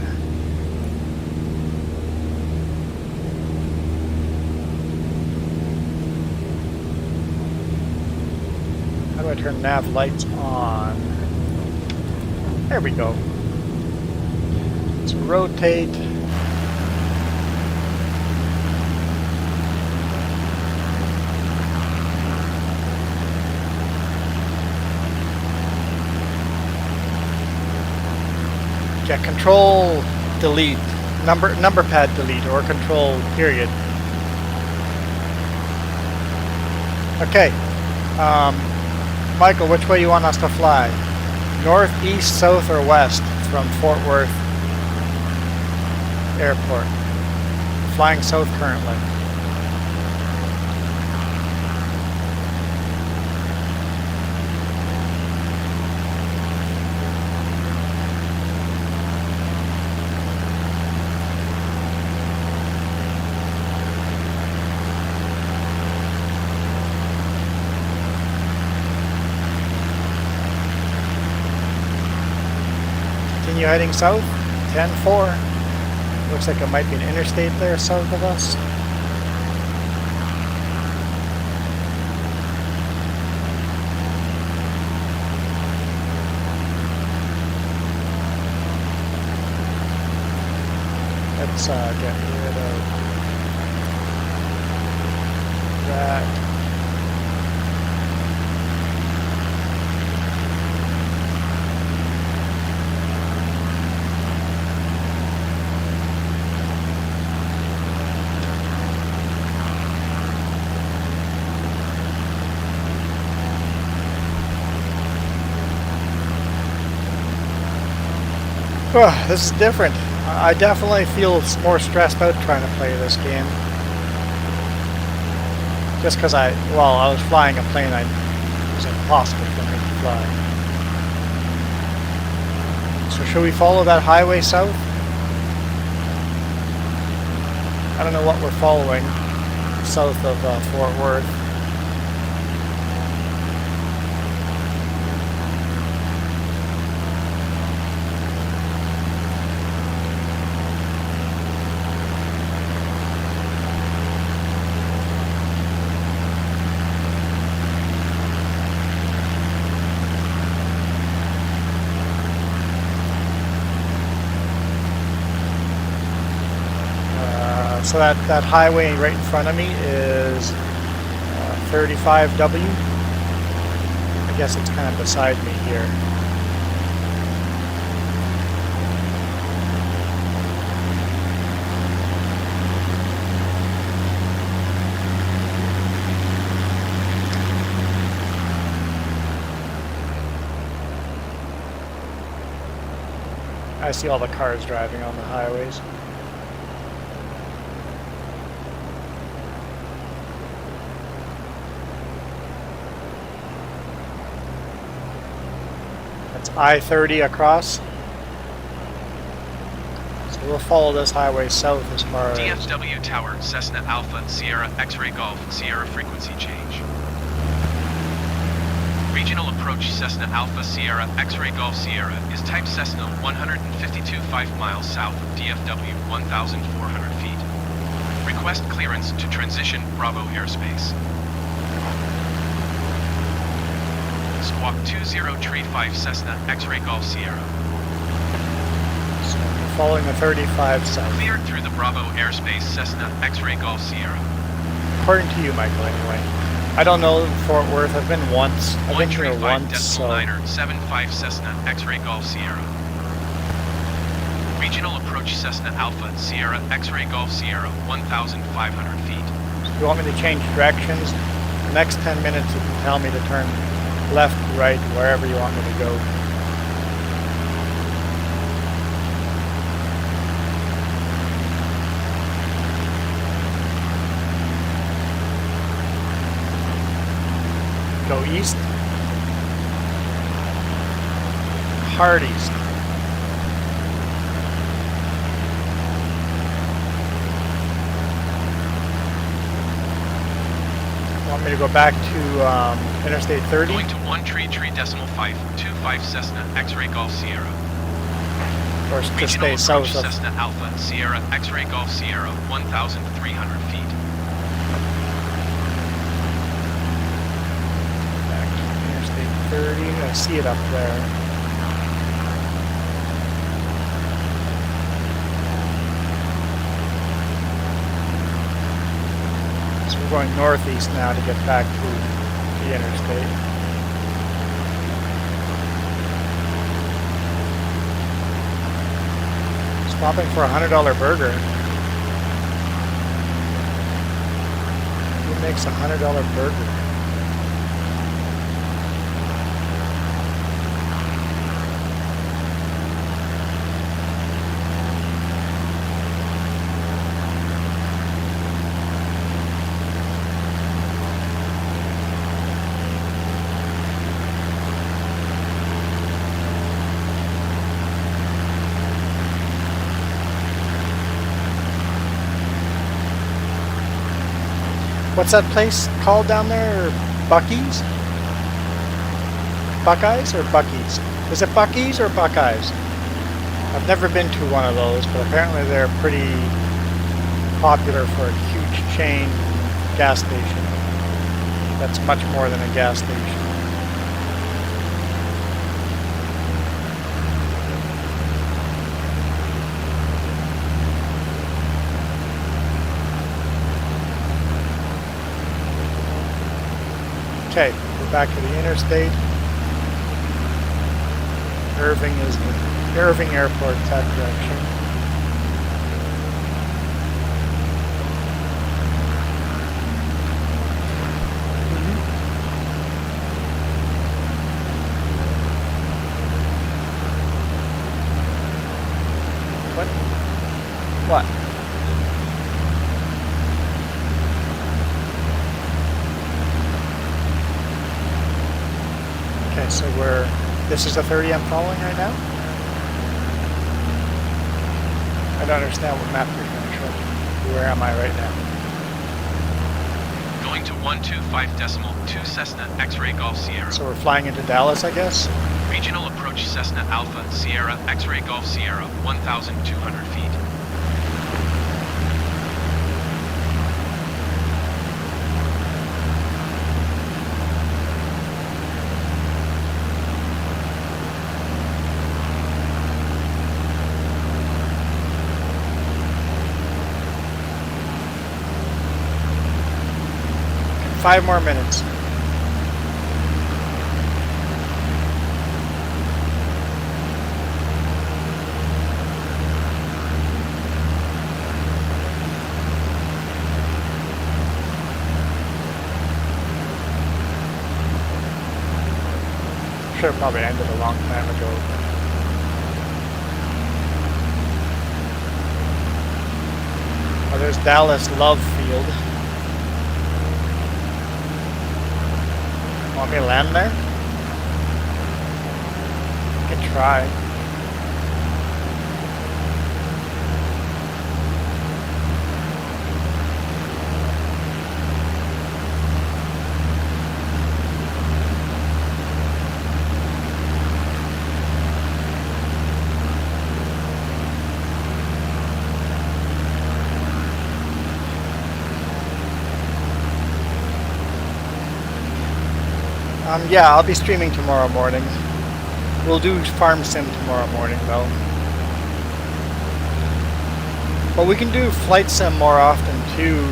How do I turn nav lights on? There we go. Let's rotate. Yeah, control delete. Number pad delete or control period. Okay. Michael, which way you want us to fly? North, east, south, or west from Fort Worth Airport? Flying south currently. Continue heading south. 10-4. Looks like it might be an interstate there south of us. Let's get rid of that. Oh, this is different. I definitely feel more stressed out trying to play this game. Just because I was flying a plane, it was impossible for me to fly. So should we follow that highway south? I don't know what we're following south of Fort Worth. So that highway right in front of me is 35W. I guess it's kind of beside me here. I see all the cars driving on the highways. That's I-30 across. So we'll follow this highway south as far as... DFW Tower, Cessna Alpha, Sierra, X-ray Golf, Sierra frequency change. Regional approach Cessna Alpha, Sierra, X-ray Golf, Sierra is type Cessna 152 5 miles south of DFW 1,400 feet. Request clearance to transition Bravo airspace. Squawk 2035 Cessna X-Ray Golf Sierra. So we're following the 35 south. Cleared through the Bravo airspace Cessna X-Ray Golf Sierra. According to you, Michael, anyway. I don't know Fort Worth. I've been once. I've been here once, so... 75 Cessna X-Ray Golf Sierra. Regional approach Cessna Alpha Sierra X-Ray Golf Sierra 1,500 feet. If you want me to change directions, the next 10 minutes you can tell me to turn left, right, wherever you want me to go. Go east. Hard east. Want me to go back to Interstate 30? Going to 133.525 Cessna X-Ray Golf Sierra. Or to Regional stay approach south of... Cessna Alpha Sierra X-Ray Golf Sierra 1,300 feet. Back to Interstate 30. I see it up there. So we're going northeast now to get back to the interstate. Stopping for $100 burger. Who makes $100 burger? What's that place called down there? Buc-ee's? Buckeyes or Buc-ee's? Is it Buc-ee's or Buckeyes? I've never been to one of those, but apparently they're pretty popular for a huge chain gas station. That's much more than a gas station. Okay, we're back to the interstate. Irving Airport's that direction. What? Okay, so this is the 30 I'm following right now? I don't understand what map you're going to show me. Where am I right now? Going to 125.2 Cessna X-Ray Golf Sierra. So we're flying into Dallas, I guess? Regional approach Cessna Alpha Sierra X-Ray Golf Sierra 1,200 feet. Okay, 5 more minutes. Should have probably ended a long time ago. Oh, there's Dallas Love Field. Want me to land there? I can try. Yeah, I'll be streaming tomorrow morning. We'll do farm sim tomorrow morning though. But we can do flight sim more often too.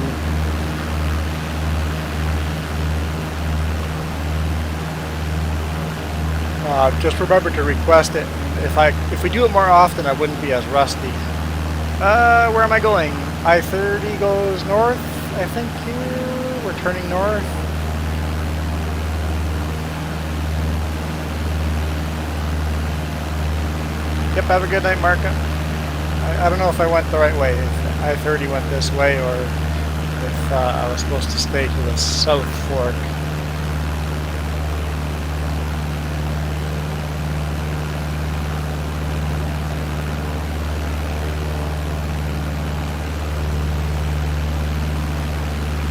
Just remember to request it. If we do it more often, I wouldn't be as rusty. Where am I going? I-30 goes north, I think here. We're turning north. Yep, have a good night, Marka. I don't know if I went the right way. If I-30 went this way or if I was supposed to stay to the south fork.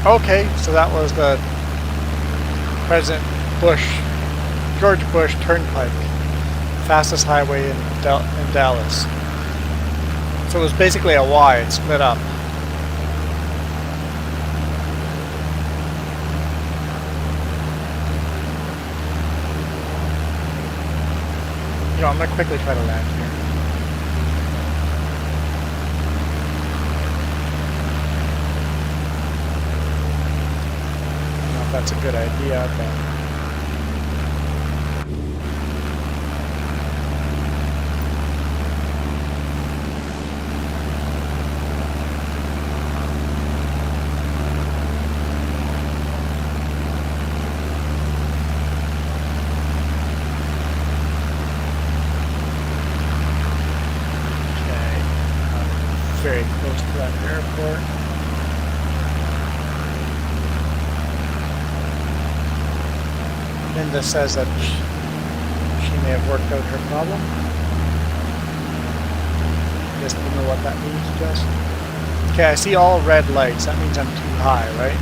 Okay, so that was the President George Bush Turnpike, fastest highway in Dallas. So it was basically a Y, it split up. You know, I'm going to quickly try to land here. That's a good idea, but okay, I'm very close to that airport. Linda says that she may have worked out her problem. I guess don't know what that means just. Okay, I see all red lights. That means I'm too high, right?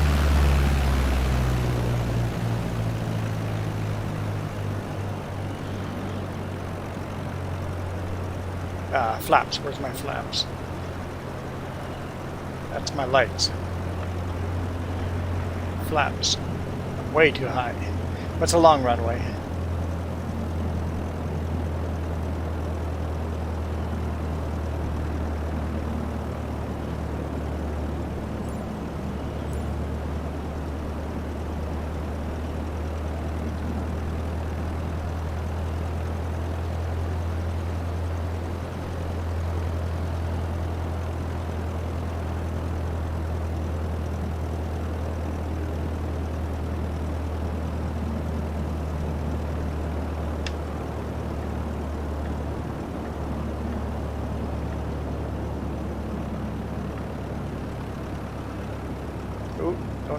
Flaps. Where's my flaps? That's my lights. Flaps. I'm way too high. What's a long runway?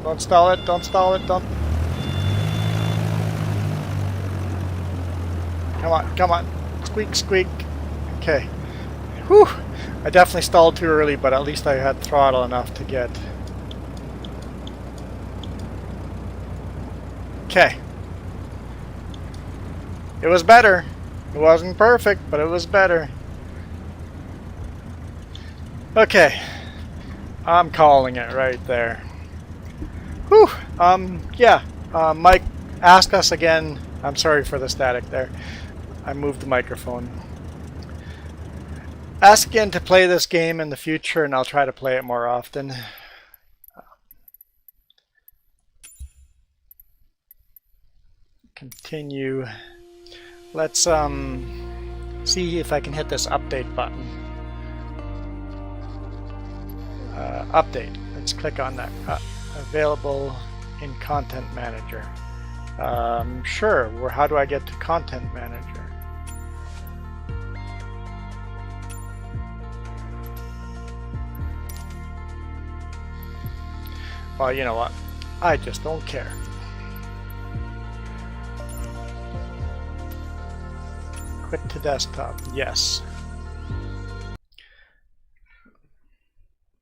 Don't stall it, don't stall it, don't. Come on, come on. Squeak, squeak. Okay. Whew. I definitely stalled too early, but at least I had throttle enough to get. Okay. It was better. It wasn't perfect, but it was better. Okay. I'm calling it right there. Whew. Yeah. Mike, ask us again. I'm sorry for the static there. I moved the microphone. Ask again to play this game in the future, and I'll try to play it more often. Continue. Let's see if I can hit this update button. Update. Let's click on that. Available in Content Manager. Sure. How do I get to Content Manager? Well, you know what? I just don't care. Quit to desktop. Yes.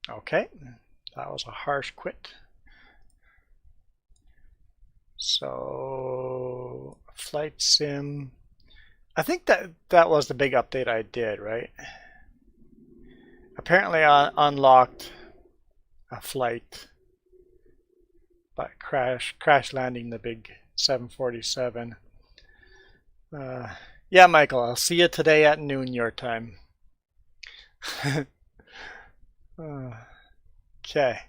Okay. That was a harsh quit. So, flight sim. I think that was the big update I did, right? Apparently I unlocked a flight by crash landing the big 7:47. Yeah, Michael, I'll see you today at noon your time. Okay.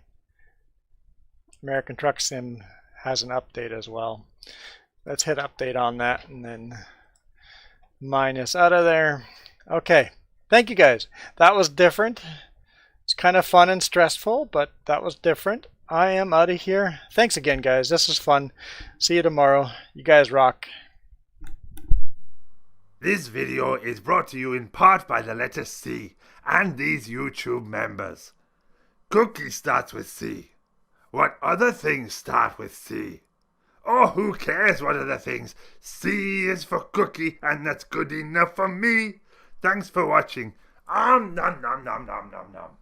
American Truck Sim has an update as well. Let's hit update on that and then minus out of there. Okay. Thank you guys. That was different. It's kind of fun and stressful, but that was different. I am out of here. Thanks again, guys. This was fun. See you tomorrow. You guys rock. This video is brought to you in part by the letter C and these YouTube members. Cookie starts with C. What other things start with C? Oh, who cares what other things? C is for cookie, and that's good enough for me. Thanks for watching. Nom nom nom nom nom nom nom.